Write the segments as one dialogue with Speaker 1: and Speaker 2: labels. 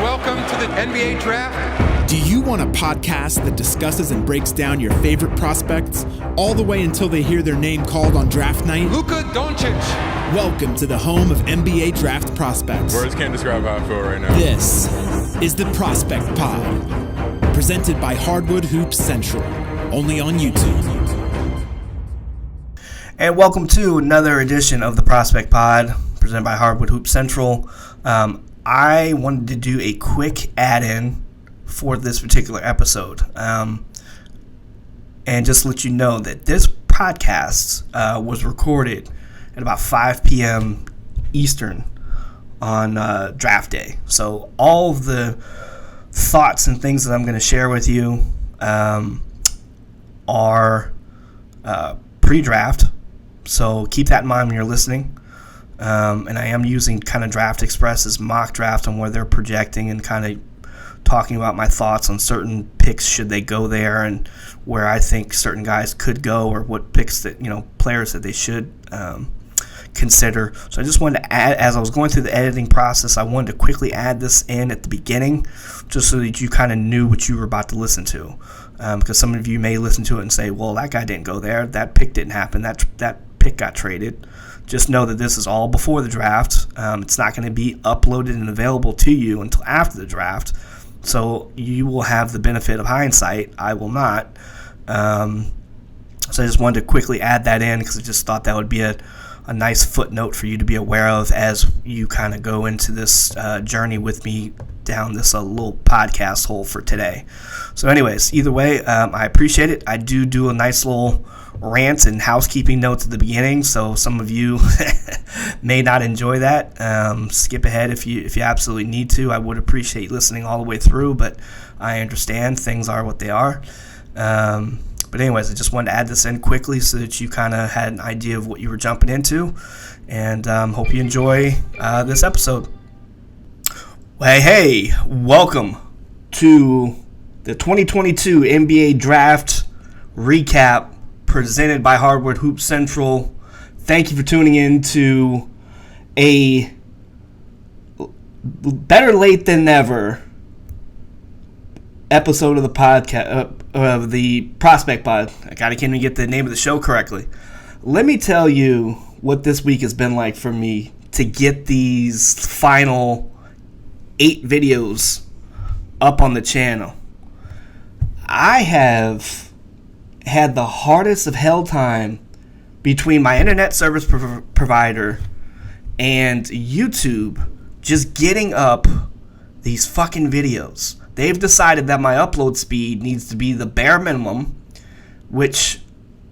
Speaker 1: welcome to the NBA Draft.
Speaker 2: Do you want a podcast that discusses and breaks down your favorite prospects all the way until they hear their name called on draft night?
Speaker 1: Luka Doncic.
Speaker 2: Welcome to the home of NBA Draft Prospects.
Speaker 3: Words can't describe how I feel right now.
Speaker 2: This is the Prospect Pod, presented by Hardwood Hoops Central, only on YouTube.
Speaker 4: And welcome to another edition of the Prospect Pod, presented by Hardwood Hoops Central. I wanted to do a quick add-in for this particular episode, and just let you know that this podcast was recorded at about 5 p.m. Eastern on draft day. So all of the thoughts and things that I'm going to share with you are pre-draft, so keep that in mind when you're listening. And I am using kind of Draft Express as mock draft on where they're projecting and kind of talking about my thoughts on certain picks should they go there and where I think certain guys could go or what picks that, players that they should consider. So I just wanted to add, as I was going through the editing process, I wanted to quickly add this in at the beginning just so that you kind of knew what you were about to listen to. Because some of you may listen to it and say, well, that guy didn't go there. That pick didn't happen. That pick got traded. Just know that this is all before the draft. It's not going to be uploaded and available to you until after the draft. So you will have the benefit of hindsight. I will not. So I just wanted to quickly add that in because I just thought that would be a nice footnote for you to be aware of as you kind of go into this journey with me down this little podcast hole for today. So anyways, either way, I appreciate it. I do a nice little rant and housekeeping notes at the beginning, so some of you may not enjoy that. Skip ahead if you absolutely need to. I would appreciate listening all the way through, but I understand things are what they are. But anyways, I just wanted to add this in quickly so that you kind of had an idea of what you were jumping into, and hope you enjoy this episode. Hey, welcome to the 2022 NBA Draft Recap presented by Hardwood Hoops Central. Thank you for tuning in to a better late than never episode of the podcast of the Prospect Pod. I can't even get the name of the show correctly. Let me tell you what this week has been like for me to get these final 8 videos up on the channel. I have had the hardest of hell time between my internet service provider and YouTube just getting up these fucking videos. They've decided that my upload speed needs to be the bare minimum, which,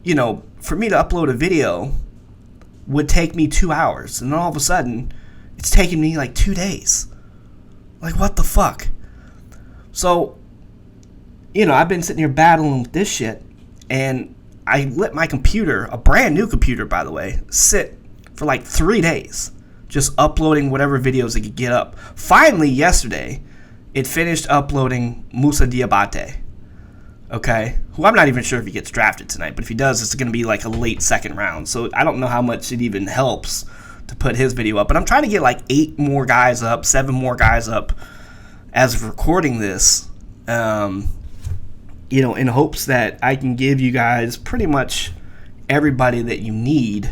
Speaker 4: for me to upload a video would take me 2 hours. And then all of a sudden, it's taking me like 2 days. Like, what the fuck? So, I've been sitting here battling with this shit. And I let my computer, a brand new computer, by the way, sit for like 3 days, just uploading whatever videos it could get up. Finally, yesterday, it finished uploading Moussa Diabate, okay, who I'm not even sure if he gets drafted tonight, but if he does, it's going to be like a late second round. So I don't know how much it even helps to put his video up. But I'm trying to get like 8 more guys up, 7 more guys up as of recording this. In hopes that I can give you guys pretty much everybody that you need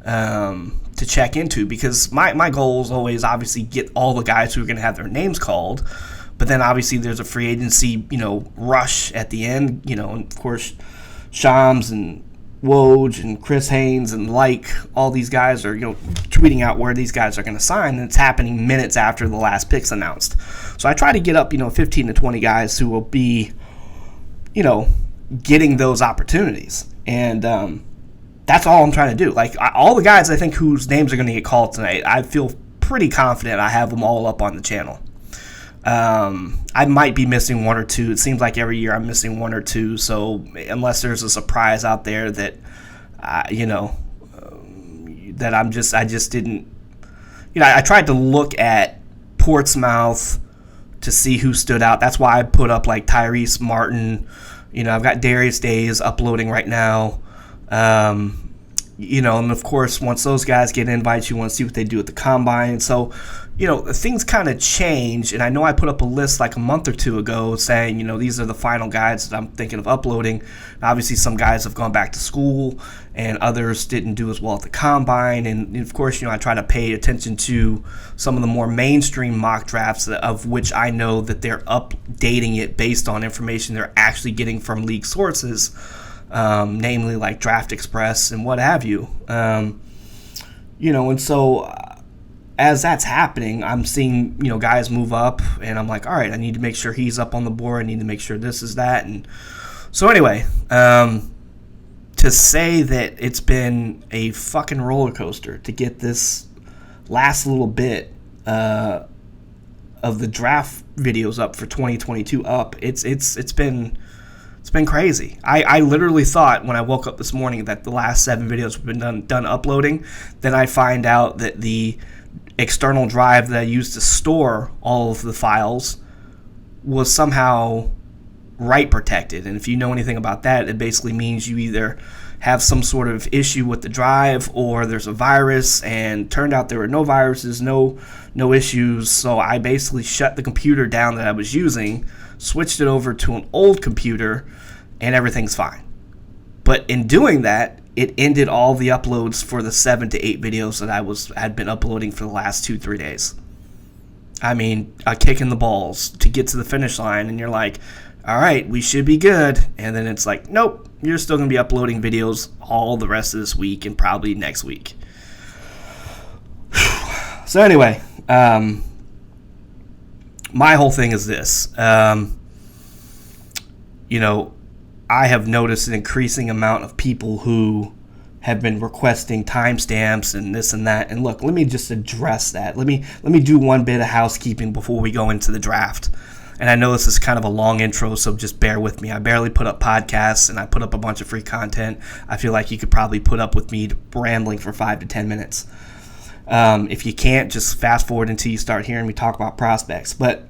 Speaker 4: to check into, because my goal is always obviously get all the guys who are going to have their names called, but then obviously there's a free agency, rush at the end, and of course Shams and Woj and Chris Haynes and all these guys are, tweeting out where these guys are going to sign, and it's happening minutes after the last pick's announced. So I try to get up, 15 to 20 guys who will be getting those opportunities. And that's all I'm trying to do. All the guys I think whose names are going to get called tonight, I feel pretty confident I have them all up on the channel. I might be missing 1 or 2. It seems like every year I'm missing 1 or 2. So unless there's a surprise out there that, that I just didn't, I tried to look at Portsmouth to see who stood out. That's why I put up like Tyrese Martin. I've got Darius Days uploading right now. And of course, once those guys get invites, you want to see what they do at the combine. So, things kind of change. And I know I put up a list like a month or two ago saying, these are the final guides that I'm thinking of uploading. Obviously, some guys have gone back to school and others didn't do as well at the combine. And of course, I try to pay attention to some of the more mainstream mock drafts, of which I know that they're updating it based on information they're actually getting from league sources, namely like Draft Express and what have you. And so as that's happening, I'm seeing, guys move up, and I'm like, all right, I need to make sure he's up on the board. I need to make sure this is that. And so anyway, to say that it's been a fucking roller coaster to get this last little bit of the draft videos up for 2022 up, it's been crazy. I literally thought when I woke up this morning that the last 7 videos have been done uploading. Then I find out that the external drive that I used to store all of the files was somehow write protected. And if you know anything about that, it basically means you either have some sort of issue with the drive or there's a virus, and turned out there were no viruses, no issues. So I basically shut the computer down that I was using, switched it over to an old computer, and everything's fine. But in doing that, it ended all the uploads for the 7 to 8 videos that I had been uploading for the last 2-3 days. I mean, a kick in the balls to get to the finish line, and you're like, all right, we should be good. And then it's like, nope, you're still going to be uploading videos all the rest of this week and probably next week. So anyway, my whole thing is this. I have noticed an increasing amount of people who have been requesting timestamps and this and that. And look, let me just address that. Let me do one bit of housekeeping before we go into the draft. And I know this is kind of a long intro, so just bear with me. I barely put up podcasts, and I put up a bunch of free content. I feel like you could probably put up with me rambling for 5 to 10 minutes. If you can't, just fast forward until you start hearing me talk about prospects. But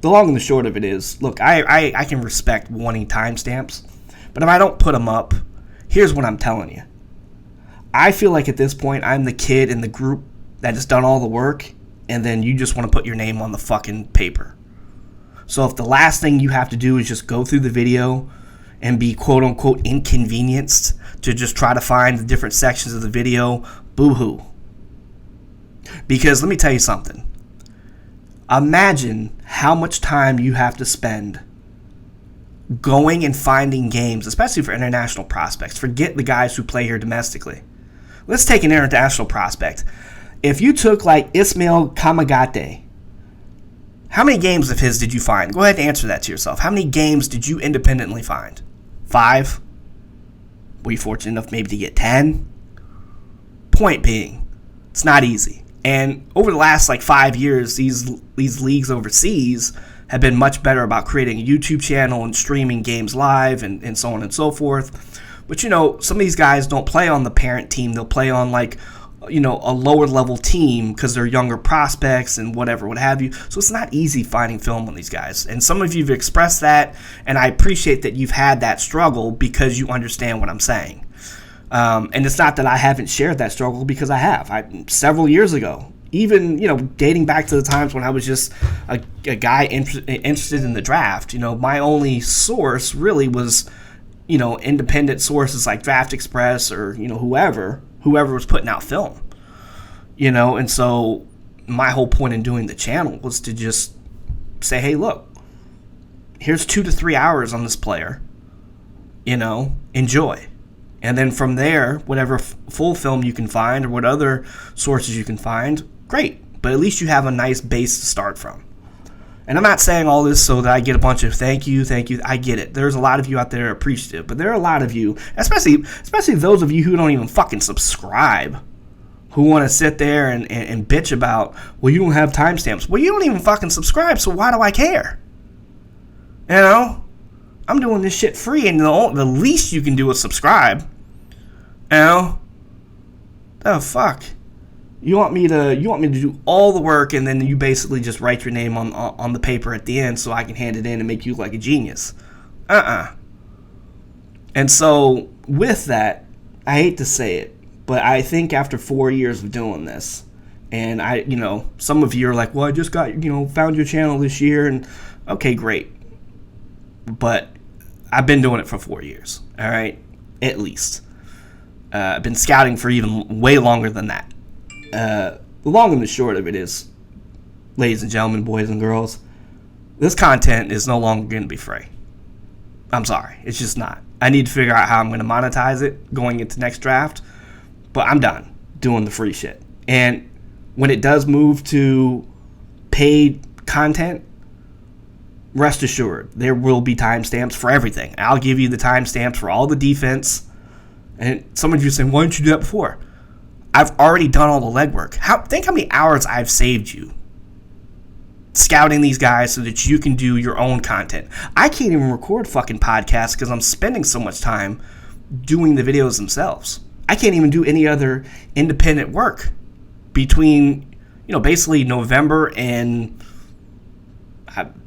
Speaker 4: the long and the short of it is, look, I can respect wanting timestamps. But if I don't put them up, here's what I'm telling you. I feel like at this point, I'm the kid in the group that has done all the work, and then you just want to put your name on the fucking paper. So if the last thing you have to do is just go through the video and be quote-unquote inconvenienced to just try to find the different sections of the video, boo-hoo. Because let me tell you something. Imagine how much time you have to spend going and finding games, especially for international prospects. Forget the guys who play here domestically. Let's take an international prospect. If you took like Ismail Kamagate, how many games of his did you find? Go ahead and answer that to yourself. How many games did you independently find? 5? Were you fortunate enough maybe to get 10? Point being, it's not easy. And over the last 5 years, these leagues overseas have been much better about creating a YouTube channel and streaming games live and so on and so forth. But, some of these guys don't play on the parent team. They'll play on, a lower level team because they're younger prospects and whatever, what have you. So it's not easy finding film on these guys. And some of you have expressed that, and I appreciate that you've had that struggle because you understand what I'm saying. And it's not that I haven't shared that struggle, because I have. Several years ago, even, dating back to the times when I was just a guy interested in the draft, my only source really was, independent sources like Draft Express or, whoever was putting out film, and so my whole point in doing the channel was to just say, hey, look, here's 2 to 3 hours on this player, enjoy. And then from there, whatever full film you can find or what other sources you can find, great. But at least you have a nice base to start from. And I'm not saying all this so that I get a bunch of thank you. I get it. There's a lot of you out there appreciative. But there are a lot of you, especially those of you who don't even fucking subscribe, who want to sit there and bitch about, well, you don't have timestamps. Well, you don't even fucking subscribe, so why do I care? I'm doing this shit free, and the least you can do is subscribe. The fuck? You want me to do all the work, and then you basically just write your name on the paper at the end so I can hand it in and make you look like a genius. And so with that, I hate to say it, but I think after 4 years of doing this, And some of you are like, well, I just got, found your channel this year. And okay, great. But I've been doing it for 4 years. All right. At least. I've been scouting for even way longer than that. The long and the short of it is, ladies and gentlemen, boys and girls, this content is no longer going to be free. I'm sorry. It's just not. I need to figure out how I'm going to monetize it going into next draft. But I'm done doing the free shit. And when it does move to paid content, rest assured, there will be timestamps for everything. I'll give you the timestamps for all the defense. And some of you are saying, why didn't you do that before? I've already done all the legwork. Think how many hours I've saved you scouting these guys so that you can do your own content. I can't even record fucking podcasts because I'm spending so much time doing the videos themselves. I can't even do any other independent work between, basically November and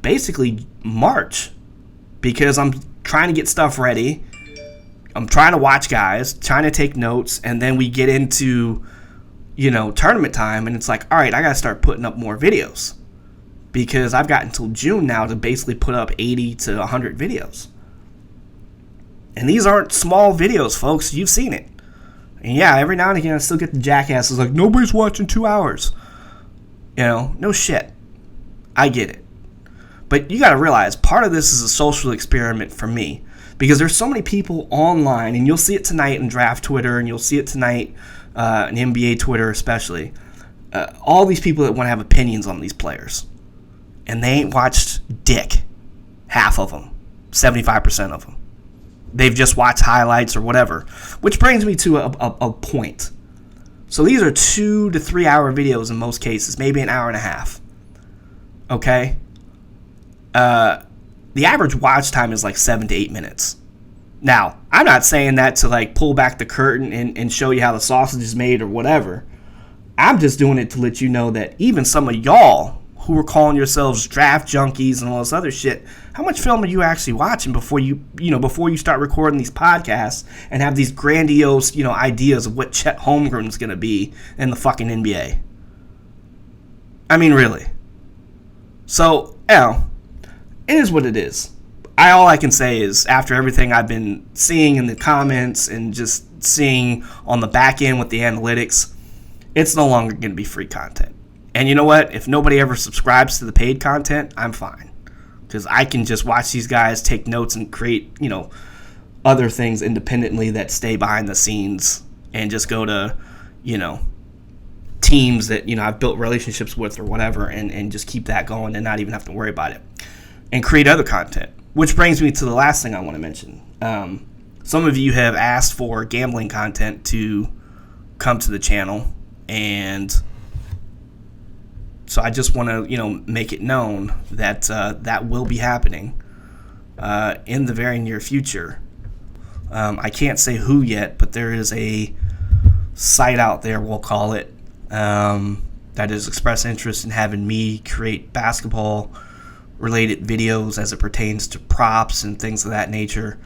Speaker 4: basically March, because I'm trying to get stuff ready. I'm trying to watch guys, trying to take notes, and then we get into, tournament time, and it's like, all right, I got to start putting up more videos because I've got until June now to basically put up 80 to 100 videos. And these aren't small videos, folks. You've seen it. And yeah, every now and again, I still get the jackasses like, nobody's watching 2 hours. No shit. I get it. But you got to realize, part of this is a social experiment for me. Because there's so many people online, and you'll see it tonight in draft Twitter, and you'll see it tonight in NBA Twitter especially. All these people that want to have opinions on these players. And they ain't watched dick. Half of them. 75% of them. They've just watched highlights or whatever. Which brings me to a point. So these are 2 to 3 hour videos in most cases. Maybe an hour and a half. Okay? The average watch time is like 7 to 8 minutes. Now, I'm not saying that to like pull back the curtain and show you how the sausage is made or whatever. I'm just doing it to let you know that even some of y'all who are calling yourselves draft junkies and all this other shit, how much film are you actually watching before you start recording these podcasts and have these grandiose, ideas of what Chet Holmgren's going to be in the fucking NBA? I mean, really. So, it is what it is. All I can say is, after everything I've been seeing in the comments and just seeing on the back end with the analytics, it's no longer going to be free content. And you know what? If nobody ever subscribes to the paid content, I'm fine. Because I can just watch these guys take notes and create, other things independently that stay behind the scenes and just go to, teams that, I've built relationships with or whatever and just keep that going and not even have to worry about it. And create other content. Which brings me to the last thing I want to mention. Some of you have asked for gambling content to come to the channel, and so I just want to, make it known that that will be happening in the very near future. I can't say who yet, but there is a site out there, we'll call it, that has expressed interest in having me create basketball related videos as it pertains to props and things of that nature.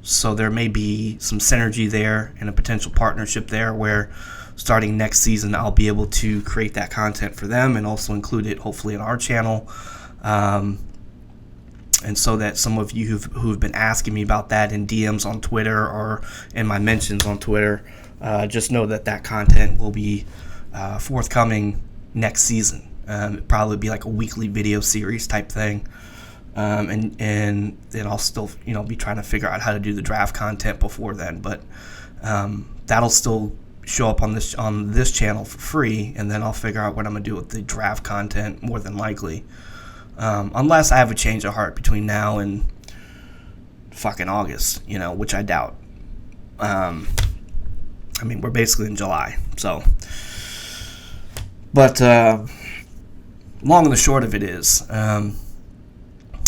Speaker 4: So there may be some synergy there and a potential partnership there where starting next season I'll be able to create that content for them and also include it hopefully in our channel. And so that some of you who've been asking me about that in DMs on Twitter or in my mentions on Twitter, just know that content will be forthcoming next season. It'd probably be like a weekly video series type thing. And then I'll still, be trying to figure out how to do the draft content before then. But that'll still show up on this channel for free, and then I'll figure out what I'm going to do with the draft content more than likely. Unless I have a change of heart between now and fucking August, which I doubt. We're basically in July, so. But long and the short of it is, and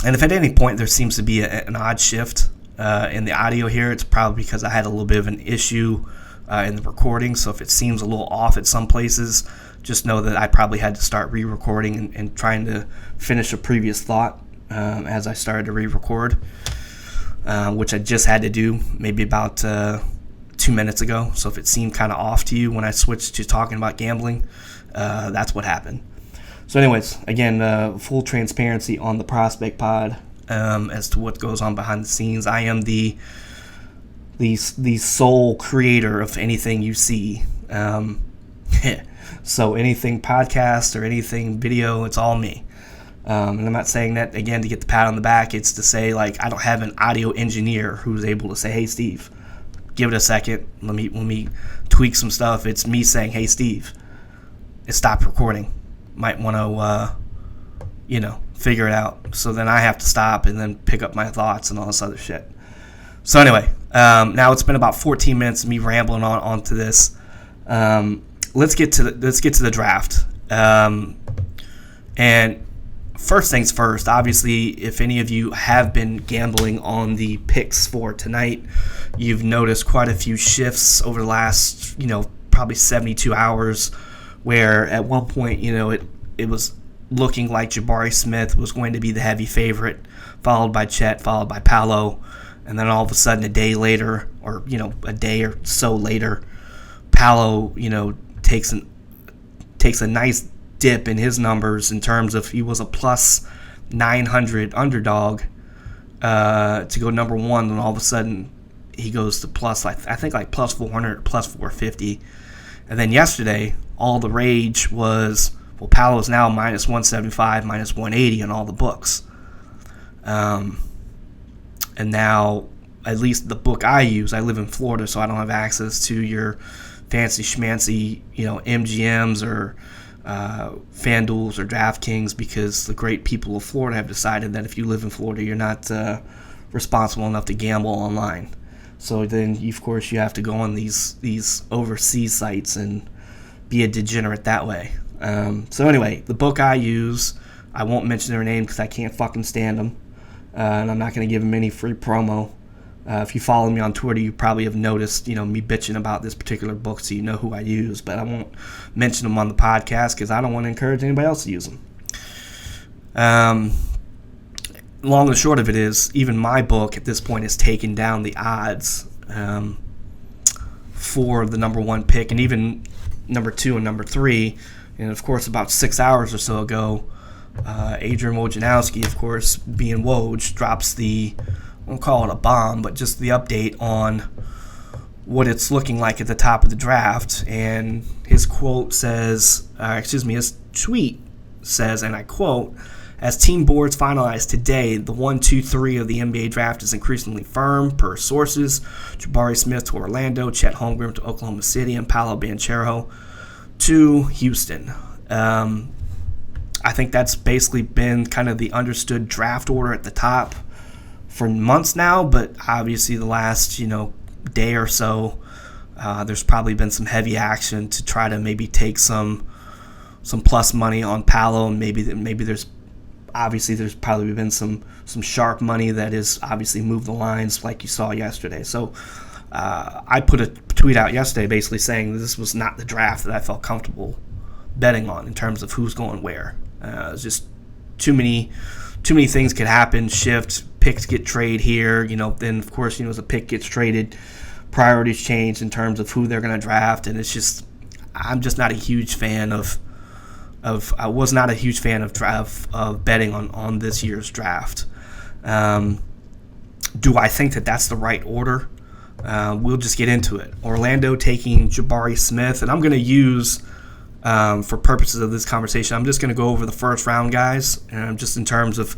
Speaker 4: if at any point there seems to be an odd shift in the audio here, it's probably because I had a little bit of an issue in the recording. So if it seems a little off at some places, just know that I probably had to start re-recording and trying to finish a previous thought as I started to re-record, which I just had to do maybe about 2 2 minutes ago. So if it seemed kind of off to you when I switched to talking about gambling, that's what happened. So anyways, again, full transparency on the Prospect Pod as to what goes on behind the scenes. I am the sole creator of anything you see. So anything podcast or anything video, it's all me. And I'm not saying that, again, to get the pat on the back. It's to say, like, I don't have an audio engineer who's able to say, hey, Steve, give it a second. Let me tweak some stuff. It's me saying, hey, Steve, it stopped recording. Might want to, figure it out. So then I have to stop and then pick up my thoughts and all this other shit. So anyway, now it's been about 14 minutes of me rambling onto this. Let's get to the draft. And first things first, obviously, if any of you have been gambling on the picks for tonight, you've noticed quite a few shifts over the last, probably 72 hours, where at one point, it was looking like Jabari Smith was going to be the heavy favorite, followed by Chet, followed by Paolo, and then all of a sudden a day later, or, a day or so later, Paolo, takes a nice dip in his numbers in terms of he was a plus 900 underdog to go number one, and all of a sudden he goes to plus, I think plus 400, plus 450. And then yesterday, all the rage was, well, Paolo's now minus 175, minus 180 in all the books. And now, at least the book I use, I live in Florida, so I don't have access to your fancy schmancy, MGMs or FanDuels or DraftKings, because the great people of Florida have decided that if you live in Florida, you're not responsible enough to gamble online. So then, of course, you have to go on these overseas sites and be a degenerate that way. So anyway, the book I use, I won't mention their name because I can't fucking stand them, and I'm not going to give them any free promo. If you follow me on Twitter, you probably have noticed, me bitching about this particular book, so you know who I use. But I won't mention them on the podcast because I don't want to encourage anybody else to use them. Long and short of it is, even my book at this point has taken down the odds for the number one pick, and even number two and number three. And of course, about 6 hours or so ago, Adrian Wojnarowski, of course, being Woj, drops the, I won't call it a bomb, but just the update on what it's looking like at the top of the draft. And his quote says, his tweet says, and I quote, "As team boards finalized today, the 1, 2, 3 of the NBA draft is increasingly firm, per sources. Jabari Smith to Orlando, Chet Holmgren to Oklahoma City, and Paolo Banchero to Houston." I think that's basically been kind of the understood draft order at the top for months now, but obviously the last, day or so, there's probably been some heavy action to try to maybe take some plus money on Paolo, and maybe there's probably been some sharp money that has obviously moved the lines like you saw yesterday. So I put a tweet out yesterday basically saying this was not the draft that I felt comfortable betting on in terms of who's going where. It's just too many things could happen, shift, picks get traded here, then of course, as a pick gets traded, priorities change in terms of who they're going to draft, and it's just, I'm just not a huge fan of betting on this year's draft. Do I think that that's the right order? We'll just get into it. Orlando taking Jabari Smith, and I'm going to use, for purposes of this conversation, I'm just going to go over the first round guys, and just in terms of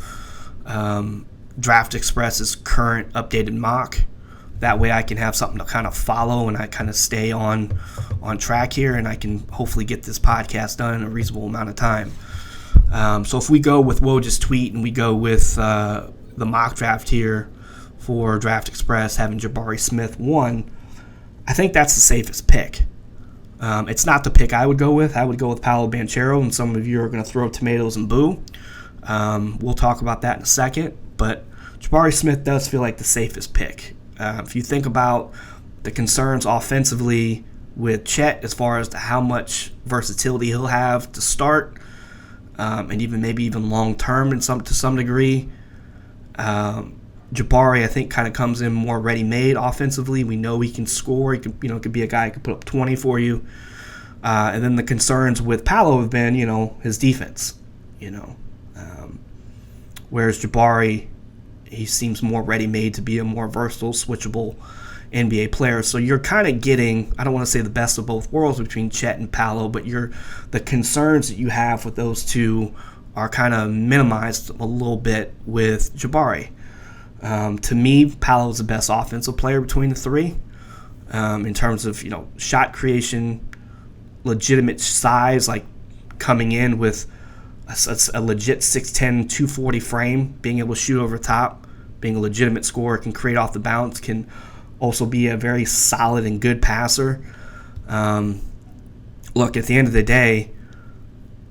Speaker 4: Draft Express's current updated mock. That way I can have something to kind of follow, and I kind of stay on track here, and I can hopefully get this podcast done in a reasonable amount of time. So if we go with Woj's tweet and we go with the mock draft here for Draft Express having Jabari Smith 1, I think that's the safest pick. It's not the pick I would go with. I would go with Paolo Banchero, and some of you are going to throw tomatoes and boo. We'll talk about that in a second, but Jabari Smith does feel like the safest pick. If you think about the concerns offensively with Chet as far as to how much versatility he'll have to start, and maybe even long term to some degree, Jabari, I think, kind of comes in more ready-made offensively. We know he can score. He could be a guy who could put up 20 for you. And then the concerns with Paolo have been, his defense. Whereas Jabari, he seems more ready-made to be a more versatile, switchable NBA player. So you're kind of getting, I don't want to say the best of both worlds between Chet and Paolo, but the concerns that you have with those two are kind of minimized a little bit with Jabari. To me, Paolo's the best offensive player between the three in terms of shot creation, legitimate size, like coming in with a legit 6'10", 240 frame, being able to shoot over top, being a legitimate scorer, can create off the bounce, can also be a very solid and good passer. Look, at the end of the day,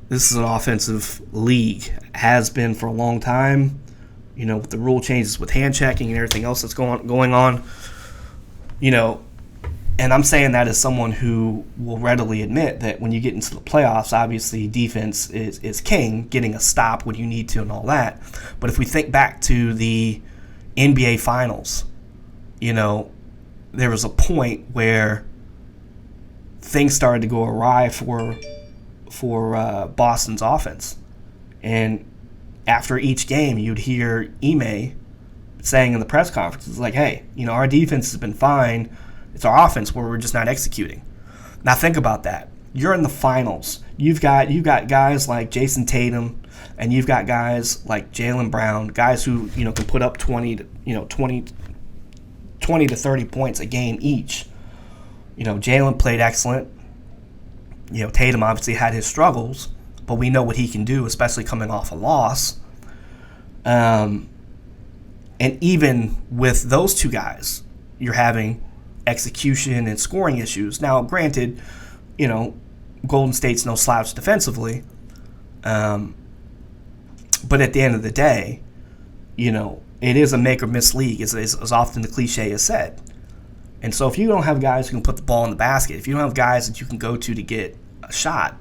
Speaker 4: this is an offensive league. Has been for a long time. With the rule changes with hand checking and everything else that's going on. And I'm saying that as someone who will readily admit that when you get into the playoffs, obviously defense is king, getting a stop when you need to and all that. But if we think back to the NBA Finals, there was a point where things started to go awry for Boston's offense. And after each game, you'd hear Ime saying in the press conferences, like, hey, our defense has been fine. It's our offense where we're just not executing. Now think about that. You're in the finals. You've got guys like Jason Tatum, and you've got guys like Jaylen Brown, guys who can put up 20 to 30 points a game each. Jaylen played excellent. Tatum obviously had his struggles, but we know what he can do, especially coming off a loss. And even with those two guys, you're having execution and scoring issues. Now, granted, Golden State's no slouch defensively, but at the end of the day, it is a make or miss league, as often the cliche is said. And so if you don't have guys who can put the ball in the basket, if you don't have guys that you can go to get a shot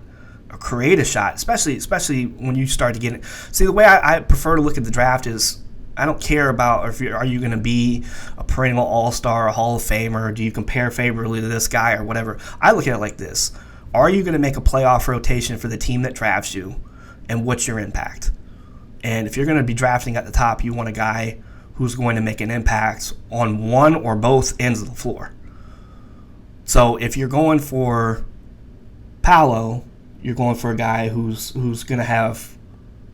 Speaker 4: or create a shot, especially when you start to get it. See, the way I prefer to look at the draft is, I don't care about are you going to be a perennial all-star, a Hall of Famer, do you compare favorably to this guy or whatever. I look at it like this. Are you going to make a playoff rotation for the team that drafts you, and what's your impact? And if you're going to be drafting at the top, you want a guy who's going to make an impact on one or both ends of the floor. So if you're going for Paolo, you're going for a guy who's going to have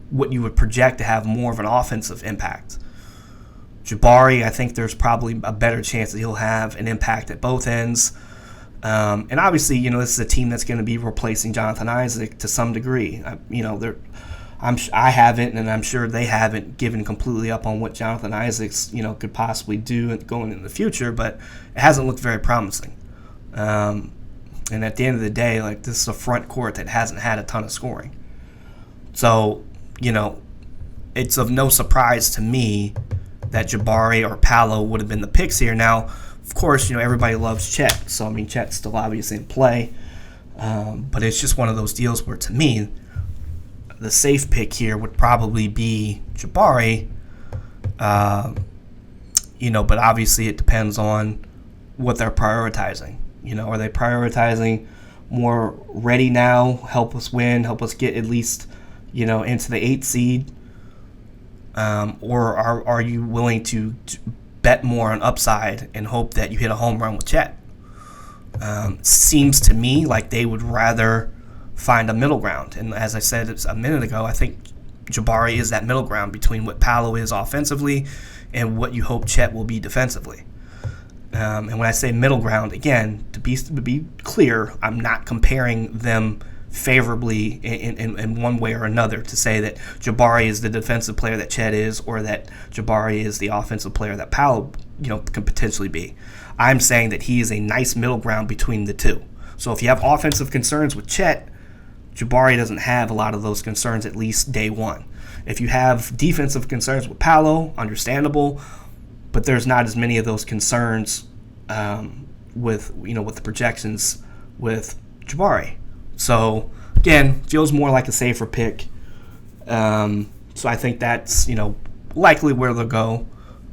Speaker 4: what you would project to have more of an offensive impact. Jabari, I think there's probably a better chance that he'll have an impact at both ends. And obviously, this is a team that's going to be replacing Jonathan Isaac to some degree. I haven't, and I'm sure they haven't given completely up on what Jonathan Isaacs, could possibly do going in the future, but it hasn't looked very promising. And at the end of the day, this is a front court that hasn't had a ton of scoring. So, it's of no surprise to me that Jabari or Paolo would have been the picks here. Now, of course, everybody loves Chet, so Chet's still obviously in play. But it's just one of those deals where, to me, the safe pick here would probably be Jabari. But obviously it depends on what they're prioritizing. Are they prioritizing more ready now, help us win, help us get at least, into the 8th seed? Or are you willing to bet more on upside and hope that you hit a home run with Chet? Seems to me like they would rather find a middle ground. And as I said a minute ago, I think Jabari is that middle ground between what Paolo is offensively and what you hope Chet will be defensively. And when I say middle ground, again, to be clear, I'm not comparing them favorably in one way or another to say that Jabari is the defensive player that Chet is, or that Jabari is the offensive player that Paolo can potentially be. I'm saying that he is a nice middle ground between the two. So if you have offensive concerns with Chet, Jabari doesn't have a lot of those concerns, at least day one. If you have defensive concerns with Paolo, understandable, but there's not as many of those concerns with the projections with Jabari. So again, feels more like a safer pick. So I think that's likely where they'll go.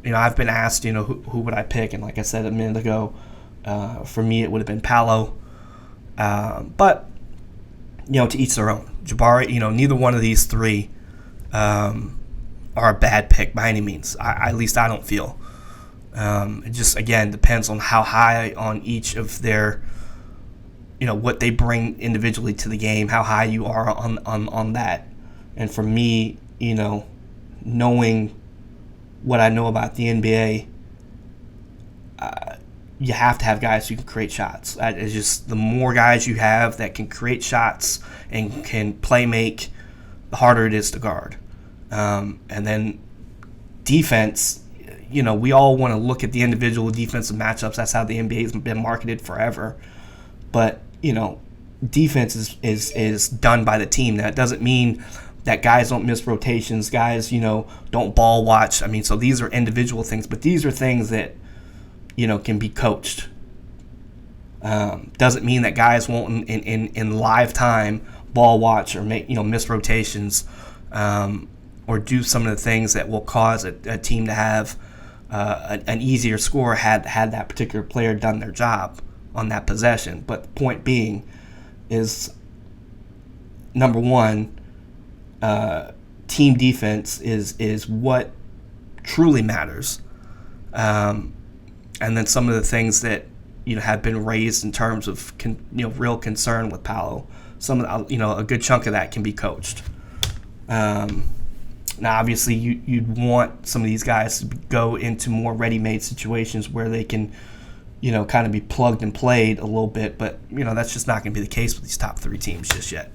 Speaker 4: I've been asked, who would I pick, and like I said a minute ago, for me it would have been Paolo. But to each their own. Jabari, neither one of these three are a bad pick by any means. At least I don't feel. It just, again, depends on how high on each of their, what they bring individually to the game, how high you are on that. And for me, knowing what I know about the NBA, you have to have guys who can create shots. It's just the more guys you have that can create shots and can play make, the harder it is to guard. And then defense, we all want to look at the individual defensive matchups. That's how the NBA has been marketed forever. But, defense is done by the team. That doesn't mean that guys don't miss rotations, guys, don't ball watch. I mean, so these are individual things, but these are things that, can be coached. Doesn't mean that guys won't in live time ball watch or make, miss rotations, or do some of the things that will cause a team to have an easier score had that particular player done their job on that possession. But the point being is, number one, team defense is what truly matters. And then some of the things that have been raised in terms of real concern with Paolo, some of a good chunk of that can be coached. Now, obviously, you'd want some of these guys to go into more ready-made situations where they can, kind of be plugged and played a little bit. But, that's just not going to be the case with these top three teams just yet.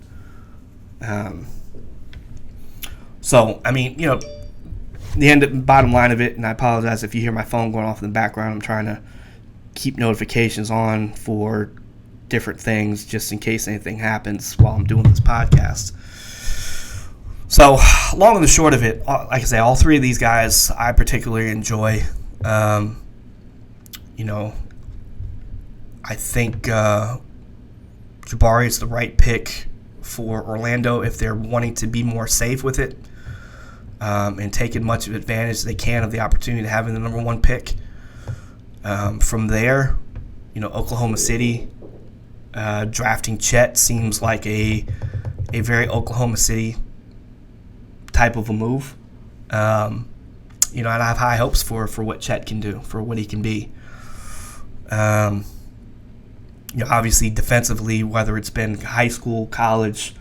Speaker 4: So, I mean, the bottom line of it, and I apologize if you hear my phone going off in the background. I'm trying to keep notifications on for different things just in case anything happens while I'm doing this podcast. So, long and the short of it, like I say, all three of these guys I particularly enjoy. I think Jabari is the right pick for Orlando if they're wanting to be more safe with it, and take as much of advantage as they can of the opportunity to having the number one pick. From there, Oklahoma City drafting Chet seems like a very Oklahoma City type of a move. And I have high hopes for what Chet can do, for what he can be. Obviously defensively, whether it's been high school, college,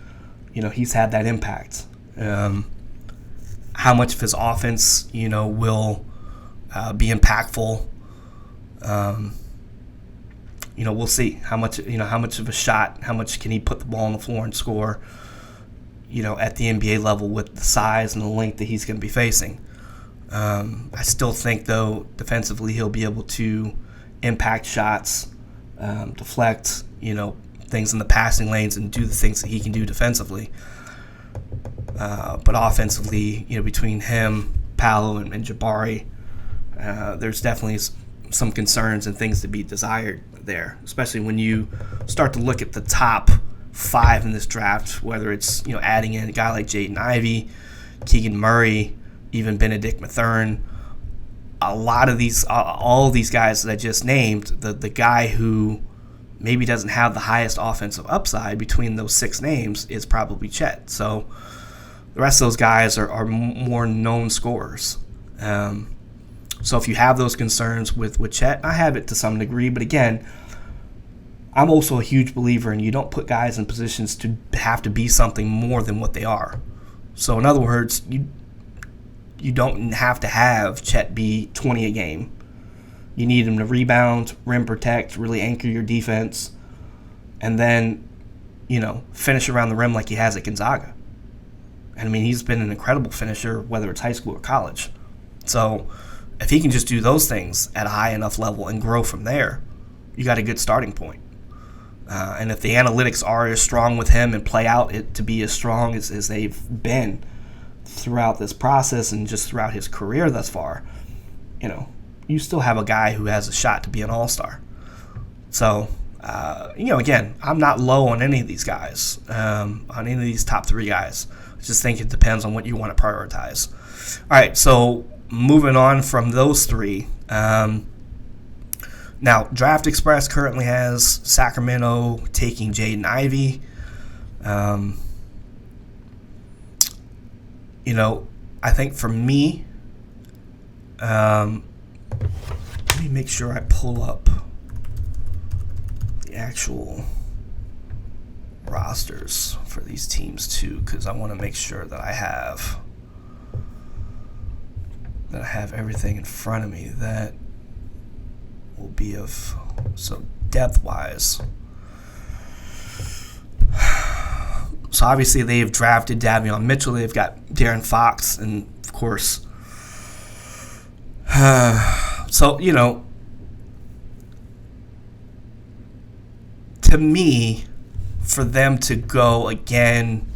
Speaker 4: he's had that impact. How much of his offense, will be impactful, we'll see. How much of a shot, how much can he put the ball on the floor and score, at the NBA level with the size and the length that he's going to be facing. I still think, though, defensively he'll be able to impact shots, deflect, things in the passing lanes and do the things that he can do defensively. But offensively, between him, Paolo, and Jabari, there's definitely some concerns and things to be desired there, especially when you start to look at the top 5 in this draft, whether it's, adding in a guy like Jaden Ivey, Keegan Murray, even Benedict Mathurin. All of these guys that I just named, the guy who maybe doesn't have the highest offensive upside between those 6 names is probably Chet. So the rest of those guys are more known scorers. So if you have those concerns with Chet, I have it to some degree, but again, I'm also a huge believer in you don't put guys in positions to have to be something more than what they are. So in other words, you don't have to have Chet be 20 a game. You need him to rebound, rim protect, really anchor your defense, and then, finish around the rim like he has at Gonzaga. And I mean, he's been an incredible finisher, whether it's high school or college. So if he can just do those things at a high enough level and grow from there, you got a good starting point. And if the analytics are as strong with him and play out it to be as strong as they've been throughout this process and just throughout his career thus far, you still have a guy who has a shot to be an all-star. So, again, I'm not low on any of these guys, on any of these top 3 guys. I just think it depends on what you want to prioritize. All right, so moving on from those three, now Draft Express currently has Sacramento taking Jaden Ivey. I think for me, let me make sure I pull up the actual rosters for these teams too, because I want to make sure that I have everything in front of me that will be of, so depth-wise. So obviously they've drafted Davion Mitchell. They've got Darren Fox, and of course, so to me, for them to go again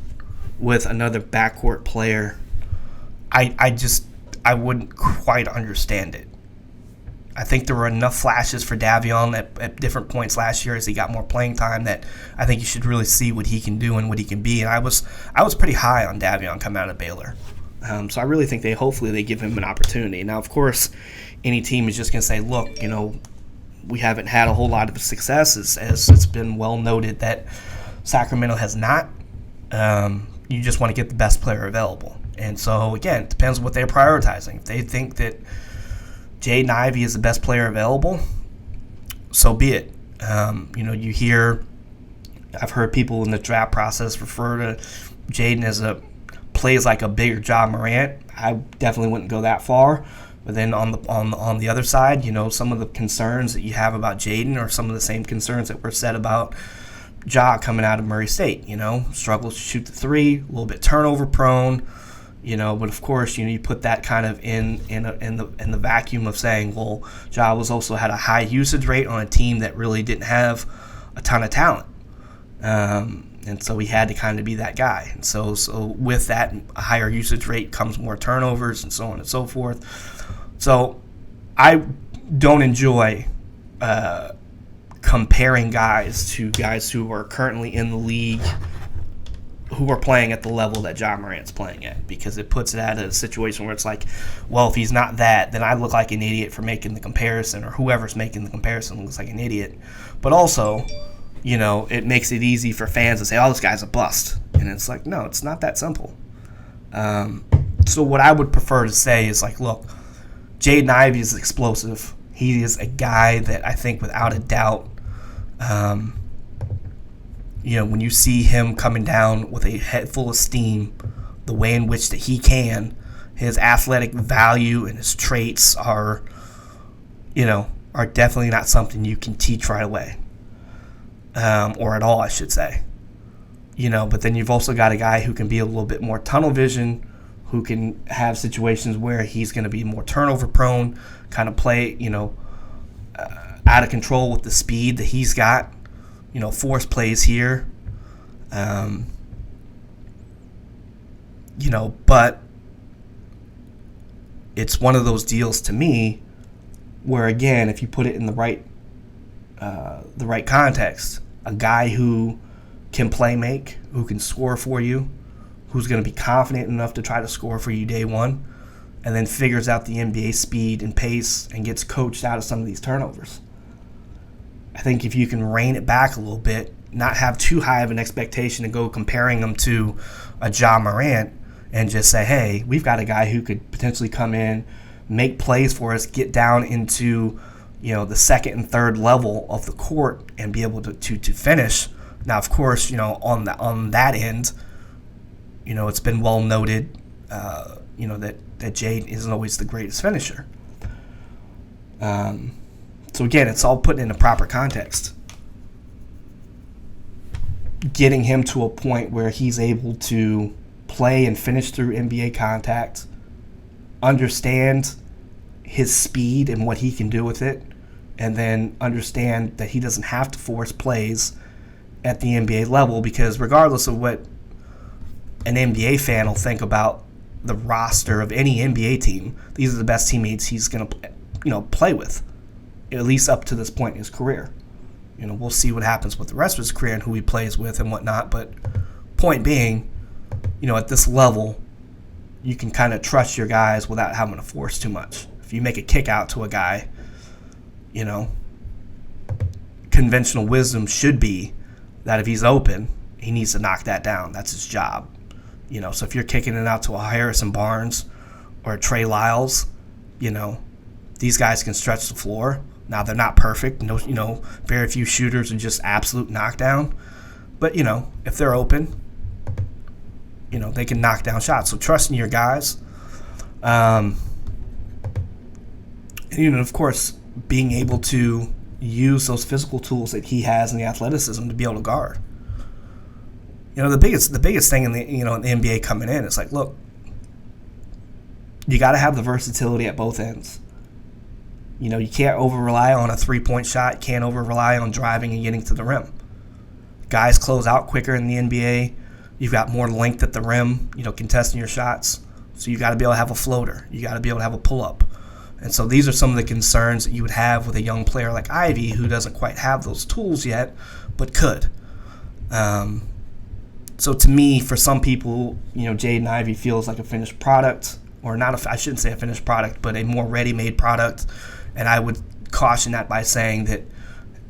Speaker 4: with another backcourt player, I wouldn't quite understand it. I think there were enough flashes for Davion at different points last year as he got more playing time that I think you should really see what he can do and what he can be. And I was pretty high on Davion coming out of Baylor. So I really think hopefully they give him an opportunity. Now, of course, any team is just going to say, look, we haven't had a whole lot of success, as it's been well noted that Sacramento has not. You just want to get the best player available. And so, again, it depends what they're prioritizing. If they think that Jaden Ivey is the best player available, so be it. You hear, I've heard people in the draft process refer to Jaden as plays like a bigger Ja Morant. I definitely wouldn't go that far. But then on the other side, some of the concerns that you have about Jaden are some of the same concerns that were said about Ja coming out of Murray State. Struggles to shoot the three, a little bit turnover prone. But of course, you put that kind of in the vacuum of saying, well, Ja was also had a high usage rate on a team that really didn't have a ton of talent, and so he had to kind of be that guy. And so with that, a higher usage rate comes more turnovers and so on and so forth. So I don't enjoy comparing guys to guys who are currently in the league, who are playing at the level that Ja Morant's playing at, because it puts it at a situation where it's like, well, if he's not that, then I look like an idiot for making the comparison, or whoever's making the comparison looks like an idiot. But also, it makes it easy for fans to say, oh, this guy's a bust. And it's like, no, it's not that simple. So what I would prefer to say is like, look, Jaden Ivey is explosive. He is a guy that I think without a doubt, when you see him coming down with a head full of steam, the way in which that he can, his athletic value and his traits are definitely not something you can teach right away, or at all, I should say. But then you've also got a guy who can be a little bit more tunnel vision, who can have situations where he's going to be more turnover prone, kind of play, out of control with the speed that he's got. Force plays here. But it's one of those deals to me where, again, if you put it in the right context, a guy who can play make, who can score for you, who's going to be confident enough to try to score for you day one, and then figures out the NBA speed and pace and gets coached out of some of these turnovers. I think if you can rein it back a little bit, not have too high of an expectation to go comparing them to a Ja Morant, and just say, hey, we've got a guy who could potentially come in, make plays for us, get down into the second and third level of the court and be able to finish. Now, of course, on that end, it's been well noted, that Jade isn't always the greatest finisher. So again, it's all put in a proper context. Getting him to a point where he's able to play and finish through NBA contact, understand his speed and what he can do with it, and then understand that he doesn't have to force plays at the NBA level, because regardless of what an NBA fan will think about the roster of any NBA team, these are the best teammates he's going to play with, at least up to this point in his career. We'll see what happens with the rest of his career and who he plays with and whatnot, but point being, at this level, you can kind of trust your guys without having to force too much. If you make a kick out to a guy, you know, conventional wisdom should be that if he's open, he needs to knock that down. That's his job. You know, so if you're kicking it out to a Harrison Barnes or a Trey Lyles, you know, these guys can stretch the floor. Now, they're not perfect. No, you know, very few shooters are just absolute knockdown. But, you know, if they're open, you know, they can knock down shots. So trusting your guys. And, you know, of course, being able to use those physical tools that he has and the athleticism to be able to guard. You know, the biggest thing in the NBA coming in is like, look, you got to have the versatility at both ends. You know, you can't over-rely on a three-point shot. You can't over-rely on driving and getting to the rim. Guys close out quicker in the NBA. You've got more length at the rim, you know, contesting your shots. So you got to be able to have a floater. You got to be able to have a pull-up. And so these are some of the concerns that you would have with a young player like Ivey, who doesn't quite have those tools yet, but could. So to me, for some people, you know, Jaden Ivey feels like a finished product, or not. I shouldn't say a finished product, but a more ready-made product. And I would caution that by saying that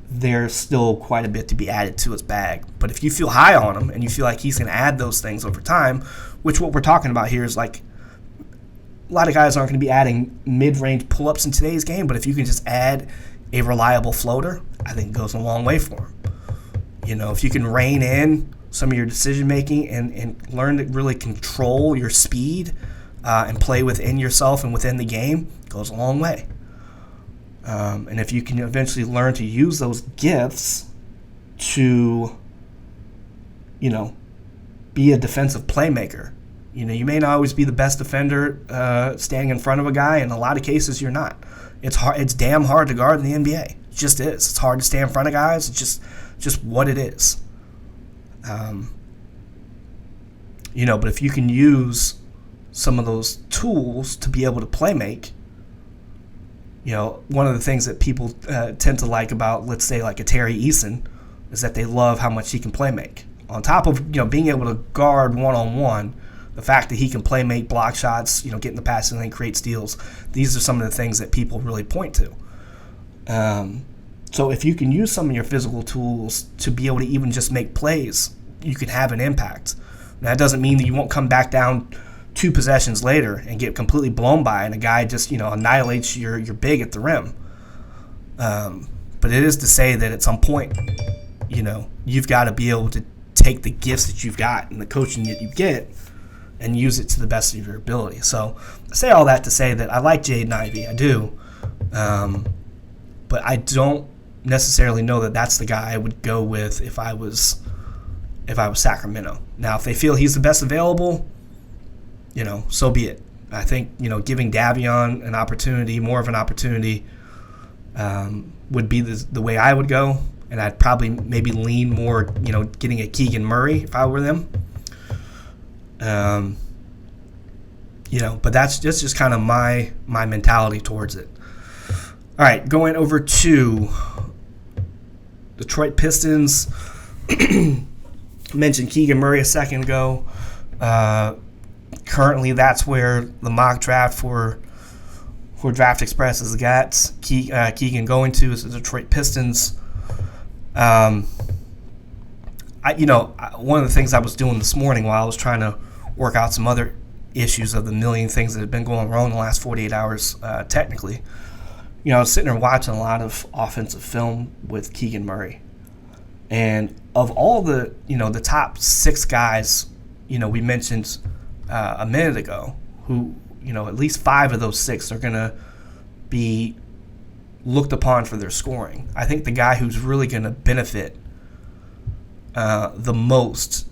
Speaker 4: there's still quite a bit to be added to his bag. But if you feel high on him and you feel like he's going to add those things over time, which what we're talking about here is like a lot of guys aren't going to be adding mid-range pull-ups in today's game, but if you can just add a reliable floater, I think it goes a long way for him. You know, if you can rein in some of your decision-making and learn to really control your speed and play within yourself and within the game, it goes a long way. And if you can eventually learn to use those gifts to, you know, be a defensive playmaker. You know, you may not always be the best defender standing in front of a guy. In a lot of cases, you're not. It's hard. It's damn hard to guard in the NBA. It just is. It's hard to stay in front of guys. It's just what it is. You know, but if you can use some of those tools to be able to play make, you know, one of the things that people tend to like about, let's say, like a Terry Eason, is that they love how much he can play make. On top of, you know, being able to guard one-on-one, the fact that he can play make, block shots, you know, get in the passing lane, create steals, these are some of the things that people really point to. So if you can use some of your physical tools to be able to even just make plays, you can have an impact. That doesn't mean that you won't come back down 2 possessions later and get completely blown by and a guy just, you know, annihilates your big at the rim. But it is to say that at some point, you know, you've got to be able to take the gifts that you've got and the coaching that you get and use it to the best of your ability. So I say all that to say that I like Jaden Ivey. I do. But I don't necessarily know that that's the guy I would go with if I was Sacramento. Now, if they feel he's the best available, you know, so be it. I think, you know, giving Davion an opportunity, more of an opportunity, would be the way I would go. And I'd probably maybe lean more, you know, getting a Keegan Murray if I were them. You know, but that's just kind of my mentality towards it. All right, going over to Detroit Pistons. Mentioned Keegan Murray a second ago. Currently, that's where the mock draft for Draft Express has got Keegan going to is the Detroit Pistons. One of the things I was doing this morning while I was trying to work out some other issues of the million things that have been going wrong in the last 48 hours, technically, you know, I was sitting there watching a lot of offensive film with Keegan Murray. And of all the, you know, the top 6 guys, you know, we mentioned a minute ago, who, you know, at least 5 of those 6 are going to be looked upon for their scoring. I think the guy who's really going to benefit the most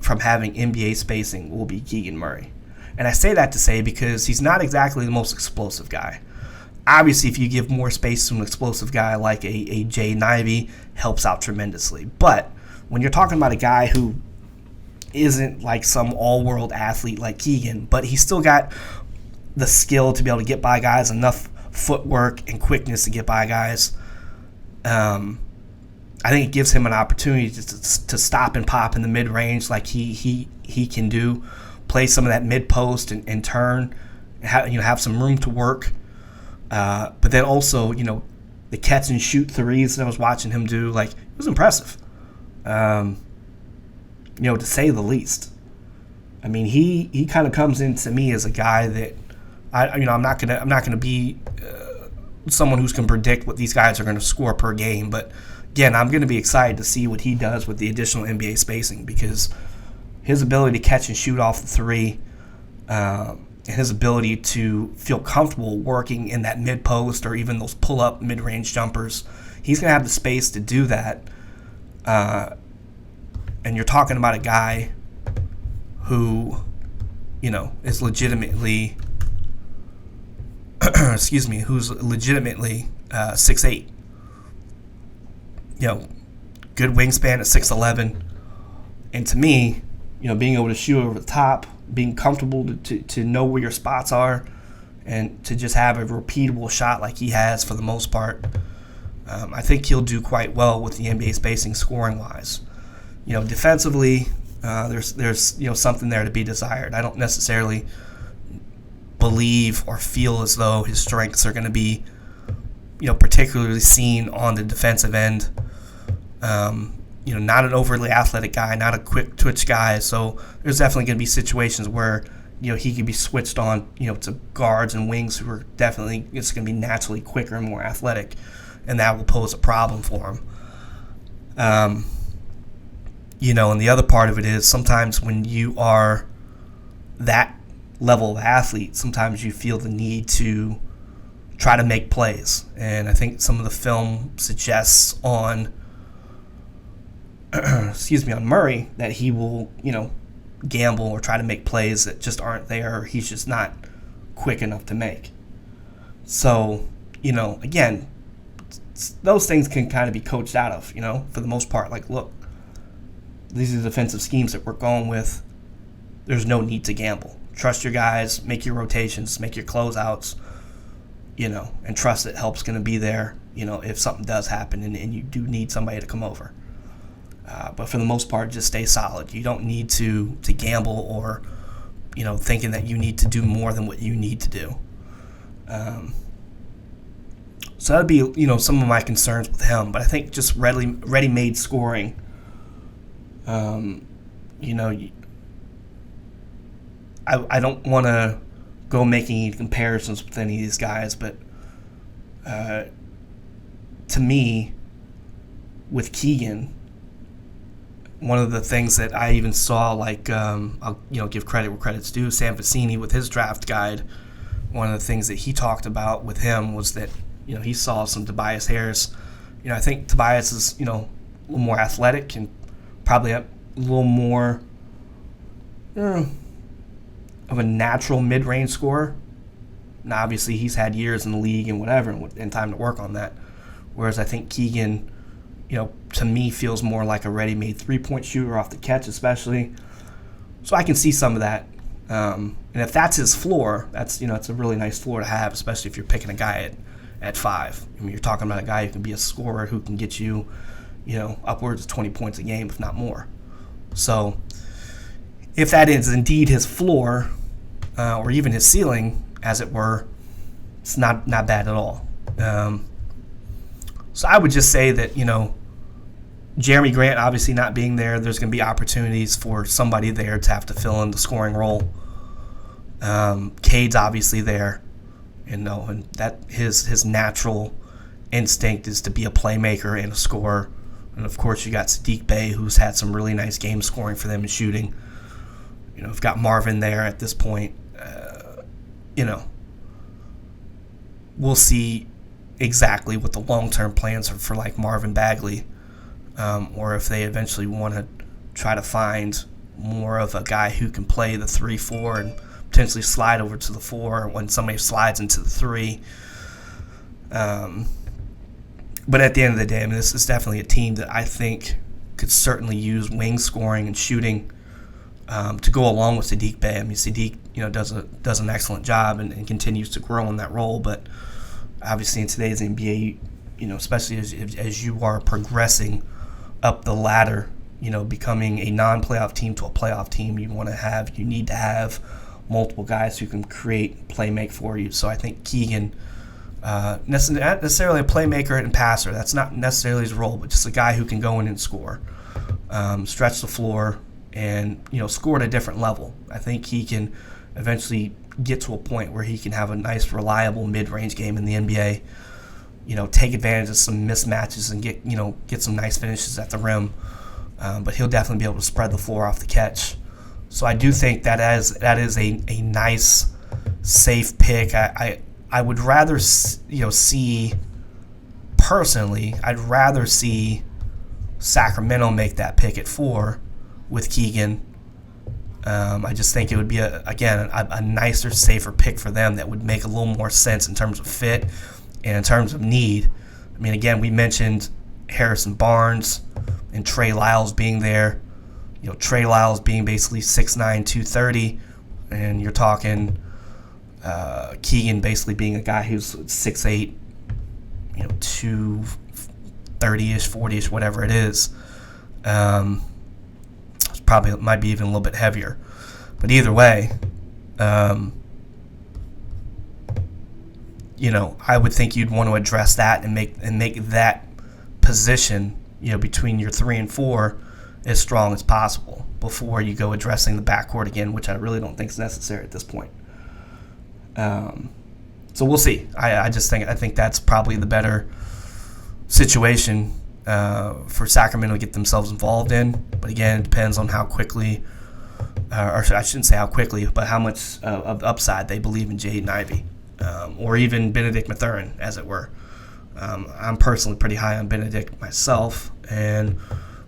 Speaker 4: from having NBA spacing will be Keegan Murray. And I say that to say because he's not exactly the most explosive guy. Obviously, if you give more space to an explosive guy like a Jaden Ivey, helps out tremendously. But when you're talking about a guy who isn't like some all-world athlete like Keegan, but he's still got the skill to be able to get by guys, enough footwork and quickness to get by guys, I think it gives him an opportunity to stop and pop in the mid-range like he can do. play some of that mid post and turn, have some room to work. But then also, the catch and shoot threes that I was watching him do, like, it was impressive. To say the least. I mean, he kind of comes into me as a guy that I'm not gonna be someone who's going to predict what these guys are going to score per game, but again, I'm going to be excited to see what he does with the additional NBA spacing, because his ability to catch and shoot off the three, and his ability to feel comfortable working in that mid post or even those pull up mid range jumpers, he's going to have the space to do that. And you're talking about a guy who, is legitimately, who's legitimately 6'8". Good wingspan at 6'11". And to me, being able to shoot over the top, being comfortable to know where your spots are, and to just have a repeatable shot like he has for the most part, I think he'll do quite well with the NBA spacing scoring-wise. Defensively, there's something there to be desired. I don't necessarily believe or feel as though his strengths are going to be, particularly seen on the defensive end. Not an overly athletic guy, not a quick twitch guy. So there's definitely going to be situations where, he could be switched on, to guards and wings who are definitely, it's going to be naturally quicker and more athletic, and that will pose a problem for him. And the other part of it is sometimes when you are that level of athlete, sometimes you feel the need to try to make plays. And I think some of the film suggests on on Murray that he will, gamble or try to make plays that just aren't there, or he's just not quick enough to make. So, again, those things can kind of be coached out of, for the most part. Like, look, these are the defensive schemes that we're going with. There's no need to gamble. Trust your guys, make your rotations, make your closeouts, and trust that help's going to be there, if something does happen and you do need somebody to come over. But for the most part, just stay solid. You don't need to gamble or, thinking that you need to do more than what you need to do. So that would be, some of my concerns with him. But I think just ready-made scoring, I don't want to go making any comparisons with any of these guys, but to me, with Keegan, one of the things that I even saw, like, I'll give credit where credit's due, Sam Vecini with his draft guide, one of the things that he talked about with him was that, he saw some Tobias Harris. I think Tobias is, a little more athletic and probably a little more of a natural mid-range scorer. Now, obviously, he's had years in the league and whatever and time to work on that. Whereas I think Keegan, to me, feels more like a ready-made three-point shooter off the catch, especially. So I can see some of that. And if that's his floor, that's it's a really nice floor to have, especially if you're picking a guy at 5. I mean, you're talking about a guy who can be a scorer who can get you, upwards of 20 points a game, if not more. So if that is indeed his floor, or even his ceiling, as it were, it's not bad at all. So I would just say that, Jeremy Grant obviously not being there, there's going to be opportunities for somebody there to have to fill in the scoring role. Cade's obviously there, and that his natural instinct is to be a playmaker and a scorer. And of course, you got Saddiq Bey, who's had some really nice games scoring for them and shooting. We've got Marvin there at this point. We'll see exactly what the long-term plans are for, like, Marvin Bagley, or if they eventually want to try to find more of a guy who can play the 3-4 and potentially slide over to the 4 when somebody slides into the 3. But at the end of the day, I mean, this is definitely a team that I think could certainly use wing scoring and shooting to go along with Saddiq Bey. I mean, Saddiq, does an excellent job and continues to grow in that role. But obviously, in today's NBA, especially as you are progressing up the ladder becoming a non-playoff team to a playoff team, you need to have multiple guys who can create, play make for you. So I think Keegan, not necessarily a playmaker and passer, that's not necessarily his role, but just a guy who can go in and score, stretch the floor, and score at a different level. I think he can eventually get to a point where he can have a nice, reliable mid-range game in the NBA. Take advantage of some mismatches and get some nice finishes at the rim. But he'll definitely be able to spread the floor off the catch. So I do think that is a nice, safe pick. I would rather see personally. I'd rather see Sacramento make that pick at 4 with Keegan. I just think it would be a nicer, safer pick for them that would make a little more sense in terms of fit and in terms of need. I mean, again, we mentioned Harrison Barnes and Trey Lyles being there. Trey Lyles being basically 6'9", 230, and you're talking Keegan basically being a guy who's 6'8", 230-ish, 40-ish, whatever it is. Probably might be even a little bit heavier. But either way, I would think you'd want to address that and make that position, between your 3 and 4 as strong as possible before you go addressing the backcourt again, which I really don't think is necessary at this point. So we'll see. I think that's probably the better situation for Sacramento to get themselves involved in. But again, it depends on how quickly, or I shouldn't say how quickly, but how much of the upside they believe in Jaden Ivey, or even Benedict Mathurin, as it were. I'm personally pretty high on Benedict myself, and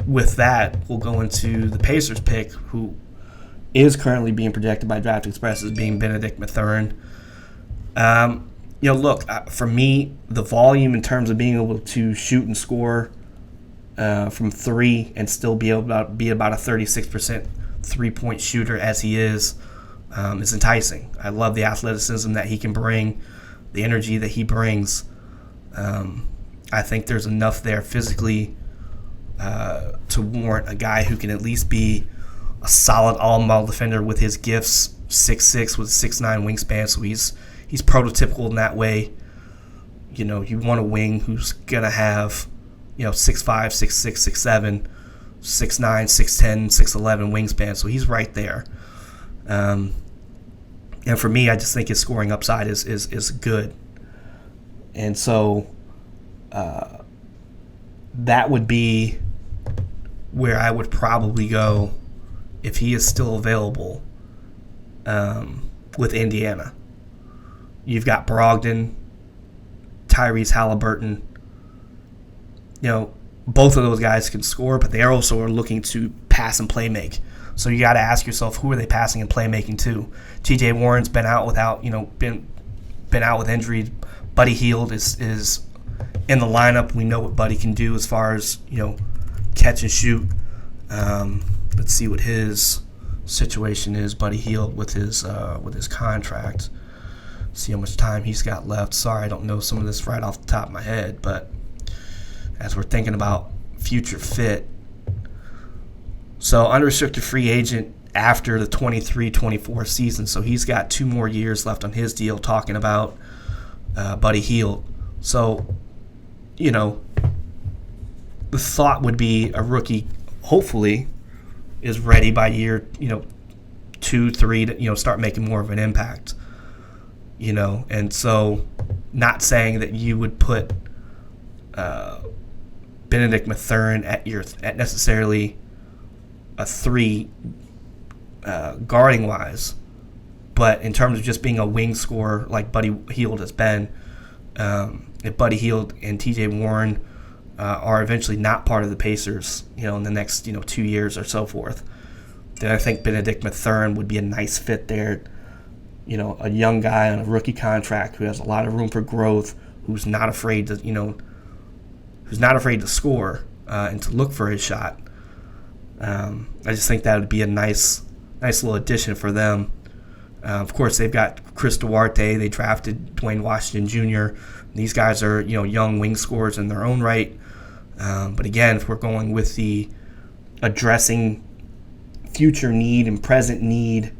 Speaker 4: with that, we'll go into the Pacers pick, who is currently being projected by Draft Express as being Benedict Mathurin. For me, the volume in terms of being able to shoot and score from 3 and still be able to be about a 36% three-point shooter as he is enticing. I love the athleticism that he can bring, the energy that he brings. I think there's enough there physically to warrant a guy who can at least be a solid all-ball defender with his gifts, 6'6", with 6'9" wingspan, so he's prototypical in that way. You want a wing who's going to have, 6'5", 6'6", 6'7", 6'9", 6'10", 6'11 wingspan, so he's right there. And for me, I just think his scoring upside is good. And so that would be where I would probably go if he is still available with Indiana. You've got Brogdon, Tyrese Halliburton. Both of those guys can score, but they also are looking to pass and play make. So you got to ask yourself, who are they passing and playmaking to? T.J. Warren's been out been out with injury. Buddy Hield is in the lineup. We know what Buddy can do as far as catch and shoot. Let's see what his situation is. Buddy Hield with his contract. See how much time he's got left. Sorry, I don't know some of this right off the top of my head, but as we're thinking about future fit, so unrestricted free agent after the 23-24 season, so he's got 2 more years left on his deal, talking about Buddy Hield. So, the thought would be a rookie, hopefully, is ready by year, 2, 3 to, start making more of an impact. And so not saying that you would put Benedict Mathurin at necessarily a 3 guarding wise, but in terms of just being a wing scorer like Buddy Hield has been, if Buddy Hield and T.J. Warren are eventually not part of the Pacers, in the next 2 years or so forth, then I think Benedict Mathurin would be a nice fit there. A young guy on a rookie contract who has a lot of room for growth, who's not afraid to score and to look for his shot. I just think that would be a nice little addition for them. Of course, they've got Chris Duarte. They drafted Dwayne Washington Jr. These guys are young wing scorers in their own right. But again, if we're going with the addressing future need and present need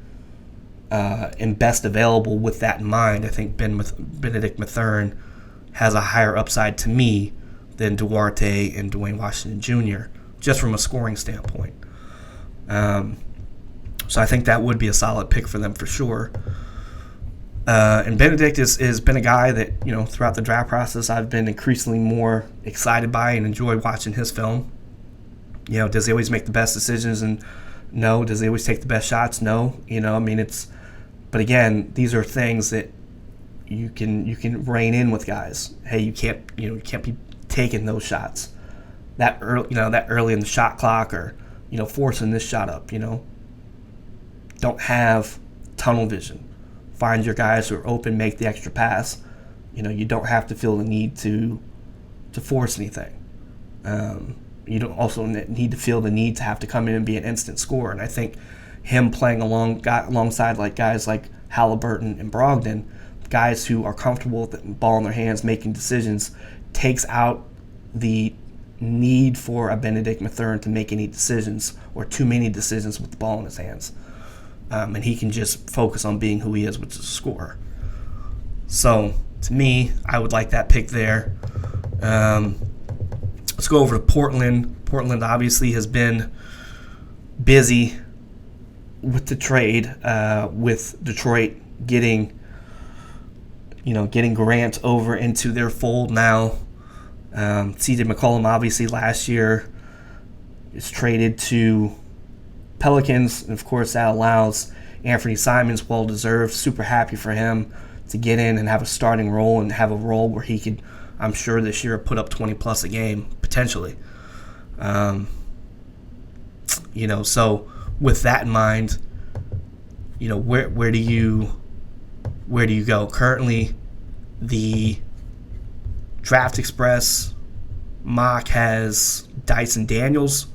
Speaker 4: and best available with that in mind, I think Benedict Mathurin has a higher upside to me than Duarte and Dwayne Washington Jr., just from a scoring standpoint. So I think that would be a solid pick for them for sure. And Benedict has been a guy that, throughout the draft process, I've been increasingly more excited by and enjoy watching his film. Does he always make the best decisions? And no. Does he always take the best shots? No. But again, these are things that you can rein in with guys. Hey, you can't be taking those shots that early in the shot clock, or forcing this shot up. Don't have tunnel vision. Find your guys who are open, make the extra pass. You don't have to feel the need to force anything. You don't also need to feel the need to have to come in and be an instant scorer. And I think him playing alongside guys like Halliburton and Brogdon, guys who are comfortable with the ball in their hands, making decisions, takes out the need for a Benedict Mathurin to make any decisions or too many decisions with the ball in his hands. And he can just focus on being who he is, which is a scorer. So, to me, I would like that pick there. Let's go over to Portland. Portland obviously has been busy with the trade, with Detroit getting Grant over into their fold now. C.J. McCollum obviously last year is traded to Pelicans, and of course that allows Anthony Simons, well-deserved, super happy for him to get in and have a starting role and have a role where he could, I'm sure this year, put up 20-plus a game, potentially. So with that in mind, where do you go? Currently, the Draft Express mock has Dyson Daniels.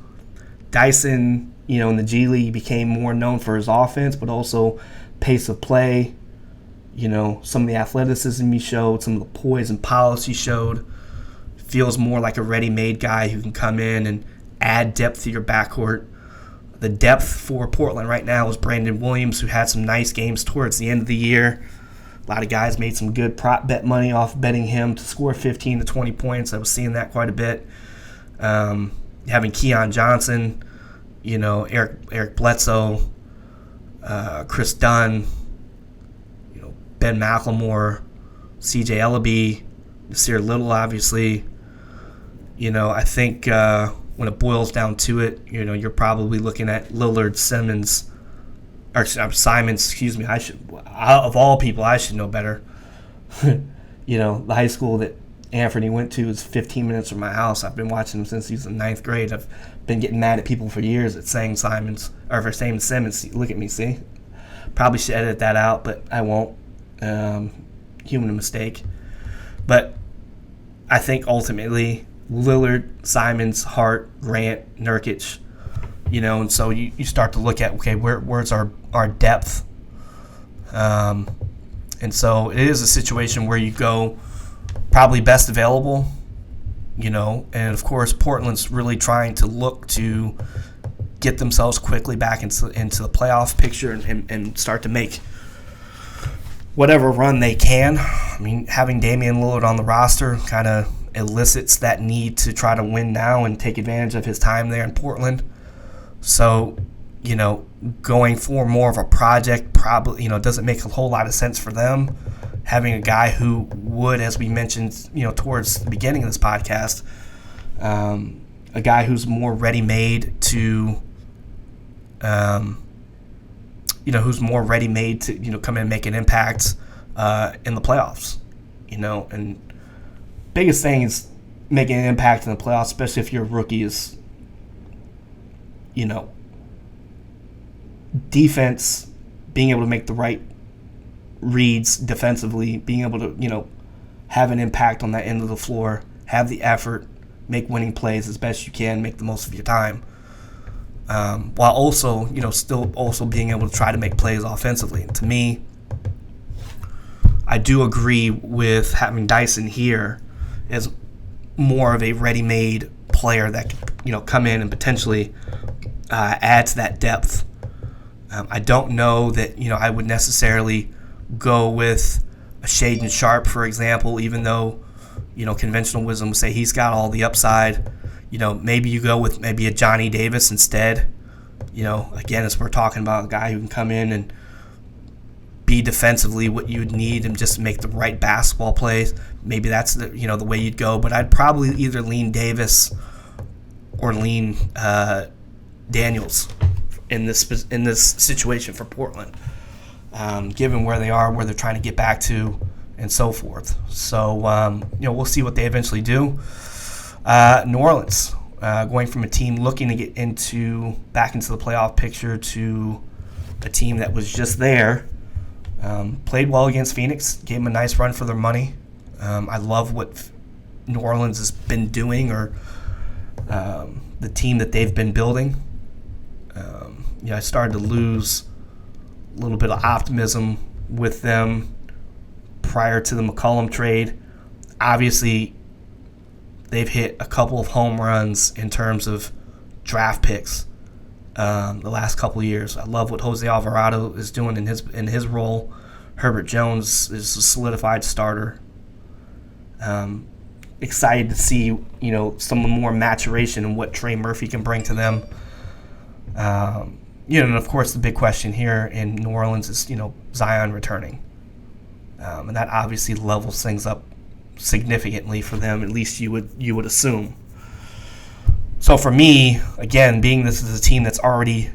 Speaker 4: Dyson, in the G League became more known for his offense, but also pace of play. Some of the athleticism he showed, some of the poise and polish he showed. Feels more like a ready-made guy who can come in and add depth to your backcourt. The depth for Portland right now is Brandon Williams, who had some nice games towards the end of the year. A lot of guys made some good prop bet money off betting him to score 15 to 20 points. I was seeing that quite a bit. Having Keon Johnson, Eric Bledsoe, Chris Dunn, Ben McLemore, C.J. Ellaby, Nasir Little, obviously. I think when it boils down to it, you're probably looking at Lillard, Simons, excuse me. Of all people, I should know better. The high school that Anthony went to is 15 minutes from my house. I've been watching him since he was in 9th grade. I've been getting mad at people for years at saying Simons, or for saying Simmons. Look at me, see? Probably should edit that out, but I won't. Human mistake. But I think ultimately Lillard, Simons, Hart, Grant, Nurkic, and so you start to look at, okay, where's our depth? And so it is a situation where you go probably best available, and of course Portland's really trying to look to get themselves quickly back into the playoff picture and start to make whatever run they can. I mean, having Damian Lillard on the roster kind of elicits that need to try to win now and take advantage of his time there in Portland. So, going for more of a project probably, doesn't make a whole lot of sense for them. Having a guy who would, as we mentioned, towards the beginning of this podcast, a guy who's more ready-made to, who's more ready-made to, come in and make an impact in the playoffs, and biggest thing is making an impact in the playoffs, especially if you're a rookie, is, defense, being able to make the right reads defensively, being able to, have an impact on that end of the floor, have the effort, make winning plays as best you can, make the most of your time, while also, still also being able to try to make plays offensively. And to me, I do agree with having Dyson here as more of a ready-made player that could, come in and potentially add to that depth. I don't know that I would necessarily go with a Shaden Sharp, for example, even though conventional wisdom would say he's got all the upside. Maybe you go with maybe a Johnny Davis instead. Again, as we're talking about a guy who can come in and be defensively what you would need and just make the right basketball plays. Maybe that's the way you'd go. But I'd probably either lean Davis or lean Daniels in this situation for Portland, given where they are, where they're trying to get back to, and so forth. So we'll see what they eventually do. New Orleans, going from a team looking to get back into the playoff picture to a team that was just there. Played well against Phoenix, gave them a nice run for their money. I love what New Orleans has been doing, or the team that they've been building. I started to lose a little bit of optimism with them prior to the McCollum trade. Obviously, they've hit a couple of home runs in terms of draft picks the last couple of years. I love what Jose Alvarado is doing in his role. Herbert Jones is a solidified starter. Excited to see some more maturation in what Trey Murphy can bring to them. And of course the big question here in New Orleans is Zion returning, and that obviously levels things up significantly for them. At least you would assume. So for me, again, being this is a team that's already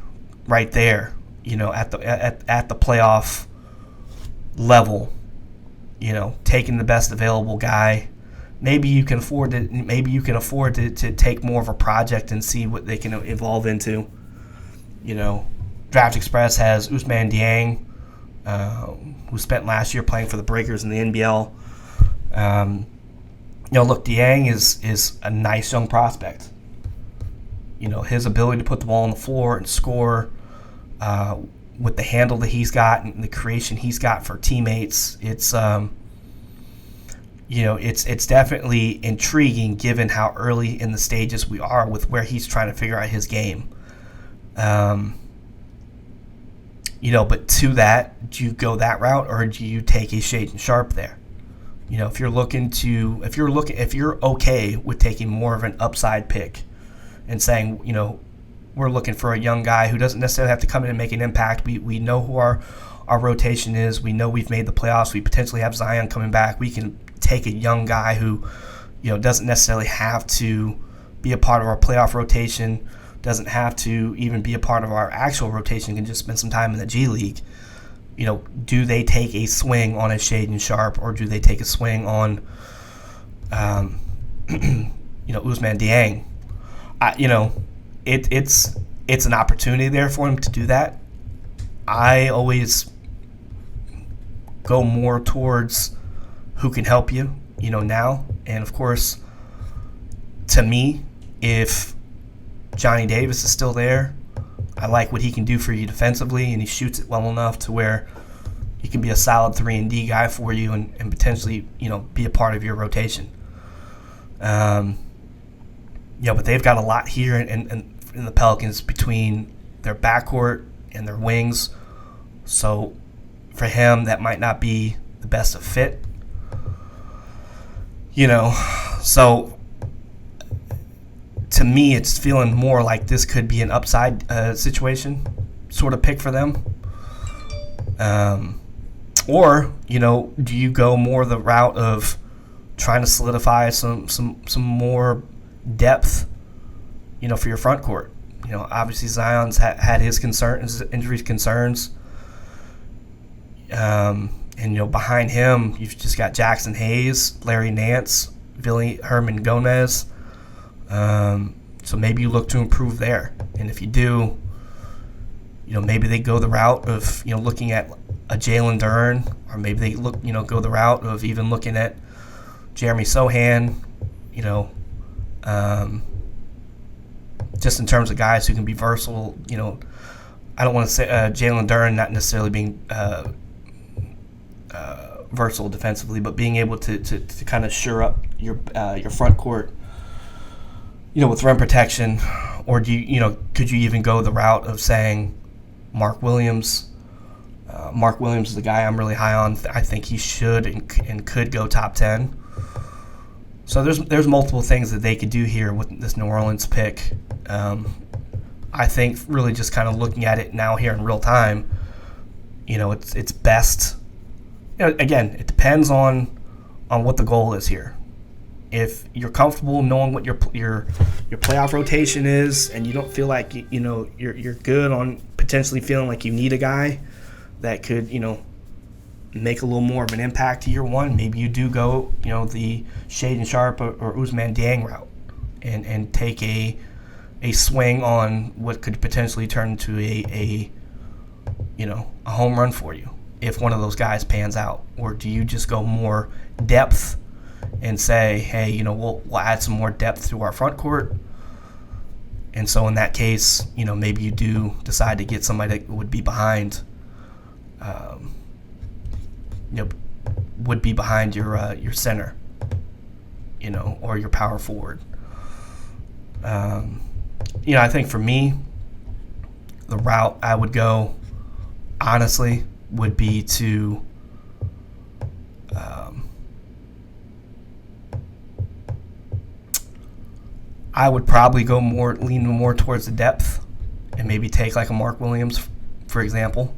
Speaker 4: right there, at the playoff level, taking the best available guy. Maybe you can afford to take more of a project and see what they can evolve into. Draft Express has Ousmane Dieng, who spent last year playing for the Breakers in the NBL. Look, Dieng is a nice young prospect. His ability to put the ball on the floor and score, with the handle that he's got and the creation he's got for teammates, it's definitely intriguing given how early in the stages we are with where he's trying to figure out his game. But to that, do you go that route or do you take a Shaden Sharp there? If you're okay with taking more of an upside pick and saying, we're looking for a young guy who doesn't necessarily have to come in and make an impact. We know who our rotation is. We know we've made the playoffs. We potentially have Zion coming back. We can take a young guy who, doesn't necessarily have to be a part of our playoff rotation, doesn't have to even be a part of our actual rotation, can just spend some time in the G League. Do they take a swing on a Shaden Sharp, or do they take a swing on, Ousmane Dieng? It's an opportunity there for him to do that. I always go more towards who can help you, now. And of course, to me, if Johnny Davis is still there, I like what he can do for you defensively, and he shoots it well enough to where he can be a solid 3-and-D guy for you and potentially, be a part of your rotation. But they've got a lot here in the Pelicans between their backcourt and their wings. So for him, that might not be the best of fit. So to me, it's feeling more like this could be an upside situation sort of pick for them. Or, do you go more the route of trying to solidify some more depth, for your front court? Obviously Zion's had his injury concerns. And, behind him, you've just got Jackson Hayes, Larry Nance, Billy Herman Gomez. So maybe you look to improve there. And if you do, maybe they go the route of, looking at a Jalen Duren, or maybe they go the route of even looking at Jeremy Sohan, just in terms of guys who can be versatile. I don't want to say Jalen Duren not necessarily being versatile defensively, but being able to kind of shore up your front court, with rim protection, Or could you even go the route of saying Mark Williams? Mark Williams is the guy I'm really high on. I think he should and could go top 10. So there's multiple things that they could do here with this New Orleans pick. I think really just kind of looking at it now here in real time, it's best. Again, it depends on what the goal is here. If you're comfortable knowing what your playoff rotation is, and you don't feel like you're good on potentially feeling like you need a guy that could make a little more of an impact to year one, maybe you do go the Shaedon Sharpe or Ousmane Dieng route and take a swing on what could potentially turn into a home run for you if one of those guys pans out. Or do you just go more depth and say, hey, we'll add some more depth to our front court? And so in that case, maybe you do decide to get somebody that would be behind, your center, or your power forward. I think for me, the route I would go, honestly, would be to I would probably lean more towards the depth and maybe take like a Mark Williams, for example.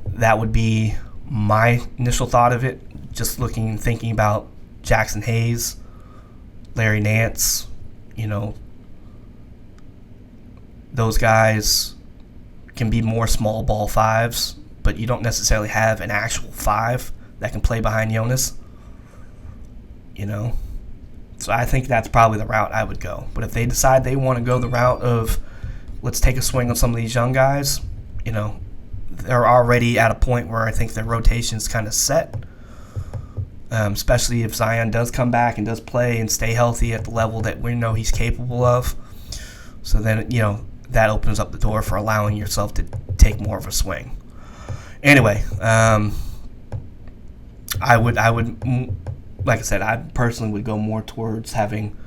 Speaker 4: That would be my initial thought of it, just thinking about Jackson Hayes, Larry Nance, those guys can be more small ball fives, but you don't necessarily have an actual five that can play behind Jonas. So I think that's probably the route I would go. But if they decide they want to go the route of let's take a swing on some of these young guys, they're already at a point where I think their rotation's kind of set, especially if Zion does come back and does play and stay healthy at the level that we know he's capable of. So then, that opens up the door for allowing yourself to take more of a swing. Anyway, I would, like I said, I personally would go more towards having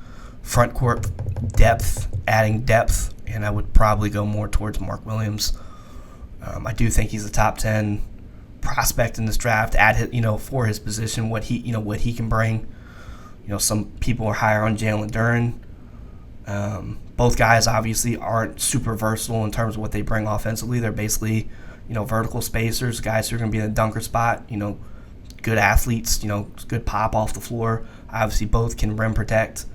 Speaker 4: front court depth, adding depth, and I would probably go more towards Mark Williams. I do think he's a top 10 prospect in this draft. For his position, what he can bring. Some people are higher on Jalen Duren. Both guys obviously aren't super versatile in terms of what they bring offensively. They're basically, vertical spacers, guys who are going to be in the dunker spot. Good athletes. Good pop off the floor. Obviously, both can rim protect.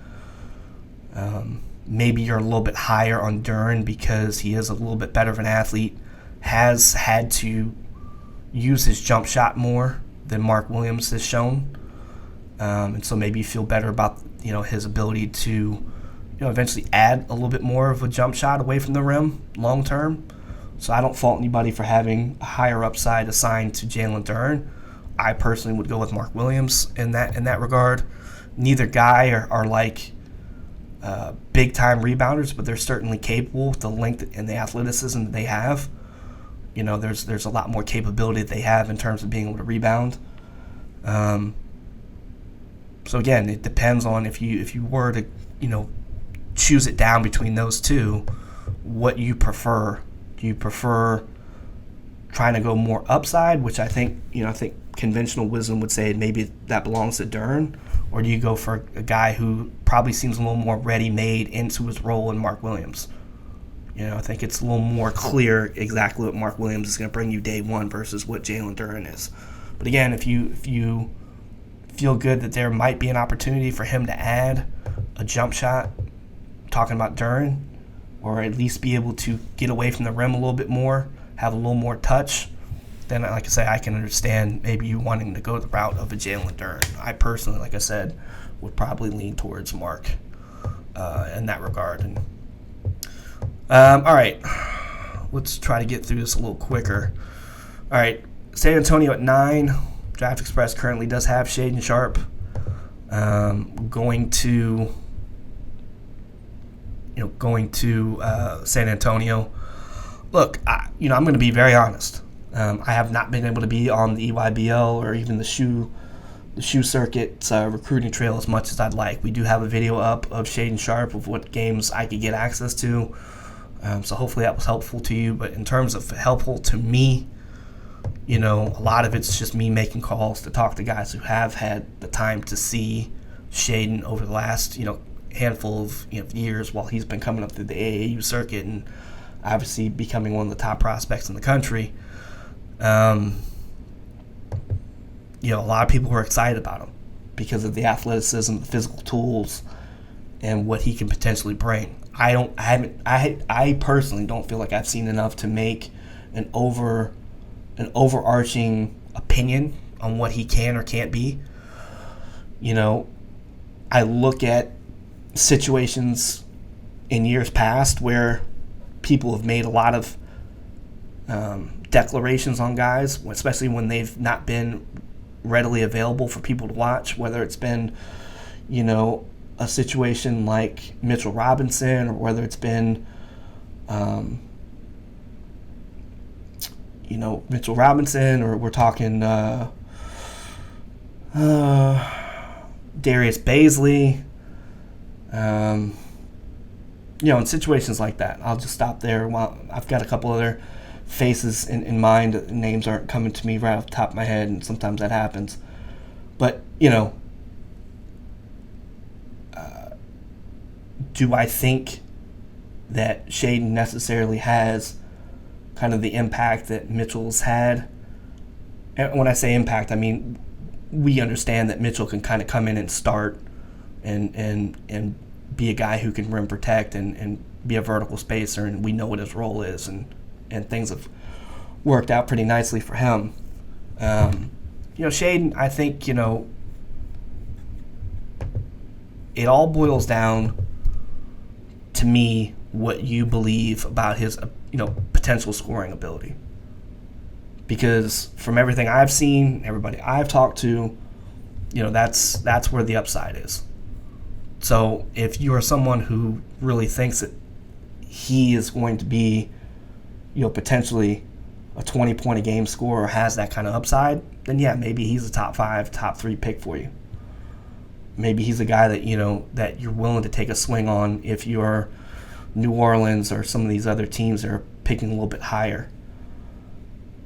Speaker 4: Maybe you're a little bit higher on Duren because he is a little bit better of an athlete. Has had to use his jump shot more than Mark Williams has shown, and so maybe you feel better about his ability to eventually add a little bit more of a jump shot away from the rim long term. So I don't fault anybody for having a higher upside assigned to Jalen Duren. I personally would go with Mark Williams in that regard. Neither guy are like big time rebounders, but they're certainly capable with the length and the athleticism that they have. There's a lot more capability that they have in terms of being able to rebound. So again, it depends on if you were to choose it down between those two, what you prefer. Do you prefer trying to go more upside, which I think conventional wisdom would say maybe that belongs to Duren, or do you go for a guy who probably seems a little more ready-made into his role in Mark Williams? I think it's a little more clear exactly what Mark Williams is going to bring you day one versus what Jalen Duren is. But again, if you feel good that there might be an opportunity for him to add a jump shot, talking about Duren, or at least be able to get away from the rim a little bit more, have a little more touch, then, like I say, I can understand maybe you wanting to go the route of a Jalen Duren. I personally, like I said, would probably lean towards Mark in that regard. And all right, let's try to get through this a little quicker. All right, San Antonio at 9. Draft Express currently does have Shaedon Sharpe. Going to San Antonio. Look, I'm going to be very honest. I have not been able to be on the EYBL or even the shoe the shoe circuit recruiting trail as much as I'd like. We do have a video up of Shaedon Sharpe of what games I could get access to. So hopefully that was helpful to you. But in terms of helpful to me, a lot of it's just me making calls to talk to guys who have had the time to see Shaedon over the last, handful of years while he's been coming up through the AAU circuit and obviously becoming one of the top prospects in the country. A lot of people were excited about him because of the athleticism, the physical tools, and what he can potentially bring. I personally don't feel like I've seen enough to make an overarching opinion on what he can or can't be. I look at situations in years past where people have made a lot of declarations on guys, especially when they've not been readily available for people to watch, whether it's been, a situation like Mitchell Robinson, or whether it's been, Mitchell Robinson, or we're talking Darius Baisley. In situations like that, I'll just stop there. While I've got a couple other faces in mind, names aren't coming to me right off the top of my head, and sometimes that happens. But, do I think that Shaedon necessarily has kind of the impact that Mitchell's had? And when I say impact, I mean we understand that Mitchell can kind of come in and start and be a guy who can rim protect and be a vertical spacer, and we know what his role is, and things have worked out pretty nicely for him. Shaedon, I think, it all boils down to me what you believe about his, potential scoring ability. Because from everything I've seen, everybody I've talked to, that's where the upside is. So if you are someone who really thinks that he is going to be, potentially a 20-point-a-game scorer or has that kind of upside, then yeah, maybe he's a top 5, top 3 pick for you. Maybe he's a guy that, that you're willing to take a swing on if you're New Orleans or some of these other teams that are picking a little bit higher.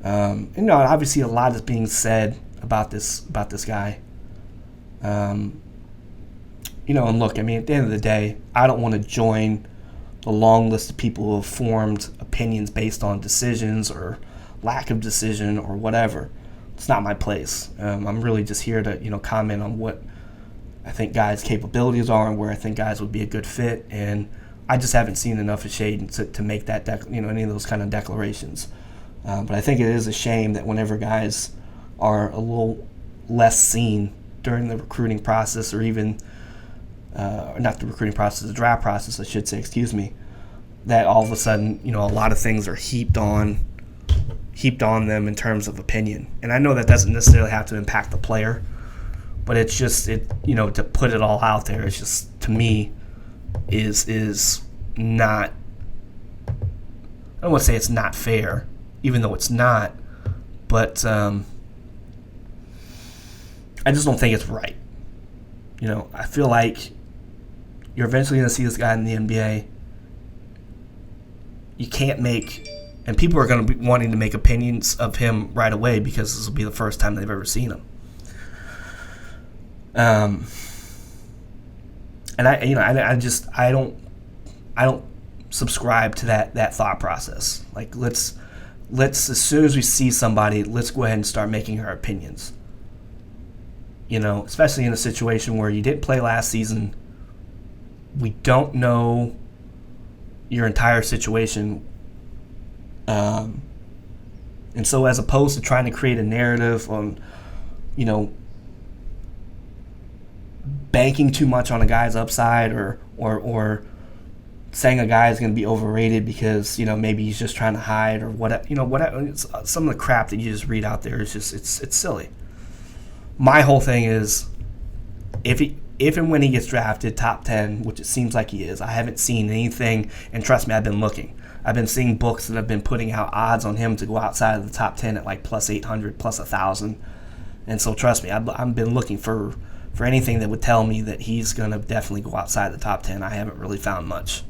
Speaker 4: Obviously a lot is being said about this guy. And look, I mean, at the end of the day, I don't want to join the long list of people who have formed opinions based on decisions or lack of decision or whatever. It's not my place. I'm really just here to, comment on what I think guys' capabilities are and where I think guys would be a good fit. And I just haven't seen enough of Shaedon to make that, any of those kind of declarations. But I think it is a shame that whenever guys are a little less seen during the recruiting process, or even not the recruiting process, the draft process, I should say, that all of a sudden, a lot of things are heaped on them in terms of opinion. And I know that doesn't necessarily have to impact the player, but it's just, to put it all out there, it's just, to me, is not, I don't want to say it's not fair, even though it's not, but I just don't think it's right. I feel like you're eventually going to see this guy in the NBA. You can't make, and people are going to be wanting to make opinions of him right away because this will be the first time they've ever seen him. And I don't subscribe to that thought process. Like, let's as soon as we see somebody, let's go ahead and start making our opinions. Especially in a situation where you didn't play last season. We don't know your entire situation. And so as opposed to trying to create a narrative on, banking too much on a guy's upside or saying a guy is going to be overrated because, maybe he's just trying to hide or whatever, some of the crap that you just read out there is just, it's silly. My whole thing is, if and when he gets drafted top 10, which it seems like he is, I haven't seen anything, and trust me, I've been looking. I've been seeing books that have been putting out odds on him to go outside of the top 10 at like plus 800, plus 1,000. And so trust me, I've been looking for anything that would tell me that he's going to definitely go outside the top 10. I haven't really found much.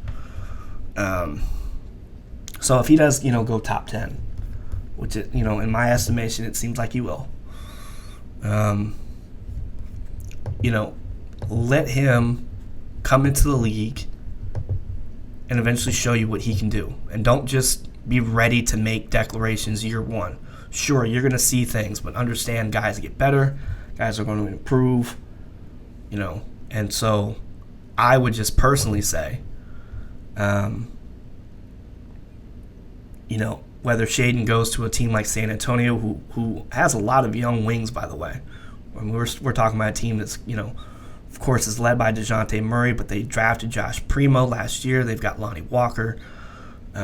Speaker 4: So if he does, go top 10, which, in my estimation, it seems like he will, let him come into the league and eventually show you what he can do. And don't just be ready to make declarations year one. Sure, you're going to see things, but understand guys get better, guys are going to improve, And so I would just personally say, whether Shaedon goes to a team like San Antonio, who has a lot of young wings, by the way. I mean, we're talking about a team that's, of course, is led by DeJounte Murray, but they drafted Josh Primo last year. They've got Lonnie Walker. They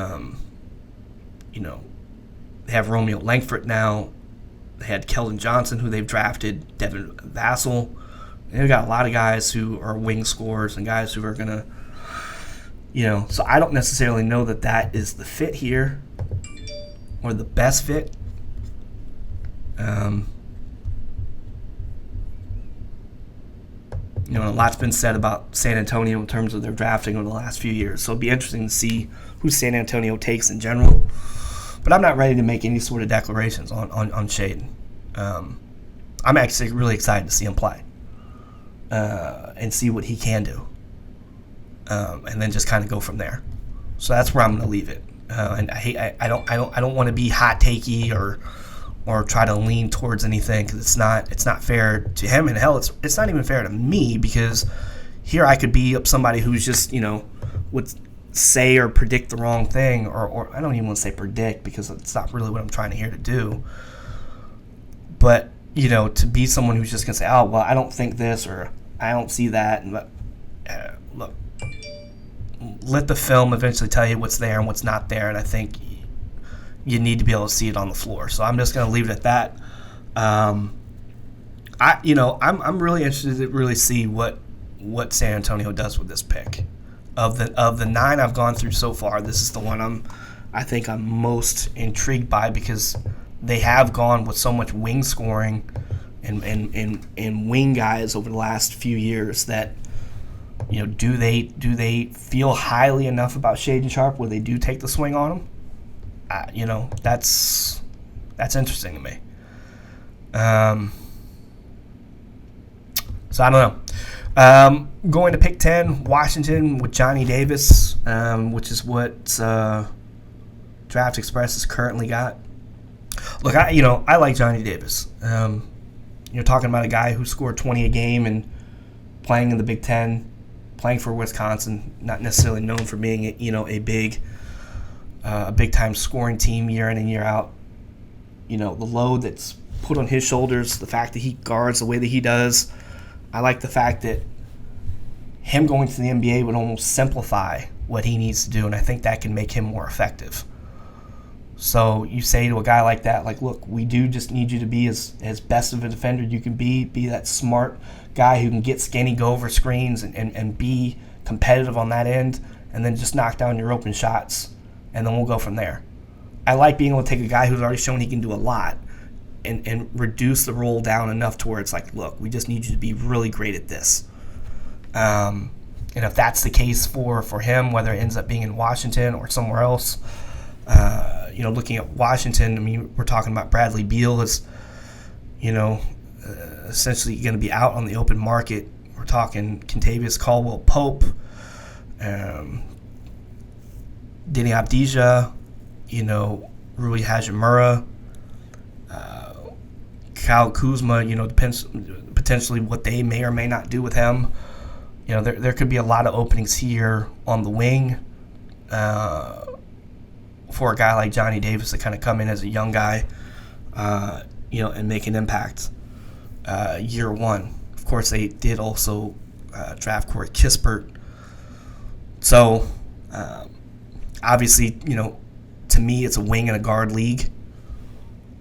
Speaker 4: have Romeo Langford now. They had Keldon Johnson, who they've drafted, Devin Vassell. They've got a lot of guys who are wing scorers and guys who are going to, so I don't necessarily know that is the fit here or the best fit. A lot's been said about San Antonio in terms of their drafting over the last few years. So it'll be interesting to see who San Antonio takes in general. But I'm not ready to make any sort of declarations on Shaedon. I'm actually really excited to see him play and see what he can do, and then just kind of go from there. So that's where I'm going to leave it. And I don't want to be hot takey or try to lean towards anything, because it's not fair to him, and hell, it's not even fair to me, because here I could be somebody who's just would say or predict the wrong thing, or I don't even want to say predict, because it's not really what I'm trying to here to do. But to be someone who's just gonna say, oh well, I don't think this, or I don't see that, and look, let the film eventually tell you what's there and what's not there, and I think you need to be able to see it on the floor. So I'm just going to leave it at that. I'm really interested to really see what San Antonio does with this pick. Of the 9 I've gone through so far, this is the one I think I'm most intrigued by, because they have gone with so much wing scoring and wing guys over the last few years that do they feel highly enough about Shaedon Sharpe where they do take the swing on him? That's interesting to me. So I don't know. Going to pick 10, Washington with Johnny Davis, which is what Draft Express has currently got. Look, I like Johnny Davis. You're talking about a guy who scored 20 a game and playing in the Big Ten, playing for Wisconsin, not necessarily known for being a big time scoring team year in and year out. The load that's put on his shoulders, the fact that he guards the way that he does. I like the fact that him going to the NBA would almost simplify what he needs to do, and I think that can make him more effective. So you say to a guy like that, like, look, we do just need you to be as best of a defender you can be that smart guy who can get skinny, go over screens, and be competitive on that end, and then just knock down your open shots, and then we'll go from there. I like being able to take a guy who's already shown he can do a lot and reduce the role down enough to where it's like, look, we just need you to be really great at this. And if that's the case for him, whether it ends up being in Washington or somewhere else, looking at Washington, I mean, we're talking about Bradley Beal is, essentially going to be out on the open market. We're talking Kentavious Caldwell-Pope, Deni Avdija, Rui Hachimura, Kyle Kuzma, depends potentially what they may or may not do with him. There could be a lot of openings here on the wing for a guy like Johnny Davis to kind of come in as a young guy, and make an impact year one. Of course, they did also draft Corey Kispert. So, obviously, to me, it's a wing and a guard league.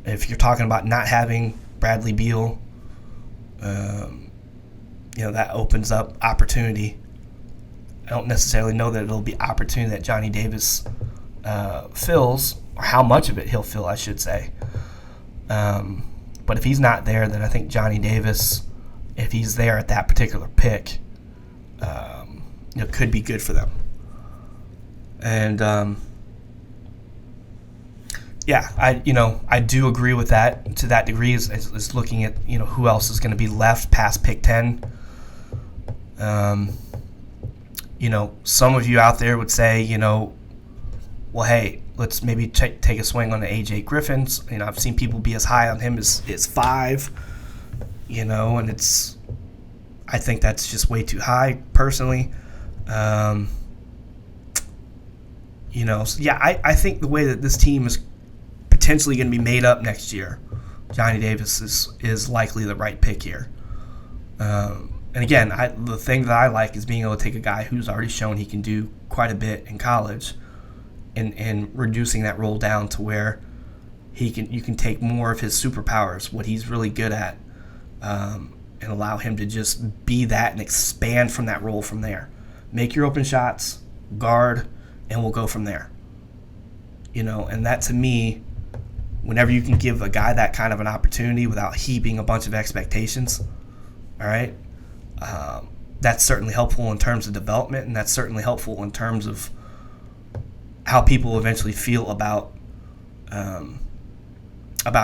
Speaker 4: If you're talking about not having Bradley Beal, that opens up opportunity. I don't necessarily know that it'll be opportunity that Johnny Davis fills, or how much of it he'll fill, I should say. But if he's not there, then I think Johnny Davis, if he's there at that particular pick, could be good for them. And I do agree with that to that degree. Is looking at who else is going to be left past pick 10. Some of you out there would say, well, hey, let's maybe take a swing on the AJ Griffins. I've seen people be as high on him as 5. And I think that's just way too high personally. I think the way that this team is potentially going to be made up next year, Johnny Davis is likely the right pick here. And again, the thing that I like is being able to take a guy who's already shown he can do quite a bit in college and reducing that role down to where you can take more of his superpowers, what he's really good at, and allow him to just be that and expand from that role from there. Make your open shots, guard, and we'll go from there. And that to me, whenever you can give a guy that kind of an opportunity without heaping a bunch of expectations, all right, that's certainly helpful in terms of development, and that's certainly helpful in terms of how people eventually feel about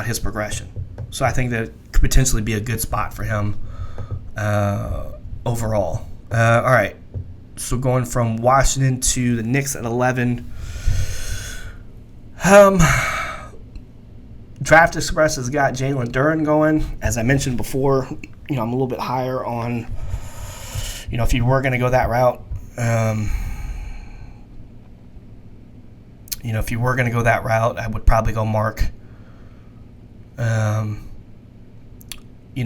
Speaker 4: his progression. So I think that could potentially be a good spot for him overall. All right, so going from Washington to the Knicks at 11. Draft Express has got Jalen Duren going. As I mentioned before, I'm a little bit higher on, if you were going to go that route. If you were going to go that route, I would probably go Mark.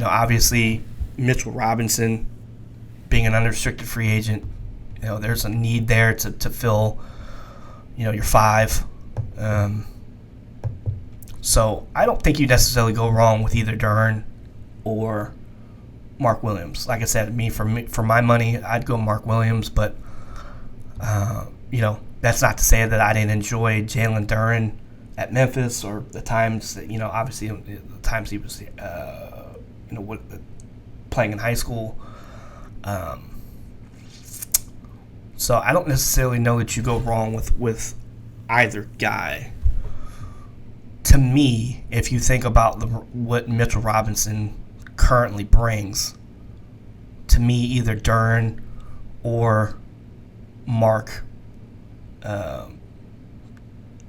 Speaker 4: Obviously, Mitchell Robinson being an unrestricted free agent, there's a need there to fill, your 5. So I don't think you necessarily go wrong with either Duren or Mark Williams. Like I said, for my money, I'd go Mark Williams, but that's not to say that I didn't enjoy Jalen Duren at Memphis or the times that obviously the times he was playing in high school. So I don't necessarily know that you go wrong with either guy. To me, if you think about what Mitchell Robinson currently brings, to me, either Duren or Mark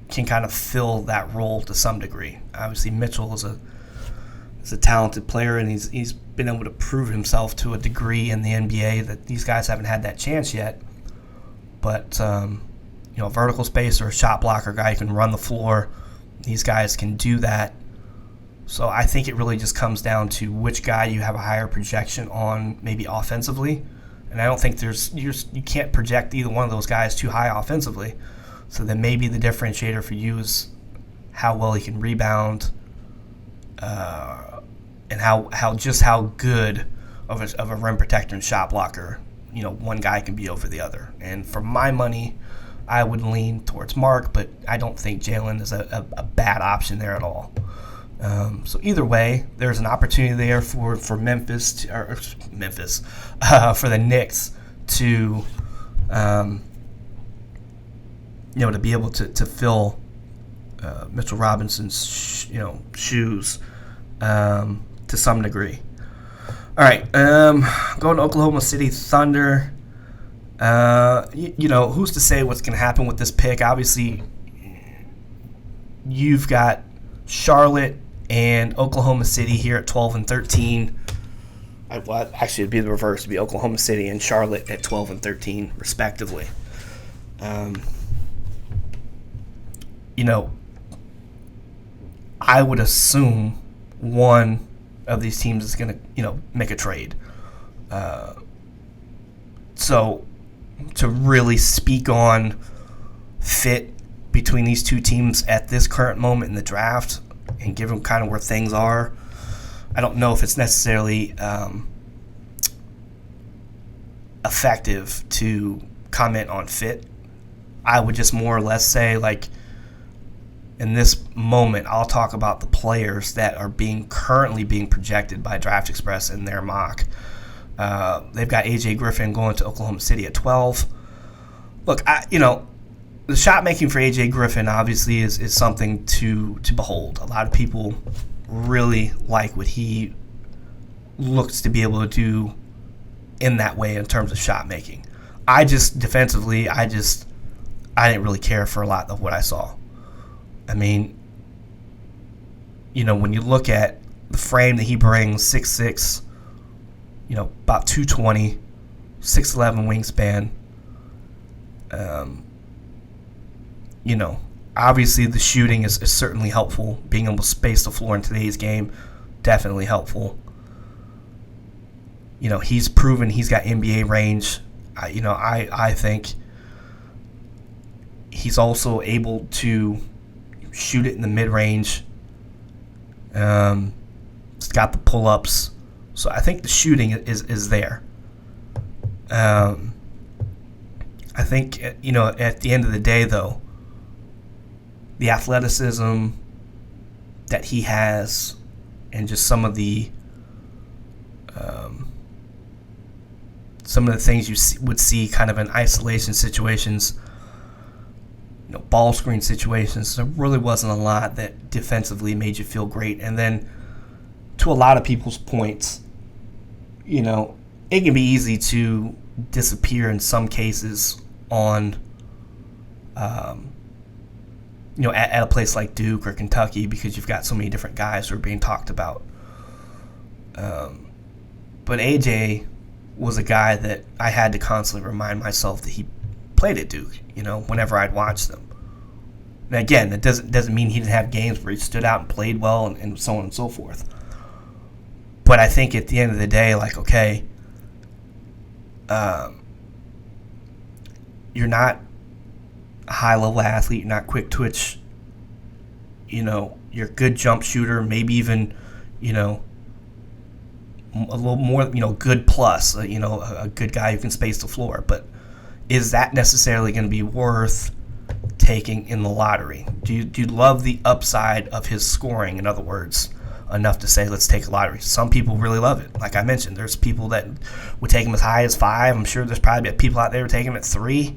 Speaker 4: can kind of fill that role to some degree. Obviously, Mitchell is a talented player, and he's been able to prove himself to a degree in the NBA that these guys haven't had that chance yet. But a vertical space or a shot blocker guy who can run the floor, these guys can do that. So I think it really just comes down to which guy you have a higher projection on, maybe offensively. And I don't think you can't project either one of those guys too high offensively. So then maybe the differentiator for you is how well he can rebound, and how good of a rim protector and shot blocker one guy can be over the other. And for my money, I would lean towards Mark, but I don't think Jalen is a bad option there at all. So either way, there's an opportunity there for Memphis for the Knicks to to be able to fill Mitchell Robinson's shoes to some degree. All right, going to Oklahoma City Thunder. Who's to say what's going to happen with this pick? Obviously, you've got Charlotte and Oklahoma City here at 12 and 13. Actually, it'd be the reverse. It'd be Oklahoma City and Charlotte at 12 and 13, respectively. I would assume one of these teams is going to, make a trade. So to really speak on fit between these two teams at this current moment in the draft and give them kind of where things are, I don't know if it's necessarily effective to comment on fit. I would just more or less say, in this moment, I'll talk about the players that are currently being projected by Draft Express in their mock. They've got AJ Griffin going to Oklahoma City at 12. Look, the shot making for AJ Griffin obviously is something to behold. A lot of people really like what he looks to be able to do in that way in terms of shot making. I just defensively, I didn't really care for a lot of what I saw. I mean, when you look at the frame that he brings, 6'6", about 220, 6'11" wingspan. Obviously the shooting is certainly helpful. Being able to space the floor in today's game, definitely helpful. He's proven he's got NBA range. I think he's also able to shoot it in the mid-range. He's got the pull-ups. So I think the shooting is there. I think, at the end of the day, though, the athleticism that he has and just some of the things you would see kind of in isolation situations, ball screen situations, there really wasn't a lot that defensively made you feel great. And then to a lot of people's points, it can be easy to disappear in some cases on, at a place like Duke or Kentucky because you've got so many different guys who are being talked about. But AJ was a guy that I had to constantly remind myself that he played at Duke, whenever I'd watch them. And again, that doesn't mean he didn't have games where he stood out and played well and so on and so forth. But I think at the end of the day, okay, you're not a high-level athlete, you're not quick twitch, you're a good jump shooter, maybe even, a little more, good plus, a good guy who can space the floor. But is that necessarily going to be worth taking in the lottery? Do you love the upside of his scoring, in other words, enough to say let's take a lottery? Some people really love it. Like I mentioned, there's people that would take him as high as 5. I'm sure there's probably people out there who take him at 3.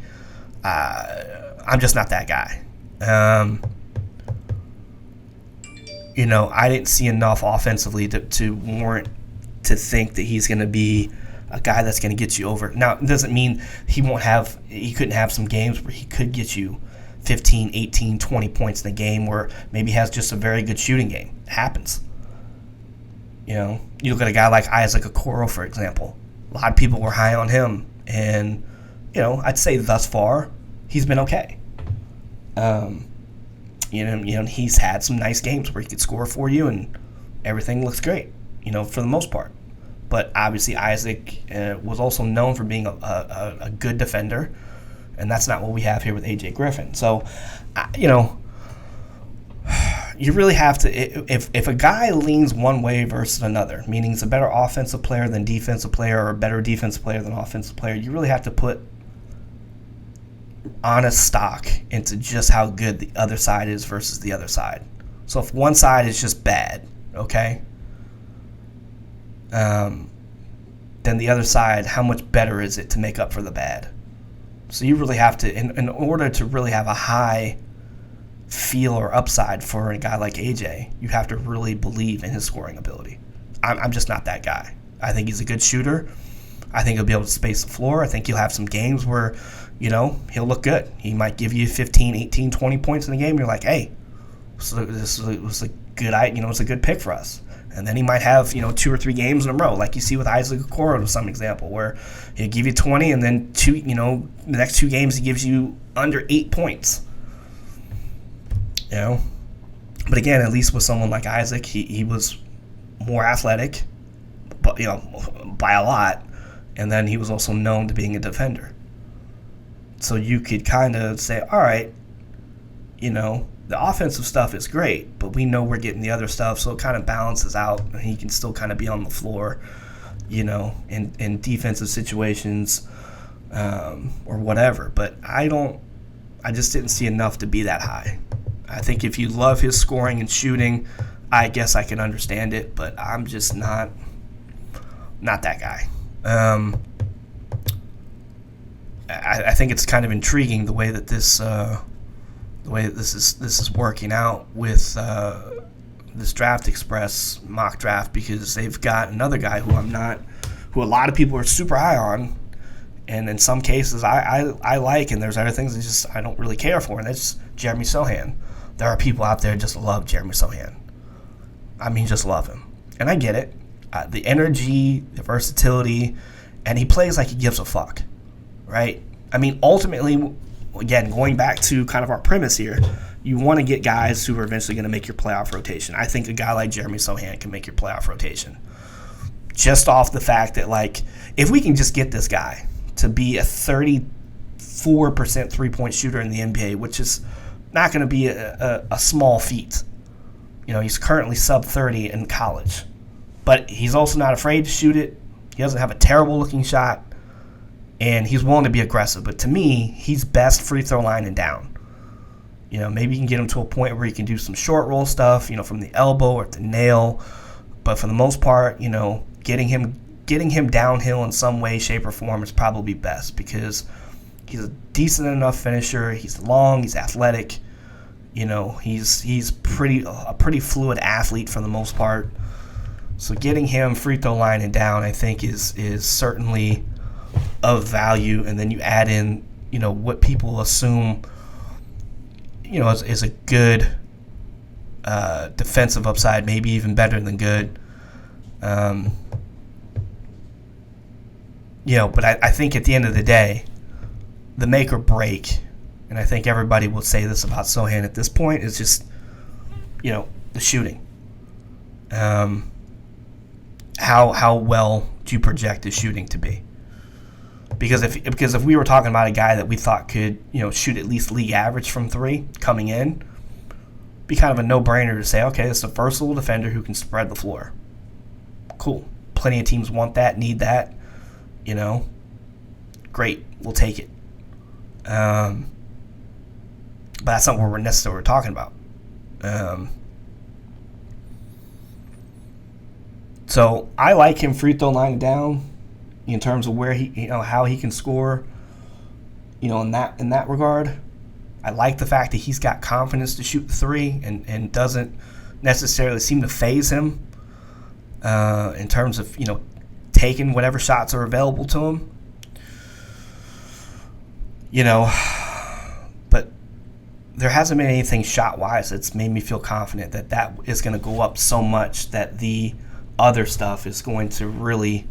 Speaker 4: I'm just not that guy. I didn't see enough offensively to warrant to think that he's going to be a guy that's going to get you over. Now, it doesn't mean he couldn't have some games where he could get you 15, 18, 20 points in a game where maybe he has just a very good shooting game. It happens. You look at a guy like Isaac Okoro, for example. A lot of people were high on him, and, I'd say thus far, he's been okay. He's had some nice games where he could score for you, and everything looks great, for the most part. But obviously Isaac was also known for being a good defender, and that's not what we have here with AJ Griffin. So, you really have to, if a guy leans one way versus another, meaning he's a better offensive player than defensive player or a better defensive player than offensive player, you really have to put honest stock into just how good the other side is versus the other side. So if one side is just bad, okay, then the other side, how much better is it to make up for the bad? So you really have to, in order to really have a high feel or upside for a guy like AJ, you have to really believe in his scoring ability. I'm just not that guy. I think he's a good shooter. I think he'll be able to space the floor. I think he'll have some games where, he'll look good. He might give you 15, 18, 20 points in the game. You're like, hey, this was a good, it's a good pick for us. And then he might have, 2 or 3 games in a row, like you see with Isaac Okoro, to some example, where he'll give you 20, and then the next 2 games he gives you under 8 points. But again, at least with someone like Isaac, he was more athletic, but by a lot, and then he was also known to being a defender. So you could kind of say, all right, the offensive stuff is great, but we know we're getting the other stuff, so it kind of balances out, and he can still kind of be on the floor, in defensive situations, or whatever. But I just didn't see enough to be that high. I think if you love his scoring and shooting, I guess I can understand it, but I'm just not that guy. I think it's kind of intriguing the way that this is working out with this Draft Express mock draft, because they've got another guy who a lot of people are super high on, and in some cases I like, and there's other things that I don't really care for, and that's Jeremy Sochan. There are people out there just love Jeremy Sochan. I mean, just love him, and I get it. The energy, the versatility, and he plays like he gives a fuck, right? I mean, ultimately, again, going back to kind of our premise here, you want to get guys who are eventually going to make your playoff rotation. I think a guy like Jeremy Sochan can make your playoff rotation. Just off the fact that, like, if we can just get this guy to be a 34% three-point shooter in the NBA, which is not going to be a small feat. You know, he's currently sub-30 in college. But he's also not afraid to shoot it. He doesn't have a terrible-looking shot. And he's willing to be aggressive. But to me, he's best free throw line and down. You know, maybe you can get him to a point where he can do some short roll stuff, you know, from the elbow or the nail. But for the most part, you know, getting him downhill in some way, shape, or form is probably best, because he's a decent enough finisher. He's long. He's athletic. You know, he's a pretty fluid athlete for the most part. So getting him free throw line and down, I think, is certainly of value. And then you add in, you know, what people assume, you know, is a good defensive upside, maybe even better than good. You know, but I think at the end of the day, the make or break, and I think everybody will say this about Sochan at this point, is just, you know, the shooting. How well do you project his shooting to be? Because if we were talking about a guy that we thought could, you know, shoot at least league average from three coming in, it'd be kind of a no-brainer to say, okay, this is a versatile defender who can spread the floor. Cool. Plenty of teams want that, need that. You know, great, we'll take it. But that's not what we're necessarily talking about. So I like him free throw line down in terms of where he, you know, how he can score. You know, in that regard, I like the fact that he's got confidence to shoot the three and doesn't necessarily seem to faze him in terms of, you know, taking whatever shots are available to him. You know, but there hasn't been anything shot-wise that's made me feel confident that is going to go up so much that the other stuff is going to really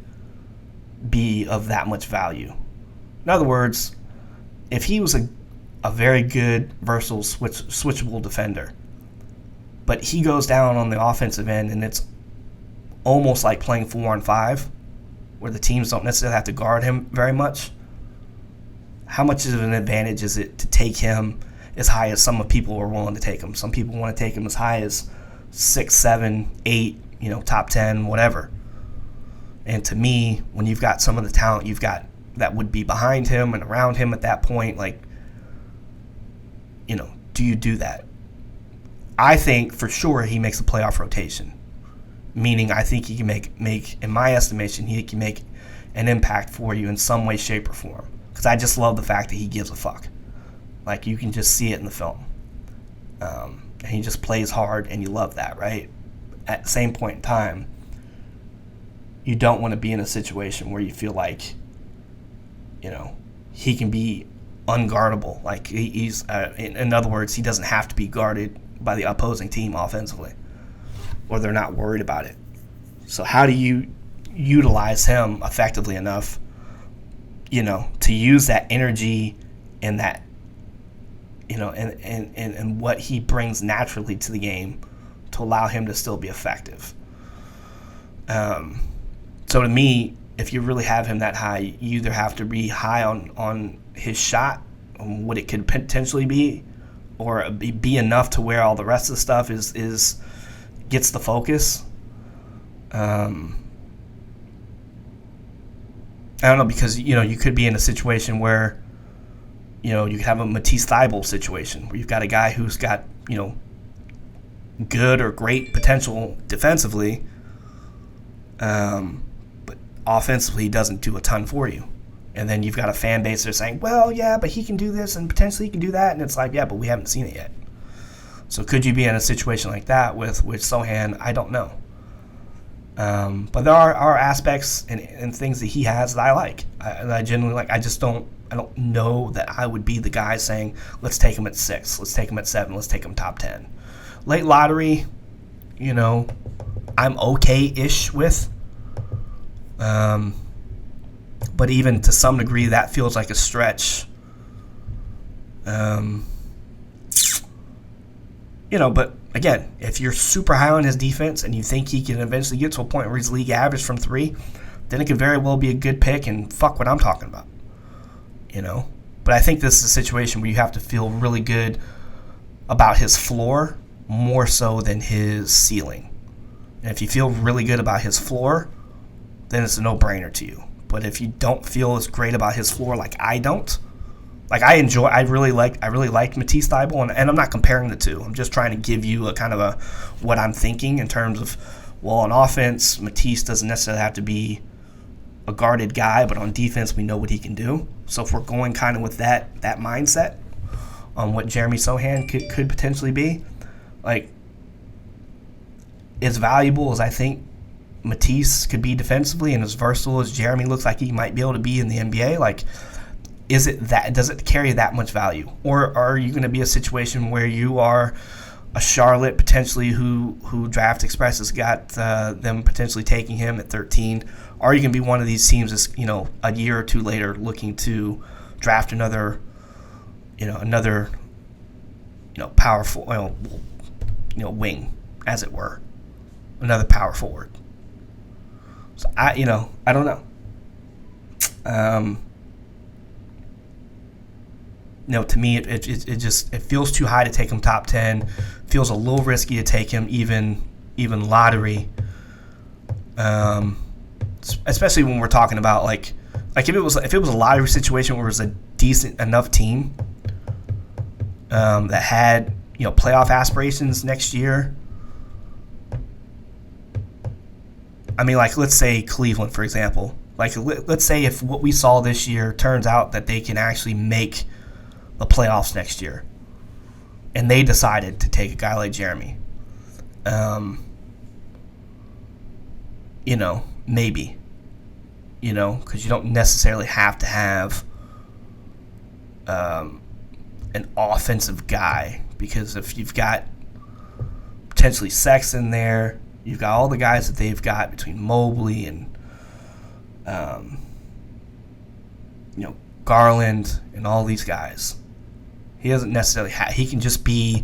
Speaker 4: be of that much value. In other words, if he was a very good, versatile, switchable defender, but he goes down on the offensive end and it's almost like playing 4-on-5, where the teams don't necessarily have to guard him very much, how much of an advantage is it to take him as high as some people are willing to take him? Some people want to take him as high as 6, 7, 8, you know, top 10, whatever. And to me, when you've got some of the talent you've got that would be behind him and around him at that point, like, you know, do you do that? I think for sure he makes a playoff rotation. Meaning I think he can make, in my estimation, he can make an impact for you in some way, shape, or form. Because I just love the fact that he gives a fuck. Like, you can just see it in the film. And he just plays hard, and you love that, right? At the same point in time, you don't want to be in a situation where you feel like, you know, he can be unguardable. Like, he's, in other words, he doesn't have to be guarded by the opposing team offensively, or they're not worried about it. So how do you utilize him effectively enough, you know, to use that energy and that, you know, and what he brings naturally to the game to allow him to still be effective? So to me, if you really have him that high, you either have to be high on his shot, on what it could potentially be, or be enough to where all the rest of the stuff is gets the focus. I don't know, because, you know, you could be in a situation where, you know, you could have a Matisse Thybulle situation where you've got a guy who's got good or great potential defensively, but offensively he doesn't do a ton for you. And then you've got a fan base that's saying, well, yeah, but he can do this and potentially he can do that. And it's like, yeah, but we haven't seen it yet. So could you be in a situation like that with Sochan? I don't know. But there are aspects and things that he has that I like. I genuinely like. I don't know that I would be the guy saying, let's take him at 6, let's take him at 7, let's take him top 10. Late lottery, I'm okay-ish with. But even to some degree, that feels like a stretch. But again, if you're super high on his defense and you think he can eventually get to a point where he's league average from 3, then it could very well be a good pick and fuck what I'm talking about. But I think this is a situation where you have to feel really good about his floor more so than his ceiling. And if you feel really good about his floor, then it's a no-brainer to you. But if you don't feel as great about his floor like I don't, I really liked Matisse Thybulle, and I'm not comparing the two. I'm just trying to give you a kind of what I'm thinking in terms of, well, on offense, Matisse doesn't necessarily have to be a guarded guy, but on defense, we know what he can do. So if we're going kind of with that mindset on what Jeremy Sochan could potentially be, as valuable as I think Matisse could be defensively and as versatile as Jeremy looks like he might be able to be in the NBA, does it carry that much value? Or are you going to be a situation where you are a Charlotte potentially who Draft Express has got them potentially taking him at 13? Are you going to be one of these teams that's, a year or two later looking to draft another powerful, wing, as it were, another power forward? So I don't know. To me, it feels too high to take him top 10. Feels a little risky to take him even lottery. Especially when we're talking about like if it was a lottery situation where it was a decent enough team that had playoff aspirations next year. I mean, let's say Cleveland, for example. Let's say if what we saw this year turns out that they can actually make the playoffs next year, and they decided to take a guy like Jeremy. Maybe. Because you don't necessarily have to have an offensive guy, because if you've got potentially Sexton there, you've got all the guys that they've got between Mobley and Garland and all these guys. He doesn't necessarily he can just be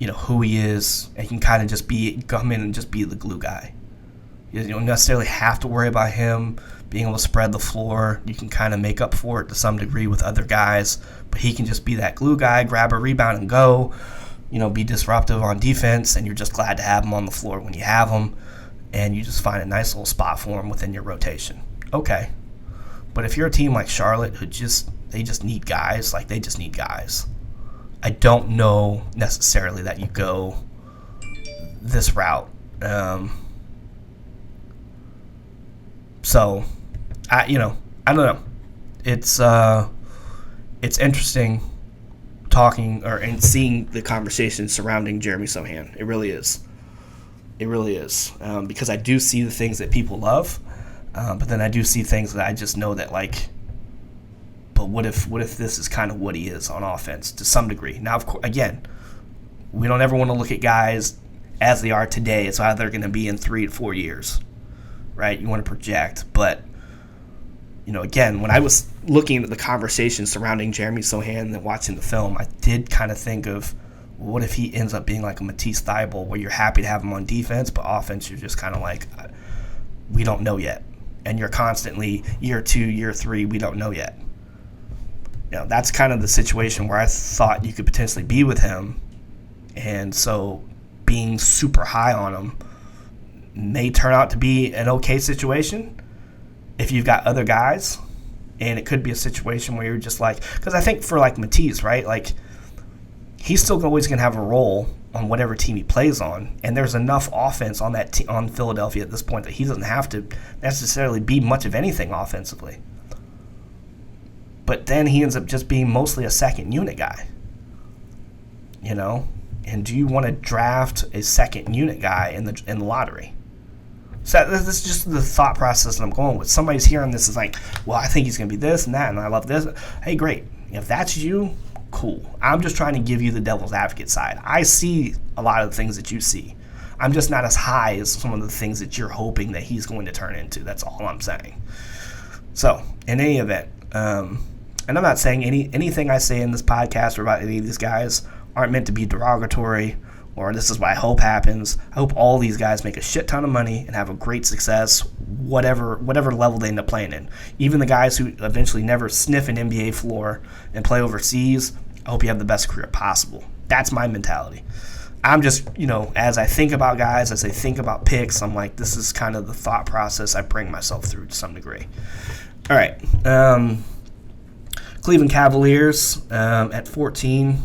Speaker 4: who he is, and he can kind of just come in and just be the glue guy. You don't necessarily have to worry about him being able to spread the floor. You can kind of make up for it to some degree with other guys, but he can just be that glue guy, grab a rebound and go, be disruptive on defense, and you're just glad to have him on the floor when you have him, and you just find a nice little spot for him within your rotation. Okay. But if you're a team like Charlotte who they just need guys, they just need guys, I don't know necessarily that you go this route. So, I don't know. It's interesting talking and seeing the conversation surrounding Jeremy Sochan. It really is. It really is. Because I do see the things that people love, but then I do see things that I just know that but what if this is kind of what he is on offense to some degree? Now, of course, again, we don't ever want to look at guys as they are today. It's how they're going to be in 3 to 4 years, right? You want to project, but again, when I was looking at the conversation surrounding Jeremy Sochan and watching the film, I did kind of think of, what if he ends up being like a Matisse Thybulle, where you're happy to have him on defense, but offense you're just kind of we don't know yet, and you're constantly year 2, year 3, we don't know yet. That's kind of the situation where I thought you could potentially be with him, and so being super high on him may turn out to be an okay situation if you've got other guys, and it could be a situation where you're just because I think for Matisse, right, he's still always going to have a role on whatever team he plays on, and there's enough offense on that on Philadelphia at this point that he doesn't have to necessarily be much of anything offensively. But then he ends up just being mostly a second unit guy, you know. And do you want to draft a second unit guy in the lottery? So this is just the thought process that I'm going with. Somebody's hearing this is like, well, I think he's going to be this and that, and I love this. Hey, great. If that's you, cool. I'm just trying to give you the devil's advocate side. I see a lot of the things that you see. I'm just not as high as some of the things that you're hoping that he's going to turn into. That's all I'm saying. So, in any event, and I'm not saying anything I say in this podcast or about any of these guys aren't meant to be derogatory or this is what I hope happens. I hope all these guys make a shit ton of money and have a great success, whatever level they end up playing in. Even the guys who eventually never sniff an NBA floor and play overseas, I hope you have the best career possible. That's my mentality. I'm just, as I think about guys, as I think about picks, I'm like, this is kind of the thought process I bring myself through to some degree. All right. Cleveland Cavaliers at 14.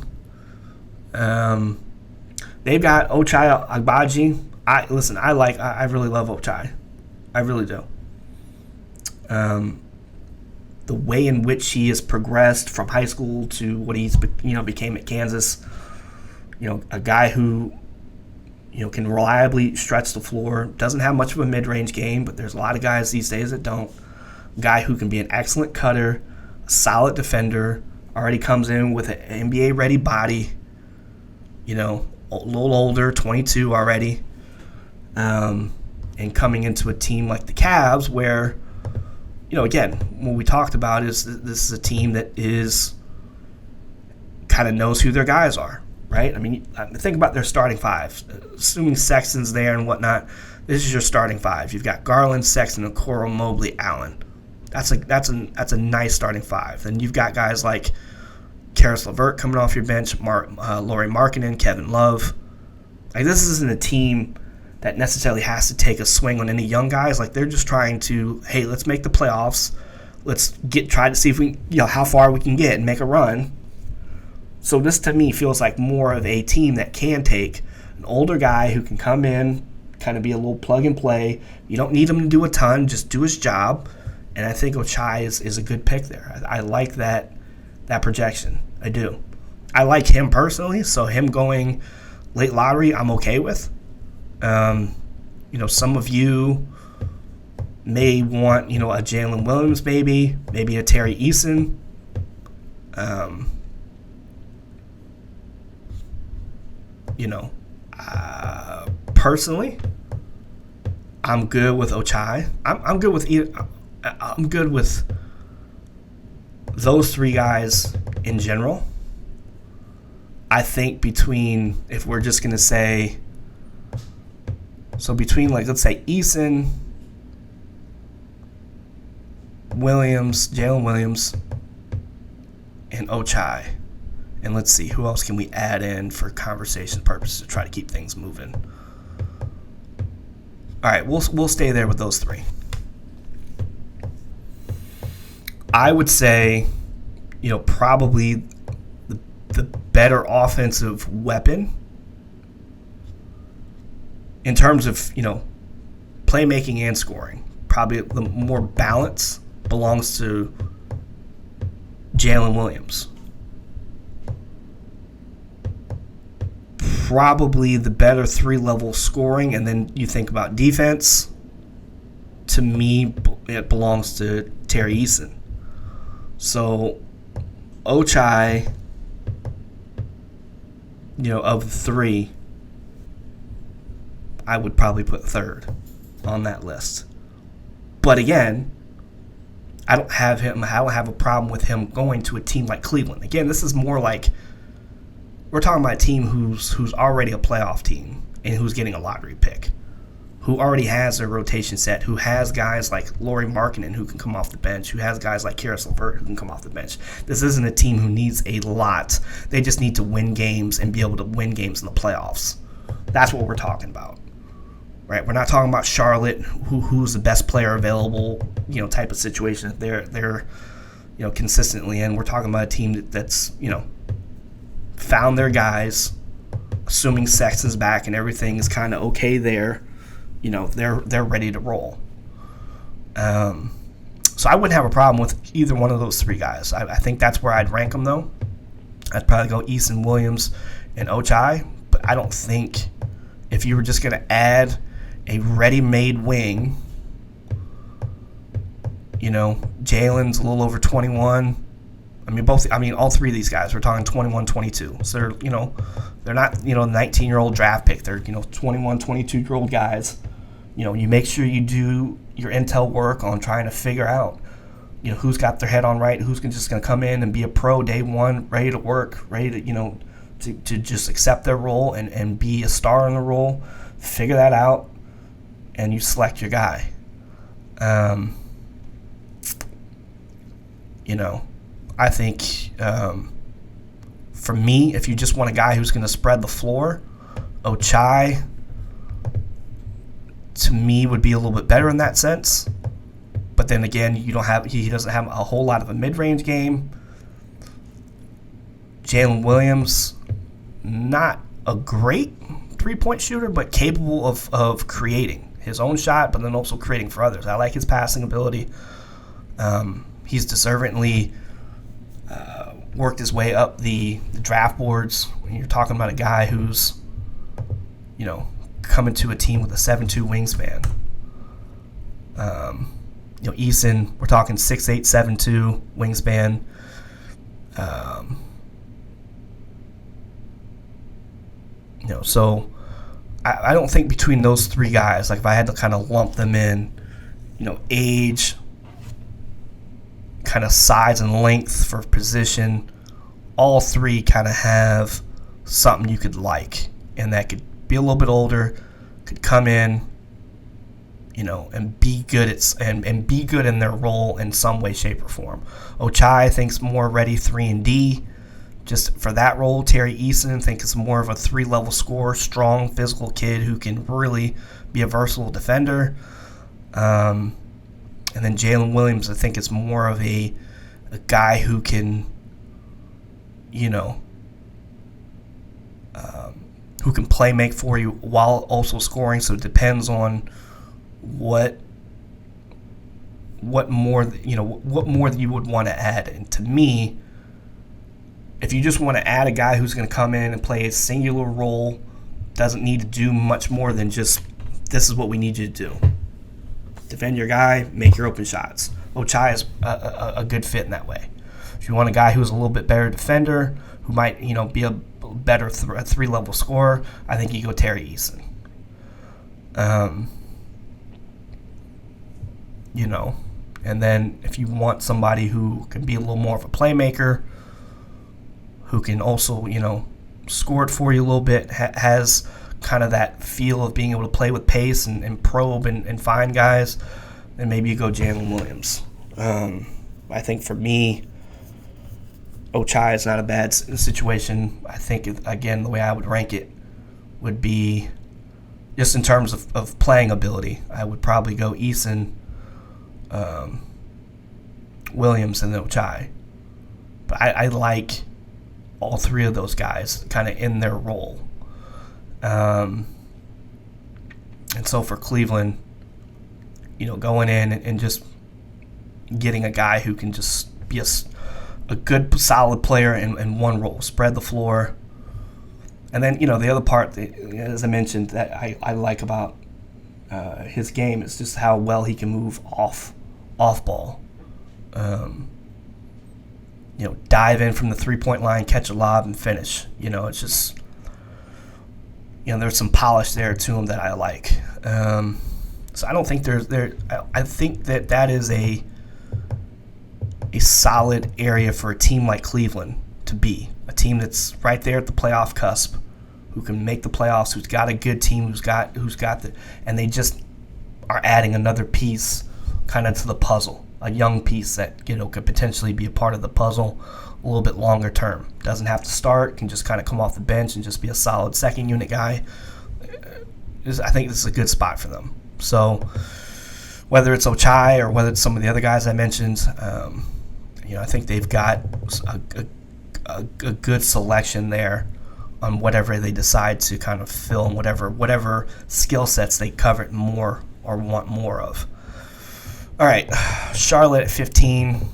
Speaker 4: They've got Ochai Agbaji. I really love Ochai. I really do. The way in which he has progressed from high school to what he's became at Kansas. A guy who can reliably stretch the floor. Doesn't have much of a mid-range game, but there's a lot of guys these days that don't. A guy who can be an excellent cutter, a solid defender. Already comes in with an NBA-ready body. A little older, 22 already, and coming into a team like the Cavs where, again, what we talked about is this is a team that is kind of knows who their guys are, right? I mean, think about their starting five. Assuming Sexton's there and whatnot, this is your starting five. You've got Garland, Sexton, Okoro, Mobley, Allen. That's a nice starting five. Then you've got guys like Karis LeVert coming off your bench, Lauri Markkanen, Kevin Love. Like, this isn't a team that necessarily has to take a swing on any young guys. Like, they're just trying to, hey, let's make the playoffs. Let's try to see if we, how far we can get and make a run. So this to me feels like more of a team that can take an older guy who can come in, kind of be a little plug and play. You don't need him to do a ton, just do his job. And I think Ochai is a good pick there. I like that projection. I do. I like him personally, so him going late lottery, I'm okay with. Some of you may want, a Jalen Williams maybe a Terry Eason. Personally, I'm good with Ochai. I'm good with I'm good with those three guys in general. I think if we're just going to say, so between, let's say Eason, Williams, Jalen Williams, and Ochai, and let's see, who else can we add in for conversation purposes to try to keep things moving? All right, we'll stay there with those three. I would say, probably the better offensive weapon in terms of, playmaking and scoring. Probably the more balance belongs to Jalen Williams. Probably the better three-level scoring, and then you think about defense. To me, it belongs to Terry Eason. So, Ochai, of the three, I would probably put third on that list. But again, I don't have a problem with him going to a team like Cleveland. Again, this is more like we're talking about a team who's already a playoff team and who's getting a lottery pick, who already has their rotation set, who has guys like Lauri Markkanen who can come off the bench, who has guys like Karis LeVert who can come off the bench. This isn't a team who needs a lot. They just need to win games and be able to win games in the playoffs. That's what we're talking about, right? We're not talking about Charlotte, who's the best player available, type of situation that they're consistently in. We're talking about a team that's found their guys, assuming Sexton's back and everything is kind of okay there. You know, they're ready to roll. So I wouldn't have a problem with either one of those three guys. I think that's where I'd rank them, though. I'd probably go Eason, Williams, and Ochai. But I don't think if you were just going to add a ready-made wing, you know, Jalen's a little over 21. All three of these guys, we're talking 21, 22. So they're not, 19-year-old draft pick. They're, 21, 22-year-old guys. You make sure you do your intel work on trying to figure out, who's got their head on right, who's just going to come in and be a pro day one, ready to work, ready to, to just accept their role and be a star in the role. Figure that out, and you select your guy. I think for me, if you just want a guy who's going to spread the floor, Ochai, to me, would be a little bit better in that sense. But then again, he doesn't have a whole lot of a mid-range game. Jalen Williams, not a great three-point shooter, but capable of creating his own shot, but then also creating for others. I like his passing ability. He's deservingly worked his way up the draft boards. When you're talking about a guy who's, coming to a team with a 7'2" wingspan. Eason, we're talking 6'8", 7'2" wingspan. So I don't think between those three guys, like if I had to kind of lump them in, age, kind of size and length for position, all three kind of have something you could like, and that could be a little bit older, could come in, and be good and be good in their role in some way, shape, or form. Ochai, I think, is more ready 3-and-D just for that role. Terry Eason, I think, is more of a 3-level scorer, strong, physical kid who can really be a versatile defender. And then Jalen Williams, I think, is more of a guy who can, who can make for you while also scoring. So it depends on what more you would want to add. And to me, if you just want to add a guy who's going to come in and play a singular role, doesn't need to do much more than just, this is what we need you to do. Defend your guy, make your open shots. Ochai is a good fit in that way. If you want a guy who's a little bit better defender, who might be a better 3-level scorer, I think you go Terry Eason. And then if you want somebody who can be a little more of a playmaker, who can also score it for you a little bit, has kind of that feel of being able to play with pace and probe and find guys, then maybe you go Jalen Williams. I think for me, Ochai is not a bad situation. I think, again, the way I would rank it would be just in terms of playing ability. I would probably go Eason, Williams, and then Ochai. But I like all three of those guys kind of in their role. And so for Cleveland, going in and just getting a guy who can just be a good, solid player in one role, spread the floor. And then, the other part, as I mentioned, that I like about his game is just how well he can move off ball. Dive in from the three-point line, catch a lob, and finish. It's just, there's some polish there to him that I like. So I don't think I think that is a solid area for a team like Cleveland to be. A team that's right there at the playoff cusp, who can make the playoffs, who's got a good team, who's got and they just are adding another piece kind of to the puzzle, a young piece that could potentially be a part of the puzzle a little bit longer term. Doesn't have to start, can just kind of come off the bench and just be a solid second unit guy. I think this is a good spot for them. So whether it's Ochai or whether it's some of the other guys I mentioned, I think they've got a good selection there on whatever they decide to kind of fill and whatever skill sets they covet more or want more of. All right, Charlotte at 15.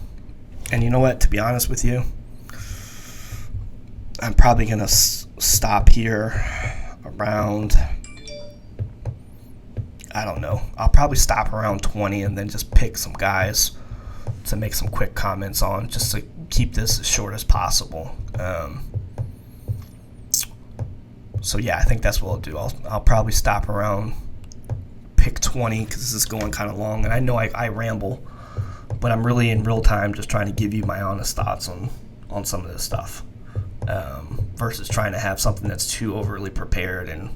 Speaker 4: And you know what? To be honest with you, I'm probably going to stop here around, I don't know. I'll probably stop around 20 and then just pick some guys to make some quick comments on, just to keep this as short as possible. So yeah, I think that's what I'll do. I'll probably stop around, pick 20, because this is going kind of long, and I know I ramble, but I'm really in real time just trying to give you my honest thoughts on some of this stuff, versus trying to have something that's too overly prepared and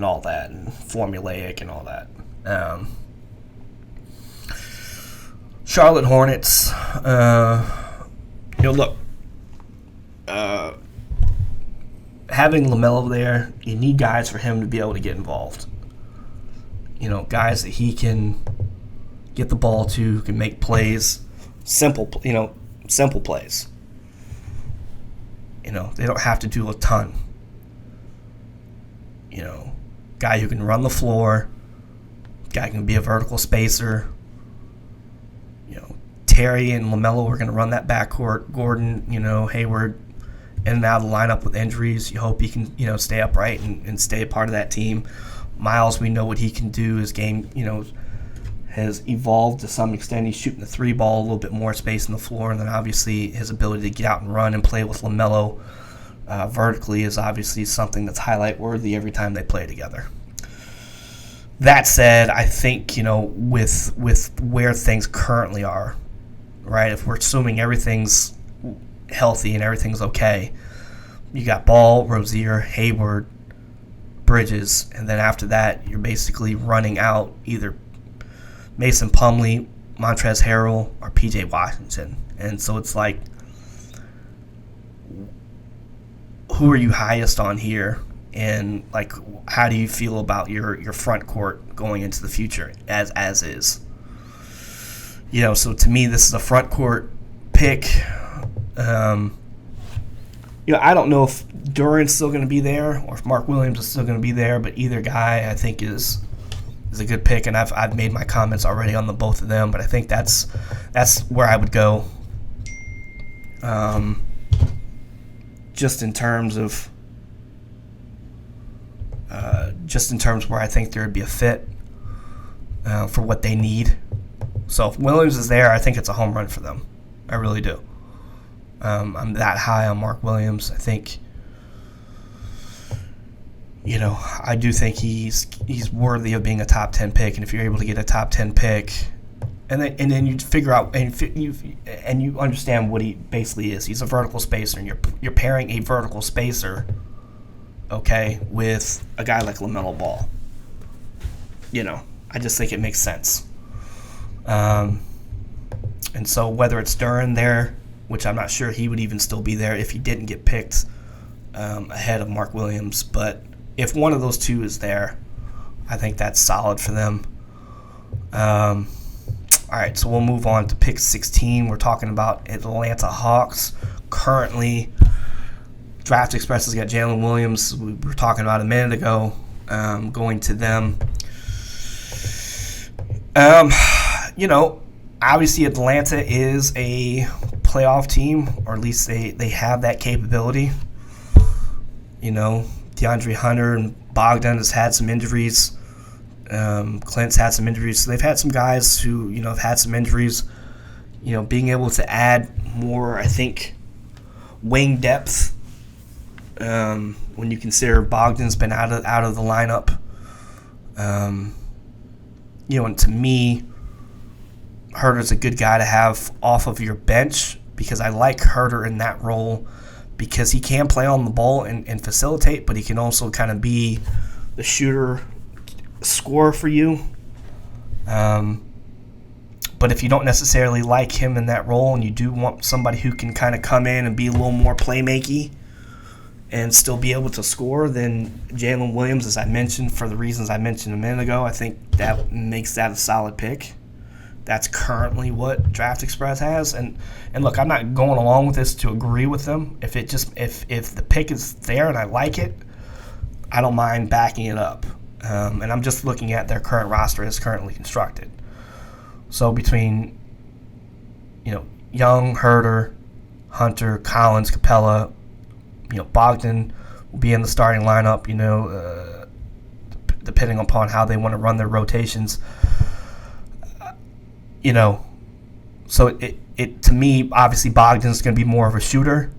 Speaker 4: all that, and formulaic and all that. Charlotte Hornets, look, having LaMelo there, you need guys for him to be able to get involved. Guys that he can get the ball to, who can make plays, simple plays. They don't have to do a ton. Guy who can run the floor, guy who can be a vertical spacer. Terry and LaMelo are going to run that backcourt. Gordon, Hayward, in and out of the lineup with injuries. You hope he can, stay upright and stay a part of that team. Miles, we know what he can do. His game, has evolved to some extent. He's shooting the three ball, a little bit more space on the floor, and then obviously his ability to get out and run and play with LaMelo vertically is obviously something that's highlight worthy every time they play together. That said, I think, with where things currently are, right, if we're assuming everything's healthy and everything's okay, you got Ball, Rozier, Hayward, Bridges, and then after that you're basically running out either Mason Plumlee, Montrezl Harrell, or PJ Washington. And so it's like, who are you highest on here? And like, how do you feel about your front court going into the future as is? So to me, this is a front court pick. I don't know if Durant's still going to be there or if Mark Williams is still going to be there, but either guy I think is a good pick, and I've made my comments already on the both of them, but I think that's where I would go. Just in terms where I think there would be a fit for what they need. So if Williams is there, I think it's a home run for them. I really do. I'm that high on Mark Williams. I think, I do think he's worthy of being a top 10 pick, and if you're able to get a top 10 pick, and then you figure out and you understand what he basically is. He's a vertical spacer, and you're pairing a vertical spacer, okay, with a guy like LaMelo Ball. I just think it makes sense. And so whether it's Duran there, which I'm not sure he would even still be there if he didn't get picked ahead of Mark Williams, but if one of those two is there, I think that's solid for them. All right, so we'll move on to pick 16. We're talking about Atlanta Hawks. Currently, Draft Express has got Jalen Williams, we were talking about a minute ago, going to them. Obviously Atlanta is a playoff team, or at least they have that capability. DeAndre Hunter and Bogdan has had some injuries. Clint's had some injuries. So they've had some guys who, have had some injuries. Being able to add more, I think, wing depth when you consider Bogdan's been out of the lineup. And to me, Huerter's a good guy to have off of your bench, because I like Huerter in that role, because he can play on the ball and facilitate, but he can also kind of be the shooter, scorer for you. But if you don't necessarily like him in that role, and you do want somebody who can kind of come in and be a little more playmaky and still be able to score, then Jalen Williams, as I mentioned, for the reasons I mentioned a minute ago, I think that makes that a solid pick. That's currently what Draft Express has, and look, I'm not going along with this to agree with them. If the pick is there and I like it, I don't mind backing it up. And I'm just looking at their current roster as currently constructed. So between Young, Herter, Hunter, Collins, Capella, Bogdan will be in the starting lineup. Depending upon how they want to run their rotations. So it to me, obviously Bogdan's going to be more of a shooter.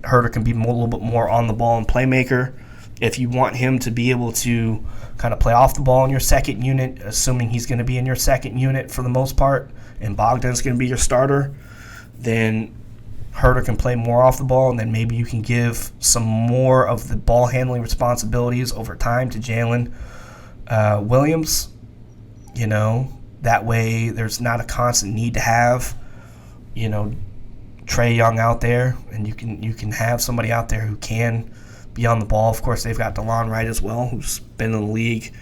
Speaker 4: Herter can be a little bit more on the ball and playmaker. If you want him to be able to kind of play off the ball in your second unit, assuming he's going to be in your second unit for the most part, and Bogdan's going to be your starter, then Herter can play more off the ball, and then maybe you can give some more of the ball handling responsibilities over time to Jalen Williams. That way there's not a constant need to have Trae Young out there, and you can have somebody out there who can be on the ball. Of course, they've got DeLon Wright as well, who's been in the league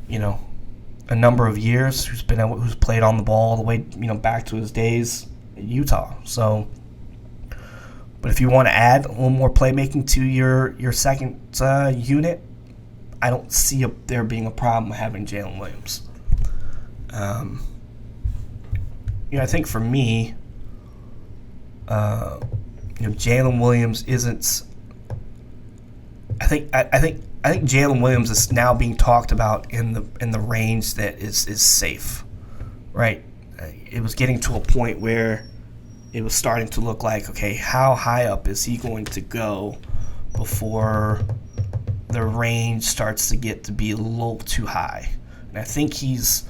Speaker 4: a number of years, who's played on the ball all the way back to his days at Utah. So, but if you want to add a little more playmaking to your second unit, I don't see there being a problem having Jalen Williams. I think for me, Jalen Williams isn't. I think Jalen Williams is now being talked about in the range that is safe, right? It was getting to a point where it was starting to look like, okay, how high up is he going to go before the range starts to get to be a little too high? And I think he's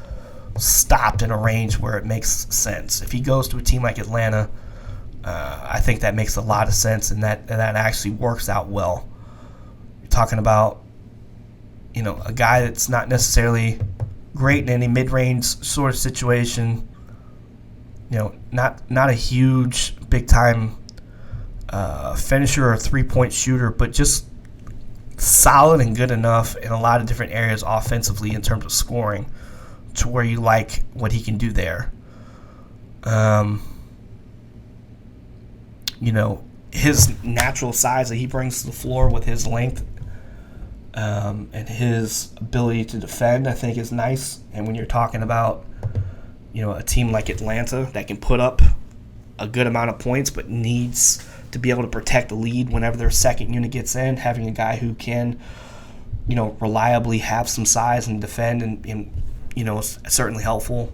Speaker 4: stopped in a range where it makes sense. If he goes to a team like Atlanta, I think that makes a lot of sense, and that actually works out well. You're talking about a guy that's not necessarily great in any mid-range sort of situation. Not a huge big-time finisher or three-point shooter, but just solid and good enough in a lot of different areas offensively in terms of scoring to where you like what he can do there. His natural size that he brings to the floor with his length and his ability to defend, I think, is nice. And when you're talking about, a team like Atlanta that can put up a good amount of points but needs to be able to protect the lead whenever their second unit gets in, having a guy who can, reliably have some size and defend and is certainly helpful.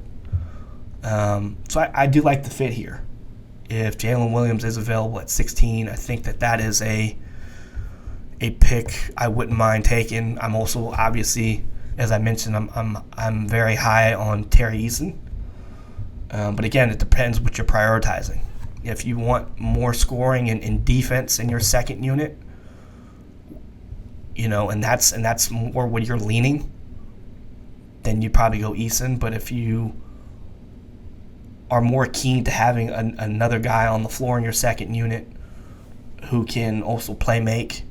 Speaker 4: So I do like the fit here. If Jalen Williams is available at 16, I think that is a pick I wouldn't mind taking. I'm also, obviously, as I mentioned, I'm very high on Terry Eason. But again, it depends what you're prioritizing. If you want more scoring and defense in your second unit, and that's more what you're leaning, then you probably go Eason. But if you are more keen to having another guy on the floor in your second unit who can also play make,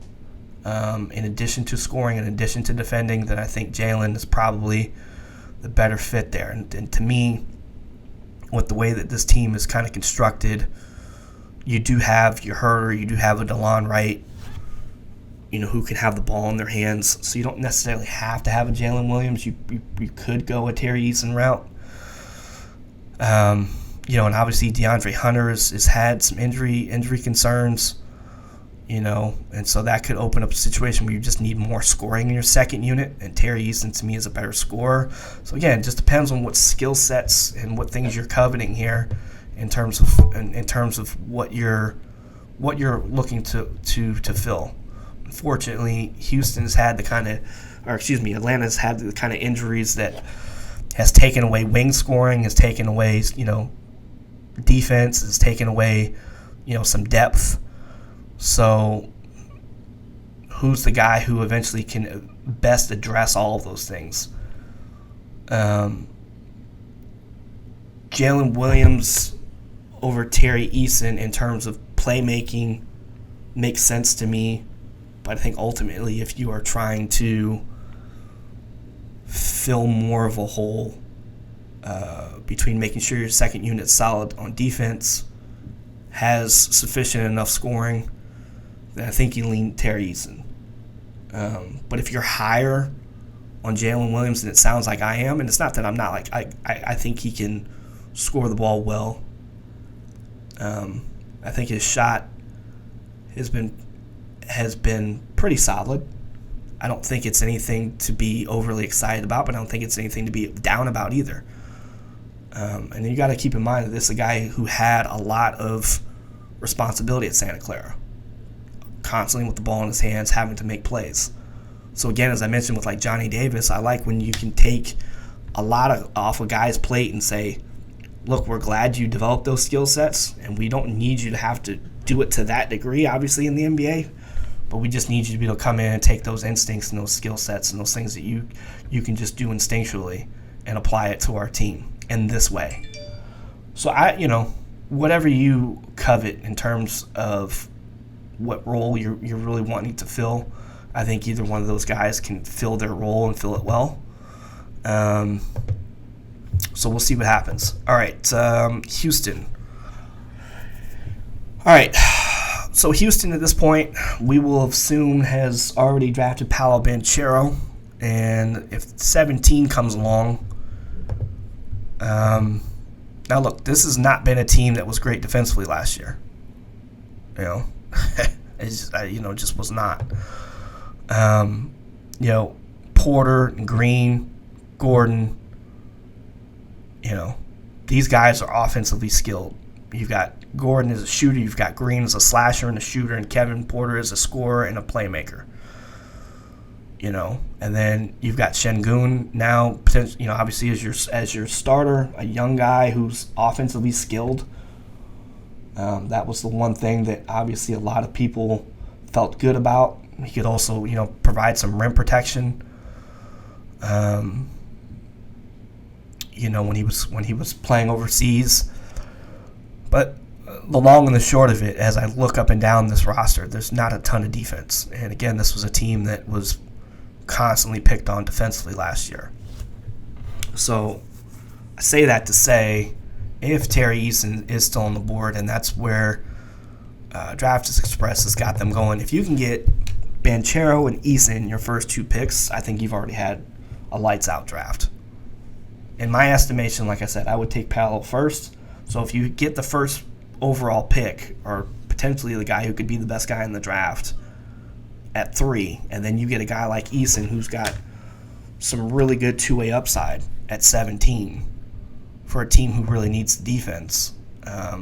Speaker 4: in addition to scoring, in addition to defending, then I think Jalen is probably the better fit there. And to me, with the way that this team is kind of constructed, you do have your Herter, you do have a DeLon Wright, who can have the ball in their hands. So you don't necessarily have to have a Jalen Williams. You could go a Terry Eason route. And obviously DeAndre Hunter has had some injury concerns, and so that could open up a situation where you just need more scoring in your second unit, and Terry Eason to me is a better scorer. So again, it just depends on what skill sets and what things you're coveting here in terms of what you're looking to fill. Unfortunately, Atlanta's had the kind of injuries that has taken away wing scoring, has taken away, defense, has taken away, some depth. So who's the guy who eventually can best address all of those things? Jalen Williams over Terry Eason in terms of playmaking makes sense to me. But I think ultimately, if you are trying to fill more of a hole between making sure your second unit's solid on defense, has sufficient enough scoring, then I think you lean Tari Eason. But if you're higher on Jalen Williams, and it sounds like I am, and it's not that I'm not, like I think he can score the ball well. I think his shot has been pretty solid. I don't think it's anything to be overly excited about, but I don't think it's anything to be down about either. And you got to keep in mind that this is a guy who had a lot of responsibility at Santa Clara, constantly with the ball in his hands, having to make plays. So again, as I mentioned with like Johnny Davis, I like when you can take a lot off a guy's plate and say, look, we're glad you developed those skill sets, and we don't need you to have to do it to that degree, obviously, in the NBA. But we just need you to be able to come in and take those instincts and those skill sets and those things that you can just do instinctually and apply it to our team in this way. So whatever you covet in terms of what role you're really wanting to fill, I think either one of those guys can fill their role and fill it well. So we'll see what happens. All right, Houston. All right. So Houston at this point, we will assume, has already drafted Paolo Banchero, and if 17 comes along, now look, this has not been a team that was great defensively last year. It just was not. Porter and Green, Gordon, these guys are offensively skilled. You've got Gordon as a shooter, you've got Green as a slasher and a shooter, and Kevin Porter as a scorer and a playmaker. And then you've got Şengün now, obviously as your starter, a young guy who's offensively skilled. That was the one thing that obviously a lot of people felt good about. He could also, provide some rim protection. When he was playing overseas. But the long and the short of it, as I look up and down this roster, there's not a ton of defense. And again, this was a team that was constantly picked on defensively last year. So I say that to say, if Tari Eason is still on the board, and that's where Draft Express has got them going, if you can get Banchero and Eason your first two picks, I think you've already had a lights-out draft. In my estimation, like I said, I would take Paolo first. So if you get the first overall pick, or potentially the guy who could be the best guy in the draft at 3, and then you get a guy like Eason who's got some really good two-way upside at 17 for a team who really needs the defense, I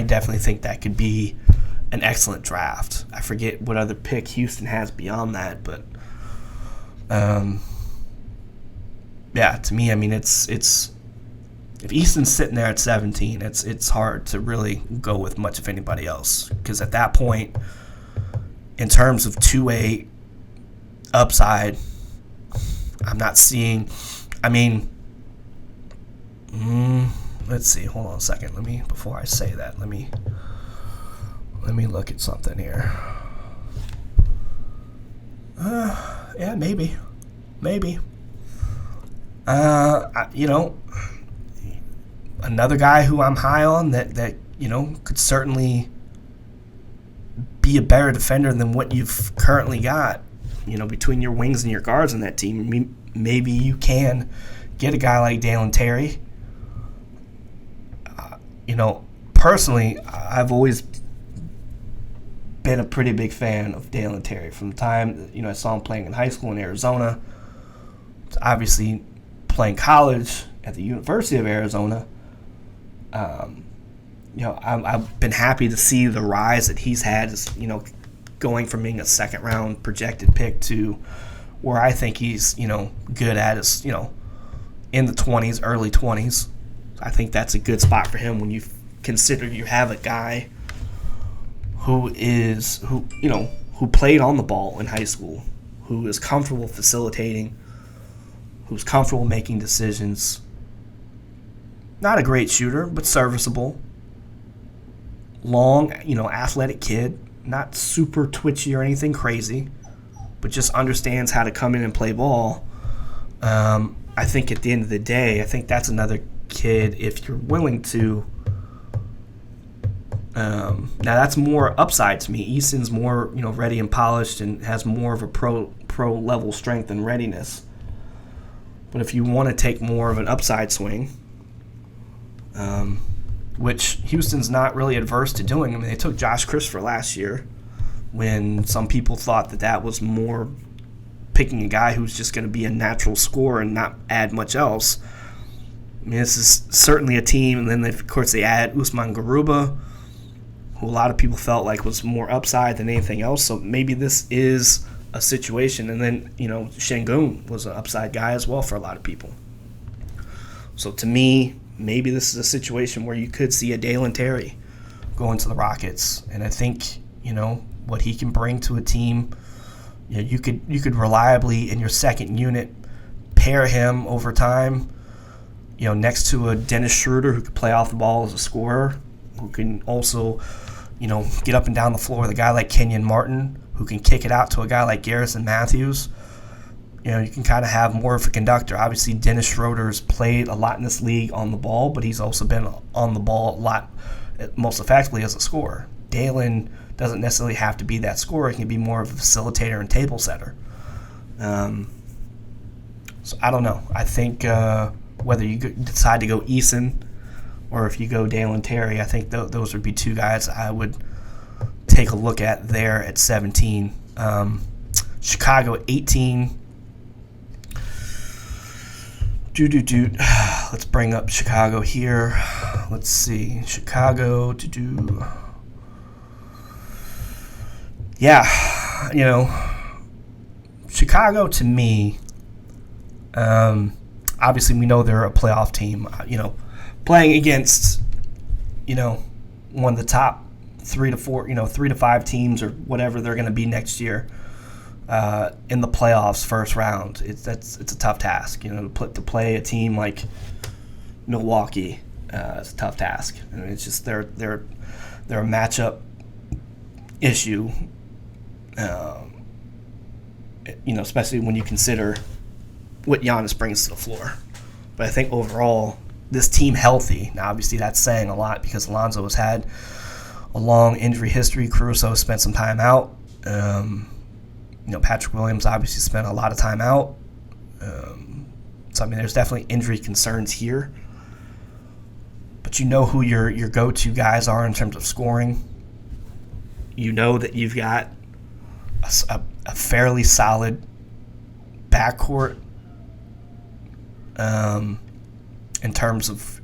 Speaker 4: definitely think that could be an excellent draft. I forget what other pick Houston has beyond that, but to me, it's if Easton's sitting there at 17, it's hard to really go with much of anybody else, because at that point, in terms of two-way upside, I'm not seeing. Let's see. Hold on a second. Before I say that, let me look at something here. Yeah, maybe. Another guy who I'm high on that could certainly be a better defender than what you've currently got, between your wings and your guards on that team. Maybe you can get a guy like Dalen Terry. Personally, I've always been a pretty big fan of Dalen Terry from the time I saw him playing in high school in Arizona. Obviously, playing college at the University of Arizona. I've been happy to see the rise that he's had, going from being a second-round projected pick to where I think he's, good at is, in the 20s, early 20s. I think that's a good spot for him when you consider you have a guy who played on the ball in high school, who is comfortable facilitating, who's comfortable making decisions. Not a great shooter, but serviceable. Long, athletic kid. Not super twitchy or anything crazy, but just understands how to come in and play ball. I think at the end of the day, I think that's another kid, if you're willing to. Now that's more upside to me. Easton's more, ready and polished and has more of a pro level strength and readiness. But if you want to take more of an upside swing, which Houston's not really adverse to doing. I mean, they took Josh Christopher last year when some people thought that was more picking a guy who's just going to be a natural scorer and not add much else. I mean, this is certainly a team. And then, of course, they add Usman Garuba, who a lot of people felt like was more upside than anything else. So maybe this is a situation. And then, Şengün was an upside guy as well for a lot of people. So to me, maybe this is a situation where you could see a Dalen Terry going to the Rockets. And I think, what he can bring to a team, you could reliably, in your second unit, pair him over time, next to a Dennis Schroeder who could play off the ball as a scorer, who can also, get up and down the floor with a guy like Kenyon Martin, who can kick it out to a guy like Garrison Matthews. You can kind of have more of a conductor. Obviously, Dennis Schroeder's played a lot in this league on the ball, but he's also been on the ball a lot, most effectively as a scorer. Dalen doesn't necessarily have to be that scorer. He can be more of a facilitator and table setter. So I don't know. I think whether you decide to go Eason or if you go Dalen Terry, I think those would be two guys I would take a look at there at 17. Chicago at 18. Let's bring up Chicago here. Let's see. Chicago Yeah, Chicago to me, obviously we know they're a playoff team. Playing against, one of the top 3 to 5 teams or whatever they're going to be next year. In the playoffs, first round, it's a tough task. To play a team like Milwaukee, it's a tough task. I mean, it's just they're a matchup issue. Especially when you consider what Giannis brings to the floor. But I think overall, this team healthy. Now, obviously, that's saying a lot because Alonzo has had a long injury history. Caruso spent some time out. Patrick Williams obviously spent a lot of time out. So, I mean, there's definitely injury concerns here. But you know who your go-to guys are in terms of scoring. You know that you've got a fairly solid backcourt in terms of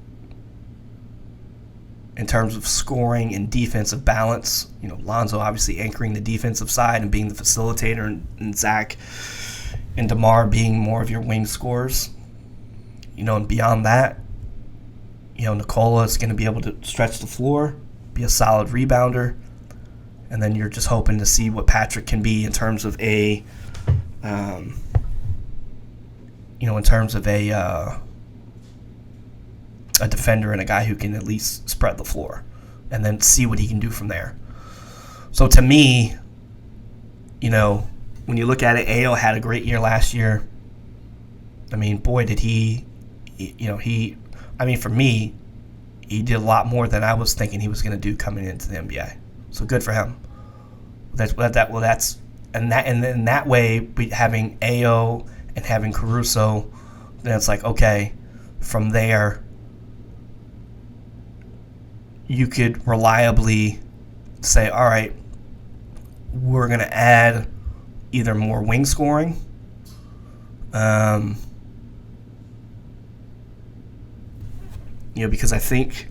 Speaker 4: scoring and defensive balance. Lonzo obviously anchoring the defensive side and being the facilitator, and Zach and DeMar being more of your wing scorers. And beyond that, Nikola is going to be able to stretch the floor, be a solid rebounder, and then you're just hoping to see what Patrick can be in terms of a defender and a guy who can at least spread the floor, and then see what he can do from there. So to me, when you look at it, Ayo had a great year last year. I mean, boy, did he for me, he did a lot more than I was thinking he was going to do coming into the NBA. So good for him. In that way, having Ayo and having Caruso, then it's like, okay, from there, you could reliably say, all right, we're going to add either more wing scoring, because I think,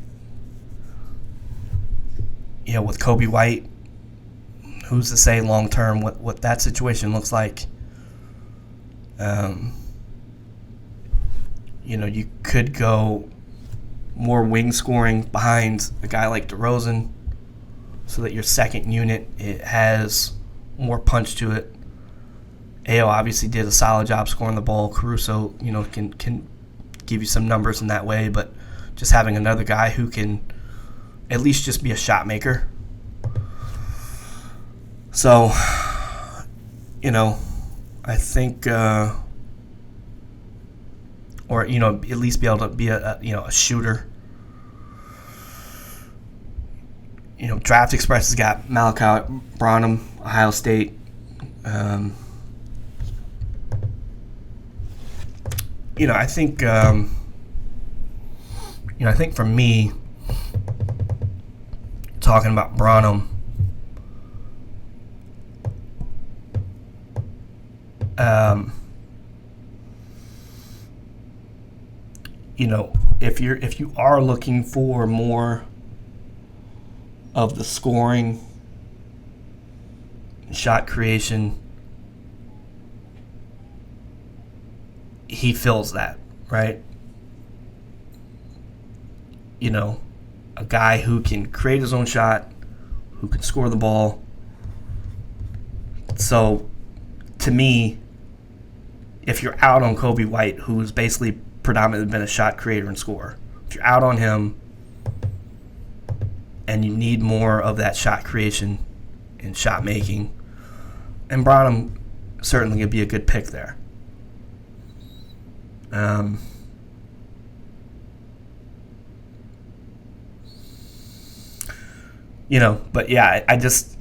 Speaker 4: with Kobe White, who's to say long term what that situation looks like? You could go more wing scoring behind a guy like DeRozan, so that your second unit, it has more punch to it. Ayo obviously did a solid job scoring the ball. Caruso, can give you some numbers in that way, but just having another guy who can at least just be a shot maker. So, I think or at least be able to be a shooter. Draft Express has got Malachi Branham, Ohio State. I think I think for me, talking about Branham, if you are looking for more of the scoring, shot creation, he fills that, right? A guy who can create his own shot, who can score the ball. So, to me, if you're out on Kobe White, who's basically predominantly been a shot creator and scorer, if you're out on him and you need more of that shot creation and shot making, and Branham certainly would be a good pick there. But yeah,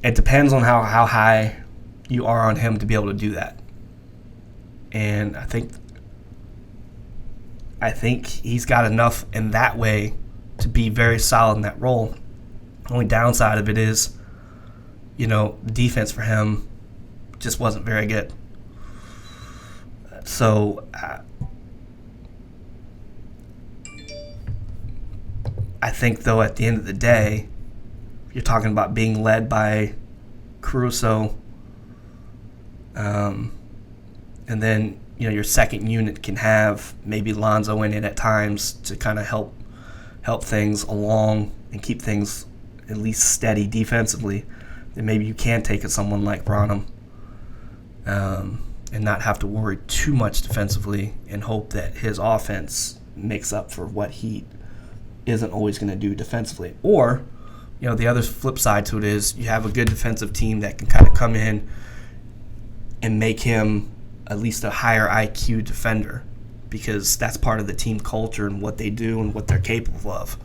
Speaker 4: it depends on how high you are on him to be able to do that. And I think he's got enough in that way to be very solid in that role. The only downside of it is, defense for him just wasn't very good. So I think, though, at the end of the day, you're talking about being led by Caruso, and then your second unit can have maybe Lonzo in it at times to kind of help things along and keep things at least steady defensively. Then maybe you can take someone like Branham and not have to worry too much defensively and hope that his offense makes up for what he isn't always going to do defensively. Or the other flip side to it is you have a good defensive team that can kind of come in and make him at least a higher IQ defender, because that's part of the team culture and what they do and what they're capable of.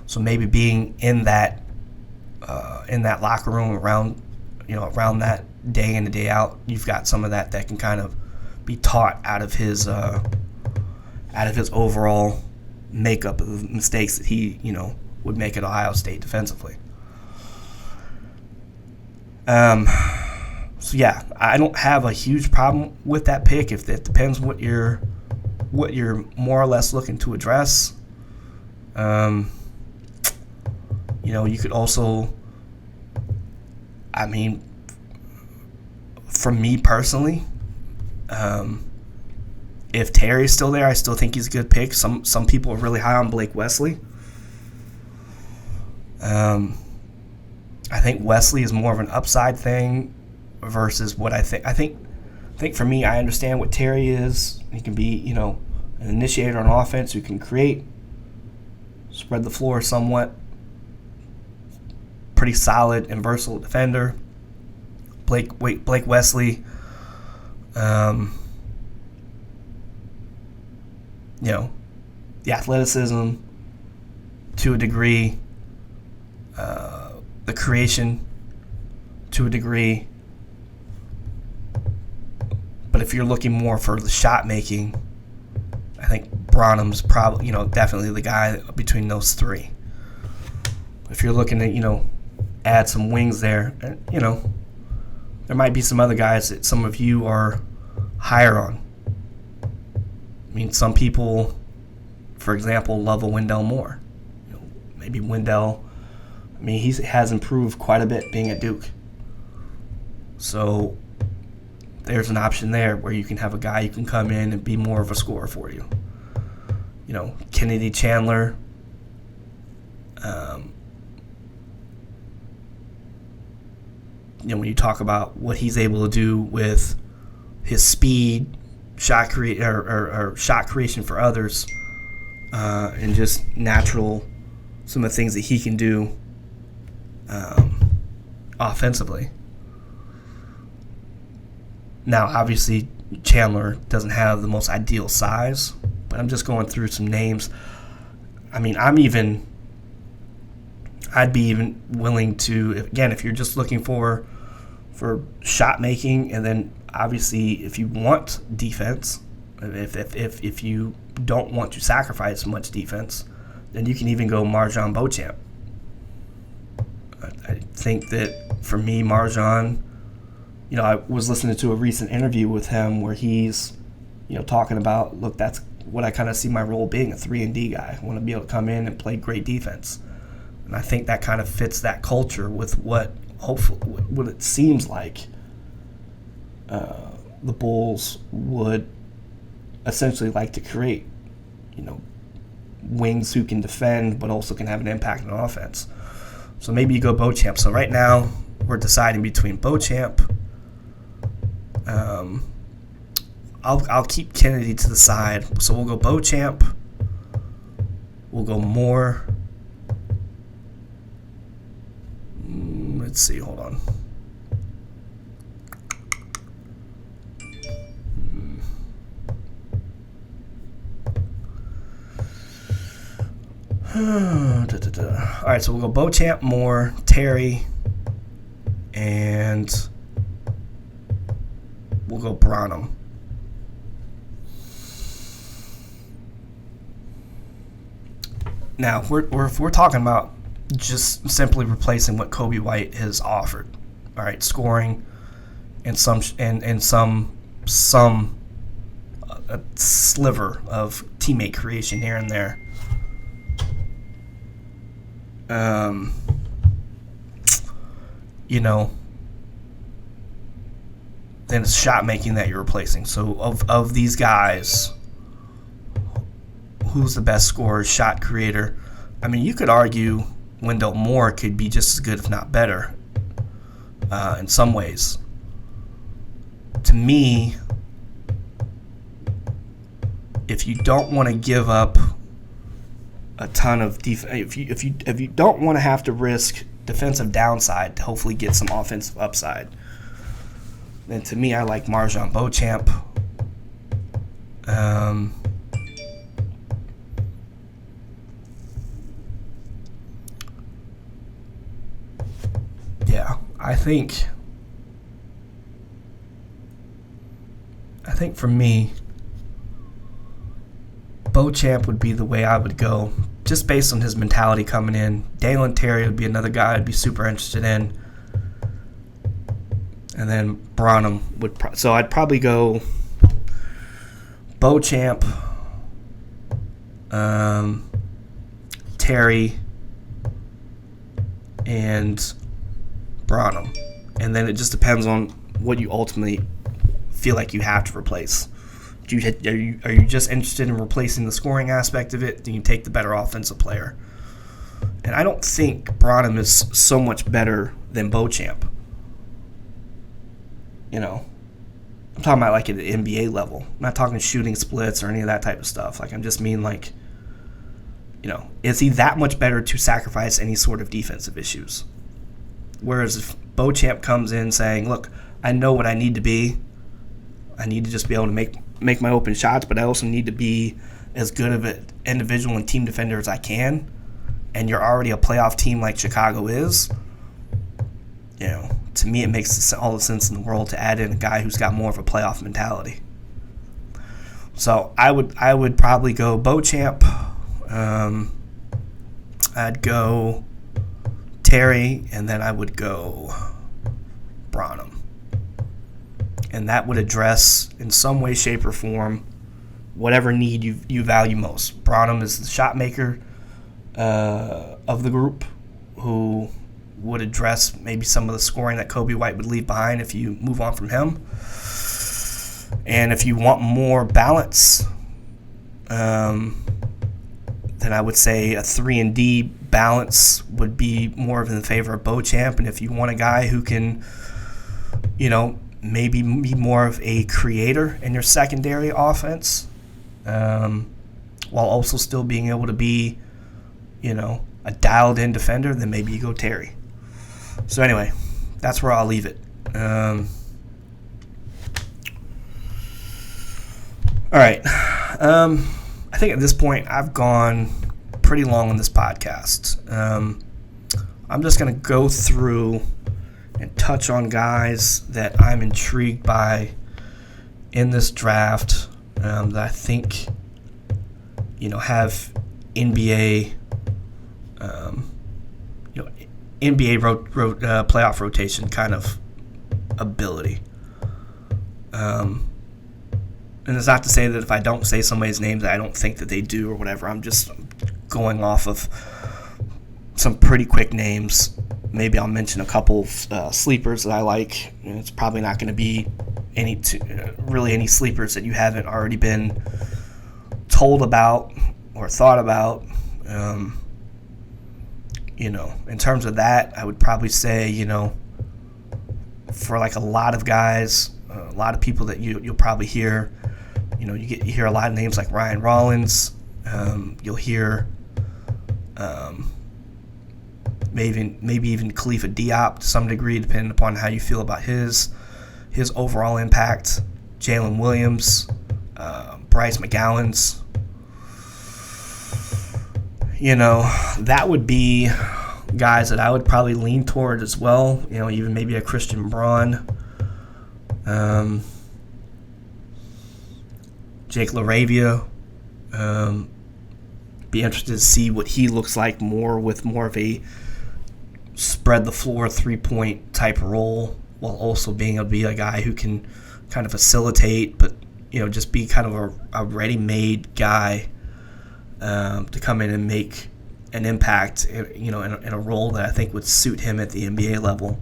Speaker 4: So maybe being in that locker room around that day in and day out, you've got some of that can kind of be taught out of his overall makeup of the mistakes that he would make at Ohio State defensively. So yeah, I don't have a huge problem with that pick. If it depends what you're more or less looking to address. You could also, for me personally, if Terry's still there, I still think he's a good pick. Some people are really high on Blake Wesley. I think Wesley is more of an upside thing versus what I think. I think for me, I understand what Terry is. He can be, an initiator on offense who can create, spread the floor somewhat, pretty solid and versatile defender. Blake Wesley, the athleticism to a degree, the creation to a degree. But if you're looking more for the shot making, I think Branham's probably, definitely the guy between those three. If you're looking to, add some wings there, there might be some other guys that some of you are higher on. Some people, for example, love a Wendell Moore. Maybe Wendell, he has improved quite a bit being at Duke. So there's an option there where you can have a guy who can come in and be more of a scorer for you. Kennedy Chandler, when you talk about what he's able to do with his speed, shot creation for others, and just natural, some of the things that he can do offensively. Now, obviously, Chandler doesn't have the most ideal size, but I'm just going through some names. I mean, I'd be even willing to, again, if you're just looking for shot making, and then obviously if you want defense, if you don't want to sacrifice much defense, then you can even go MarJon Beauchamp. I think that for me, MarJon, I was listening to a recent interview with him where he's, talking about, look, that's what I kind of see my role being, a 3-and-D guy. I want to be able to come in and play great defense. And I think that kind of fits that culture with what it seems like the Bulls would essentially like to create. Wings who can defend but also can have an impact on offense. So maybe you go Beauchamp. So right now we're deciding between Beauchamp. I'll keep Kennedy to the side. So we'll go Beauchamp. We'll go Moore. Let's see. Hold on. All right, so we'll go Beauchamp, Moore, Terry, and we'll go Branham. Now, if we're talking about just simply replacing what Coby White has offered, all right, scoring and some a sliver of teammate creation here and there. Then it's shot making that you're replacing. So of these guys, who's the best scorer, shot creator? I mean, you could argue Wendell Moore could be just as good, if not better, in some ways. To me, if you don't want to give up a ton of if you don't want to have to risk defensive downside to hopefully get some offensive upside, then to me I like MarJon Beauchamp. Yeah, I think for me, Beauchamp would be the way I would go, just based on his mentality coming in. Dalen Terry would be another guy I'd be super interested in. And then Branham would... So I'd probably go Beauchamp, Terry, and Branham. And then it just depends on what you ultimately feel like you have to replace. Are you just interested in replacing the scoring aspect of it? Then you take the better offensive player. And I don't think Branham is so much better than Beauchamp. I'm talking about like at the NBA level. I'm not talking shooting splits or any of that type of stuff. Like, I'm just mean like, is he that much better to sacrifice any sort of defensive issues? Whereas if Beauchamp comes in saying, look, I know what I need to be. I need to just be able to make my open shots, but I also need to be as good of an individual and team defender as I can. And you're already a playoff team like Chicago is. To me, it makes all the sense in the world to add in a guy who's got more of a playoff mentality. So I would probably go Beauchamp. I'd go Terry, and then I would go Branham. And that would address, in some way, shape, or form, whatever need you value most. Branham is the shot maker of the group, who would address maybe some of the scoring that Coby White would leave behind if you move on from him. And if you want more balance, then I would say a 3-and-D balance would be more of in favor of Beauchamp. And if you want a guy who can, maybe be more of a creator in your secondary offense, while also still being able to be, a dialed-in defender, then maybe you go Terry. So anyway, that's where I'll leave it. All right. I think at this point I've gone pretty long on this podcast. I'm just going to go through and touch on guys that I'm intrigued by in this draft that I think, have NBA, playoff rotation kind of ability. And it's not to say that if I don't say somebody's name that I don't think that they do or whatever. I'm just going off of some pretty quick names. Maybe I'll mention a couple sleepers that I like. And it's probably not going to be any sleepers that you haven't already been told about or thought about. In terms of that, I would probably say, for like a lot of guys, a lot of people that you'll probably hear, you hear a lot of names like Ryan Rollins. You'll hear maybe even Khalifa Diop to some degree, depending upon how you feel about his overall impact. Jalen Williams, Bryce McGowan's. That would be guys that I would probably lean toward as well. Even maybe a Christian Braun. Jake LaRavia. Be interested to see what he looks like with more of a spread the floor 3-point type role, while also being able to be a guy who can kind of facilitate, but just be kind of a ready-made guy to come in and make an impact, in a role that I think would suit him at the NBA level.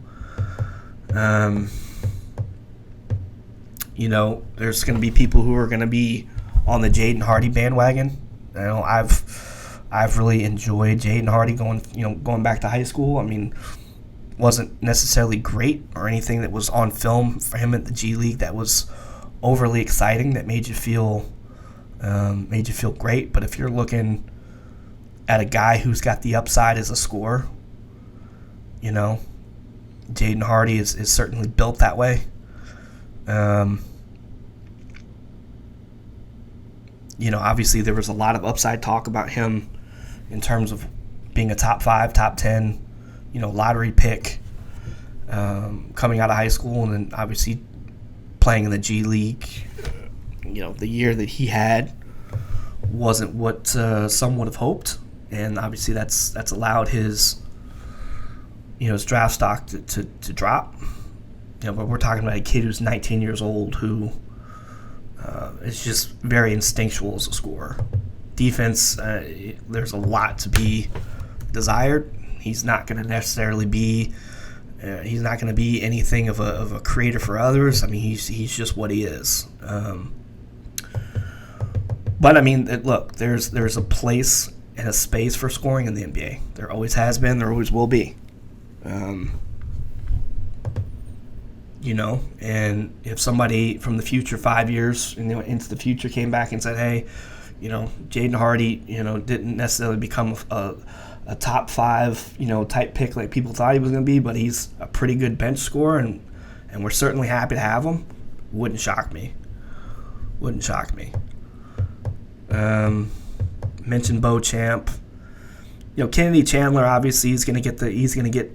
Speaker 4: There's going to be people who are going to be on the Jaden Hardy bandwagon. I've really enjoyed Jaden Hardy going back to high school. I mean, wasn't necessarily great or anything that was on film for him at the G League that was overly exciting that made you feel great. But if you're looking at a guy who's got the upside as a scorer, Jaden Hardy is certainly built that way. Obviously there was a lot of upside talk about him in terms of being a top 5, top 10, lottery pick coming out of high school, and then obviously playing in the G League. The year that he had wasn't what some would have hoped, and obviously that's allowed his draft stock to drop. But we're talking about a kid who's 19 years old who is just very instinctual as a scorer. Defense, there's a lot to be desired. He's not going to necessarily be anything of a creator for others. I mean, he's just what he is. But I mean, look, there's a place and a space for scoring in the NBA. There always has been. There always will be. And if somebody from the future, 5 years into the future, came back and said, hey, Jaden Hardy, didn't necessarily become a top 5, type pick like people thought he was going to be, but he's a pretty good bench scorer, and we're certainly happy to have him, wouldn't shock me. Mentioned Beauchamp. Kennedy Chandler, obviously he's going to get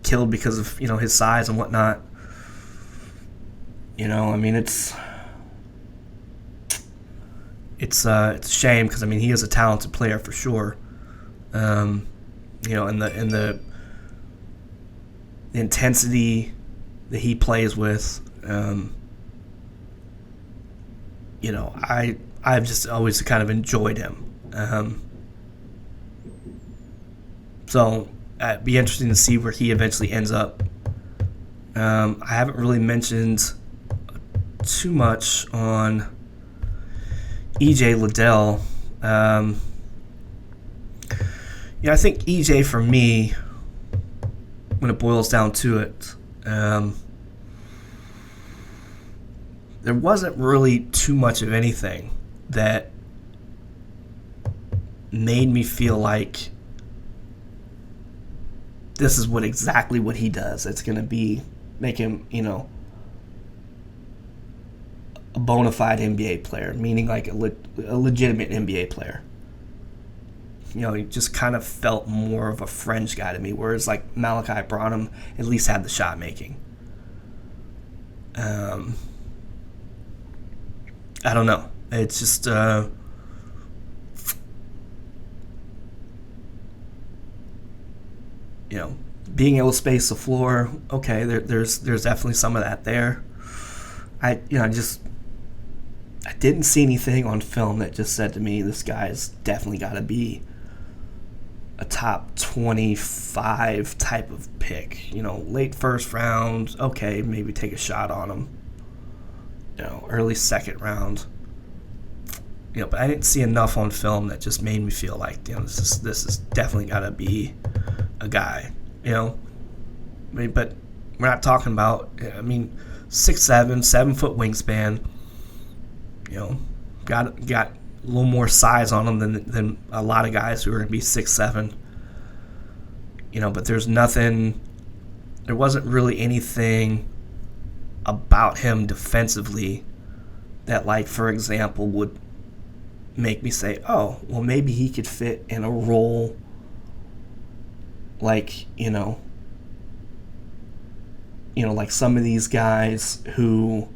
Speaker 4: killed because of his size and whatnot. I mean, it's a shame because he is a talented player for sure. And the intensity that he plays with, I've just always kind of enjoyed him. So it'd be interesting to see where he eventually ends up. I haven't really mentioned too much on EJ Liddell. I think EJ, for me, when it boils down to it, there wasn't really too much of anything that made me feel like this is exactly what he does. It's going to make him, a bona fide NBA player, meaning like a legitimate NBA player. You know, he just kind of felt more of a fringe guy to me, whereas like Malachi Branham at least had the shot making. I don't know. It's just you know, being able to space the floor. Okay, there's definitely some of that there. I didn't see anything on film that just said to me this guy's definitely got to be a top 25 type of pick. You know, late first round, okay, maybe take a shot on him. You know, early second round. You know, but I didn't see enough on film that just made me feel like, you know, this is definitely got to be a guy. You know, I mean, but we're not talking about. I mean, 6'7", 7-foot wingspan. You know, got a little more size on him than a lot of guys who are going to be 6'7". You know, but there wasn't really anything about him defensively that, like, for example, would make me say, oh, well, maybe he could fit in a role like, you know, like some of these guys who,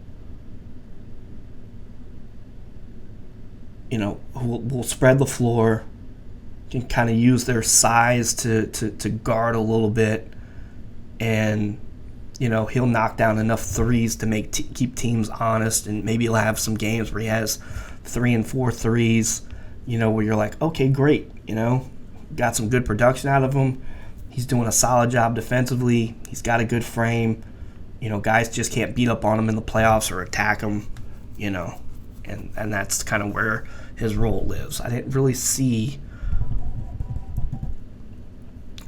Speaker 4: you know, who will spread the floor, can kind of use their size to guard a little bit, and, you know, he'll knock down enough threes to keep teams honest, and maybe he'll have some games where he has 3 and 4 threes, you know, where you're like, okay, great, you know, got some good production out of him. He's doing a solid job defensively. He's got a good frame. You know, guys just can't beat up on him in the playoffs or attack him, you know, and that's kind of where his role lives. I didn't really see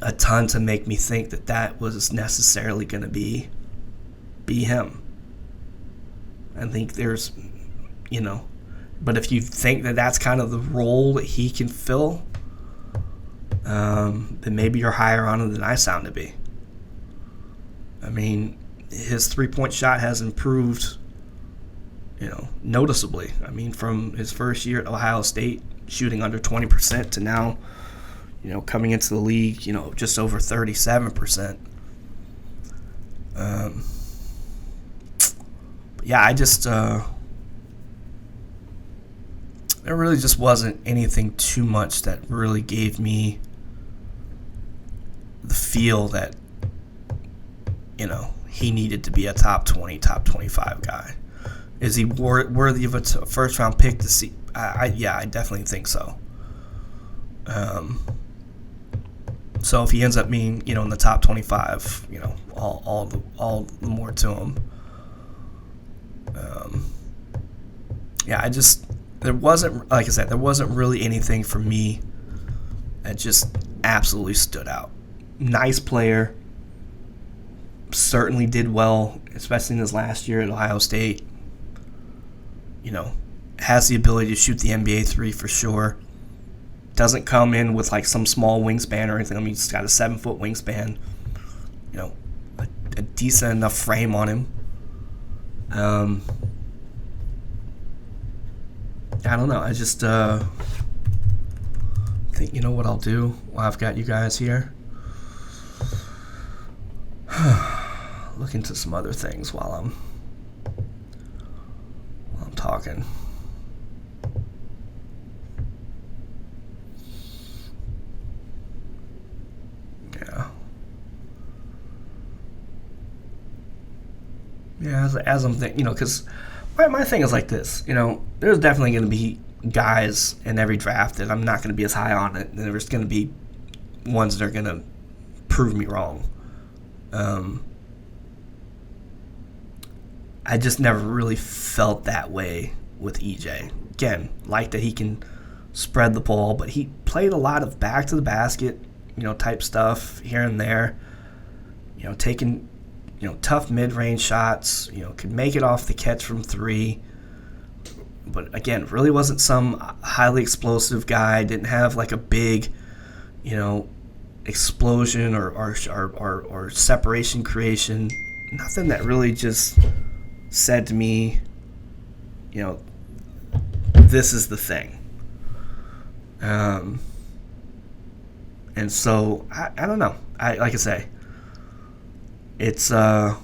Speaker 4: a ton to make me think that was necessarily going to be him. I think there's, you know, but if you think that that's kind of the role that he can fill, then maybe you're higher on him than I sound to be. I mean, his three-point shot has improved, you know, noticeably. I mean, from his first year at Ohio State, shooting under 20% to now, you know, coming into the league, you know, just over 37%. Yeah, I just there really just wasn't anything too much that really gave me the feel that, you know, he needed to be a top 20, top 25 guy. Is he worthy of a first-round pick to see? Yeah, I definitely think so. So if he ends up being, you know, in the top 25, you know, all the more to him. Yeah, there wasn't, like I said, there wasn't really anything for me that just absolutely stood out. Nice player. Certainly did well, especially in his last year at Ohio State. You know, has the ability to shoot the NBA three for sure. Doesn't come in with like some small wingspan or anything. I mean, he's got a 7-foot wingspan. You know, a decent enough frame on him. I don't know. I just think, you know what I'll do while I've got you guys here? Look into some other things while I'm talking. Yeah, as I'm thinking, you know, because my thing is like this, you know, there's definitely going to be guys in every draft that I'm not going to be as high on it, and there's going to be ones that are going to prove me wrong. I just never really felt that way with EJ. Again, like that he can spread the ball, but he played a lot of back to the basket, you know, type stuff here and there, you know, taking, you know, tough mid-range shots, you know, could make it off the catch from three. But again, really wasn't some highly explosive guy, didn't have like a big, you know, explosion or separation creation. Nothing that really just said to me, this is the thing. And so I don't know. Like I say, it's the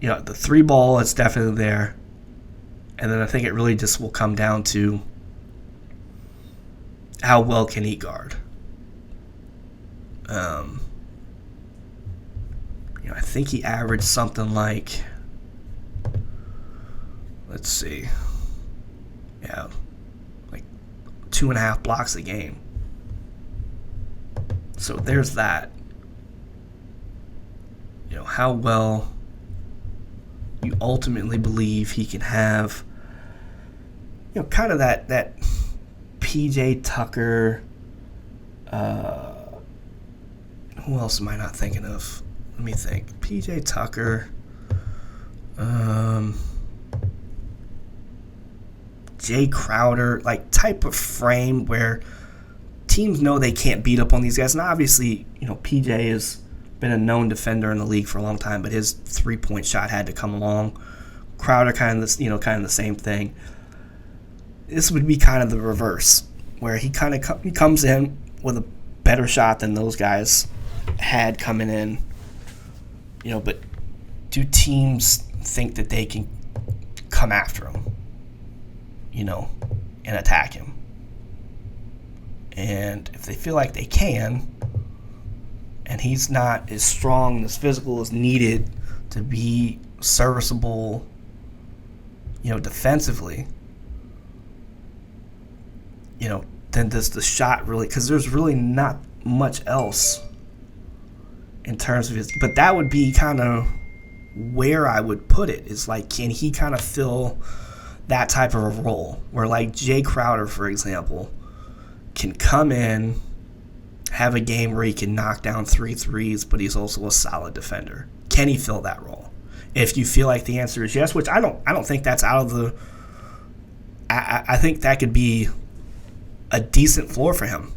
Speaker 4: 3 ball is definitely there, and then I think it really just will come down to how well can he guard. I think he averaged something like, let's see, like 2.5 blocks a game. So there's that. How well you ultimately believe he can have, kind of that PJ Tucker. Who else am I not thinking of? Let me think. PJ Tucker. Jay Crowder, like type of frame where teams know they can't beat up on these guys. And obviously, PJ has been a known defender in the league for a long time, but his 3-point shot had to come along. Crowder kind of the same thing. This would be kind of the reverse, where he kind of he comes in with a better shot than those guys had coming in. But do teams think that they can come after him, and attack him? And if they feel like they can, and he's not as strong and as physical as needed to be serviceable, defensively, then does the shot really, because there's really not much else in terms of his, but that would be kind of where I would put it, is like, can he kind of fill that type of a role where, like, Jay Crowder, for example, can come in, have a game where he can knock down 3 threes, but he's also a solid defender. Can he fill that role? If you feel like the answer is yes, which I don't think that's out of the, I think that could be a decent floor for him.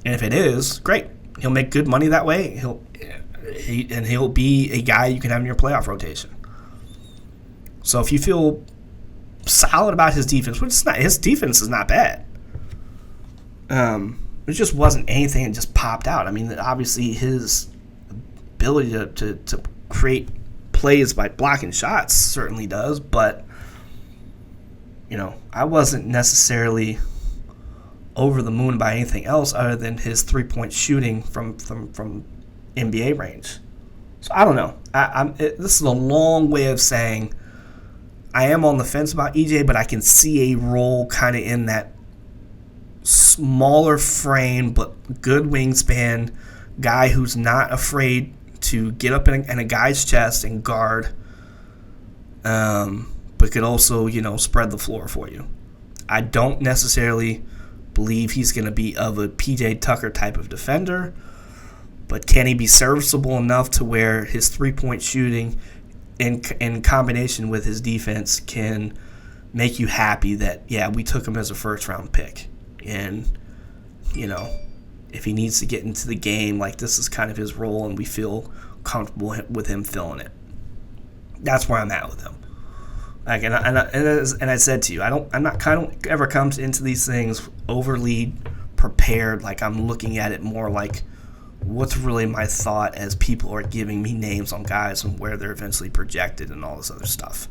Speaker 4: And if it is, great. He'll make good money that way. He'll be a guy you can have in your playoff rotation. So if you feel solid about his defense, which is not, his defense is not bad. It just wasn't anything that just popped out. I mean, obviously his ability to create plays by blocking shots certainly does, but I wasn't necessarily over the moon by anything else other than his 3-point shooting from NBA range. So I don't know. This is a long way of saying I am on the fence about EJ, but I can see a role kind of in that smaller frame but good wingspan guy who's not afraid to get up in a guy's chest and guard, but could also, spread the floor for you. I don't necessarily believe he's going to be of a PJ Tucker type of defender, but can he be serviceable enough to where his 3-point shooting in combination with his defense can make you happy that, yeah, we took him as a first-round pick. And, if he needs to get into the game, like, this is kind of his role and we feel comfortable with him filling it. That's where I'm at with him. Like, and I said to you, I don't ever come into these things overly prepared. Like, I'm looking at it more like, what's really my thought as people are giving me names on guys and where they're eventually projected and all this other stuff.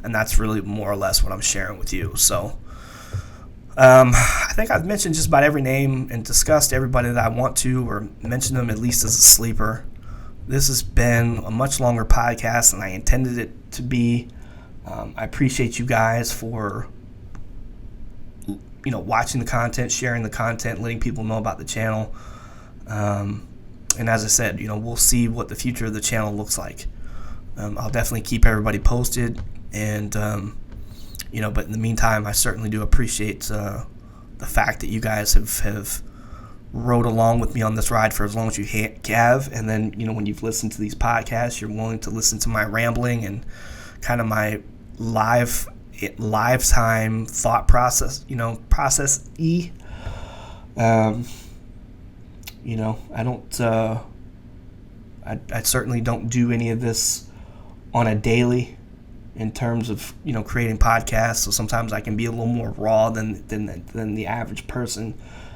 Speaker 4: And that's really more or less what I'm sharing with you. So I think I've mentioned just about every name and discussed everybody that I want to, or mentioned them at least as a sleeper. This has been a much longer podcast than I intended it to be. I appreciate you guys for watching the content, sharing the content, letting people know about the channel. And as I said, we'll see what the future of the channel looks like. I'll definitely keep everybody posted, and but in the meantime, I certainly do appreciate the fact that you guys have rode along with me on this ride for as long as you have, and then when you've listened to these podcasts, you're willing to listen to my rambling and kind of my lifetime thought process. I don't. I certainly don't do any of this on a daily. in terms of, creating podcasts. So sometimes I can be a little more raw than the average person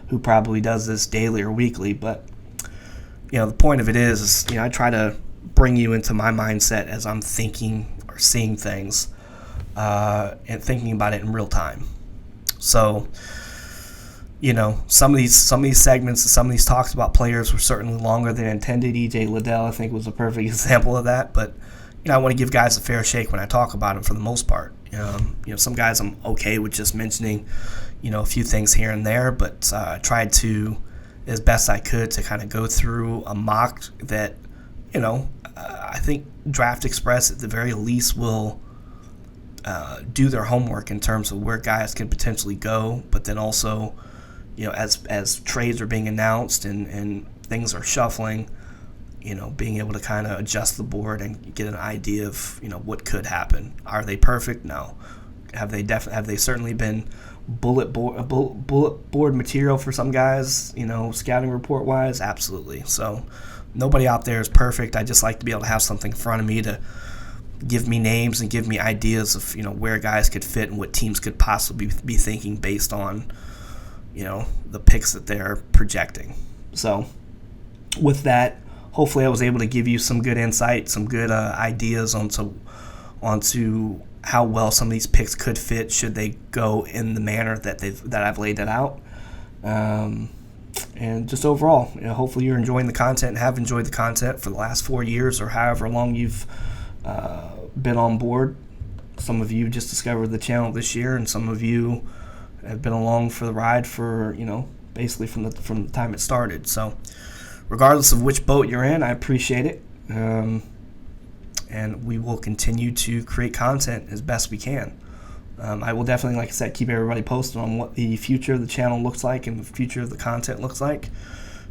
Speaker 4: who probably does this daily or weekly. But, the point of it is I try to bring you into my mindset as I'm thinking or seeing things and thinking about it in real time. So, some of these segments and some of these talks about players were certainly longer than intended. EJ Liddell, I think, was a perfect example of that. But, I want to give guys a fair shake when I talk about them for the most part. Some guys I'm okay with just mentioning, a few things here and there, but I tried to, as best I could, to kind of go through a mock that, I think Draft Express at the very least will do their homework in terms of where guys can potentially go, but then also, as trades are being announced and things are shuffling, being able to kind of adjust the board and get an idea of, what could happen. Are they perfect? No. Have they certainly been bullet board material for some guys, scouting report wise? Absolutely. So nobody out there is perfect. I just like to be able to have something in front of me to give me names and give me ideas of, where guys could fit and what teams could possibly be thinking based on, the picks that they're projecting. So with that, hopefully I was able to give you some good insight, some good ideas onto how well some of these picks could fit should they go in the manner that I've laid it out. And just overall, hopefully you're enjoying the content and have enjoyed the content for the last 4 years or however long you've been on board. Some of you just discovered the channel this year, and some of you have been along for the ride for, basically from the time it started. So regardless of which boat you're in, I appreciate it. And we will continue to create content as best we can. I will definitely, like I said, keep everybody posted on what the future of the channel looks like and the future of the content looks like.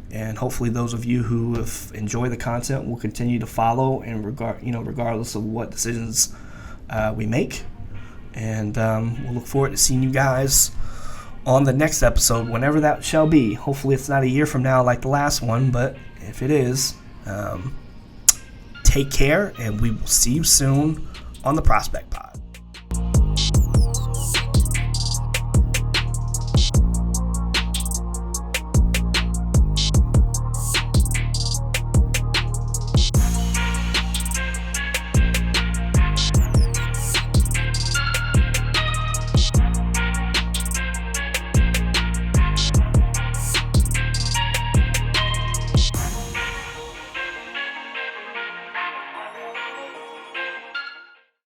Speaker 4: And hopefully those of you who have enjoyed the content will continue to follow and regardless of what decisions we make. And we'll look forward to seeing you guys on the next episode, whenever that shall be. Hopefully it's not a year from now like the last one, but if it is, take care, and we will see you soon on the Prospect Pod.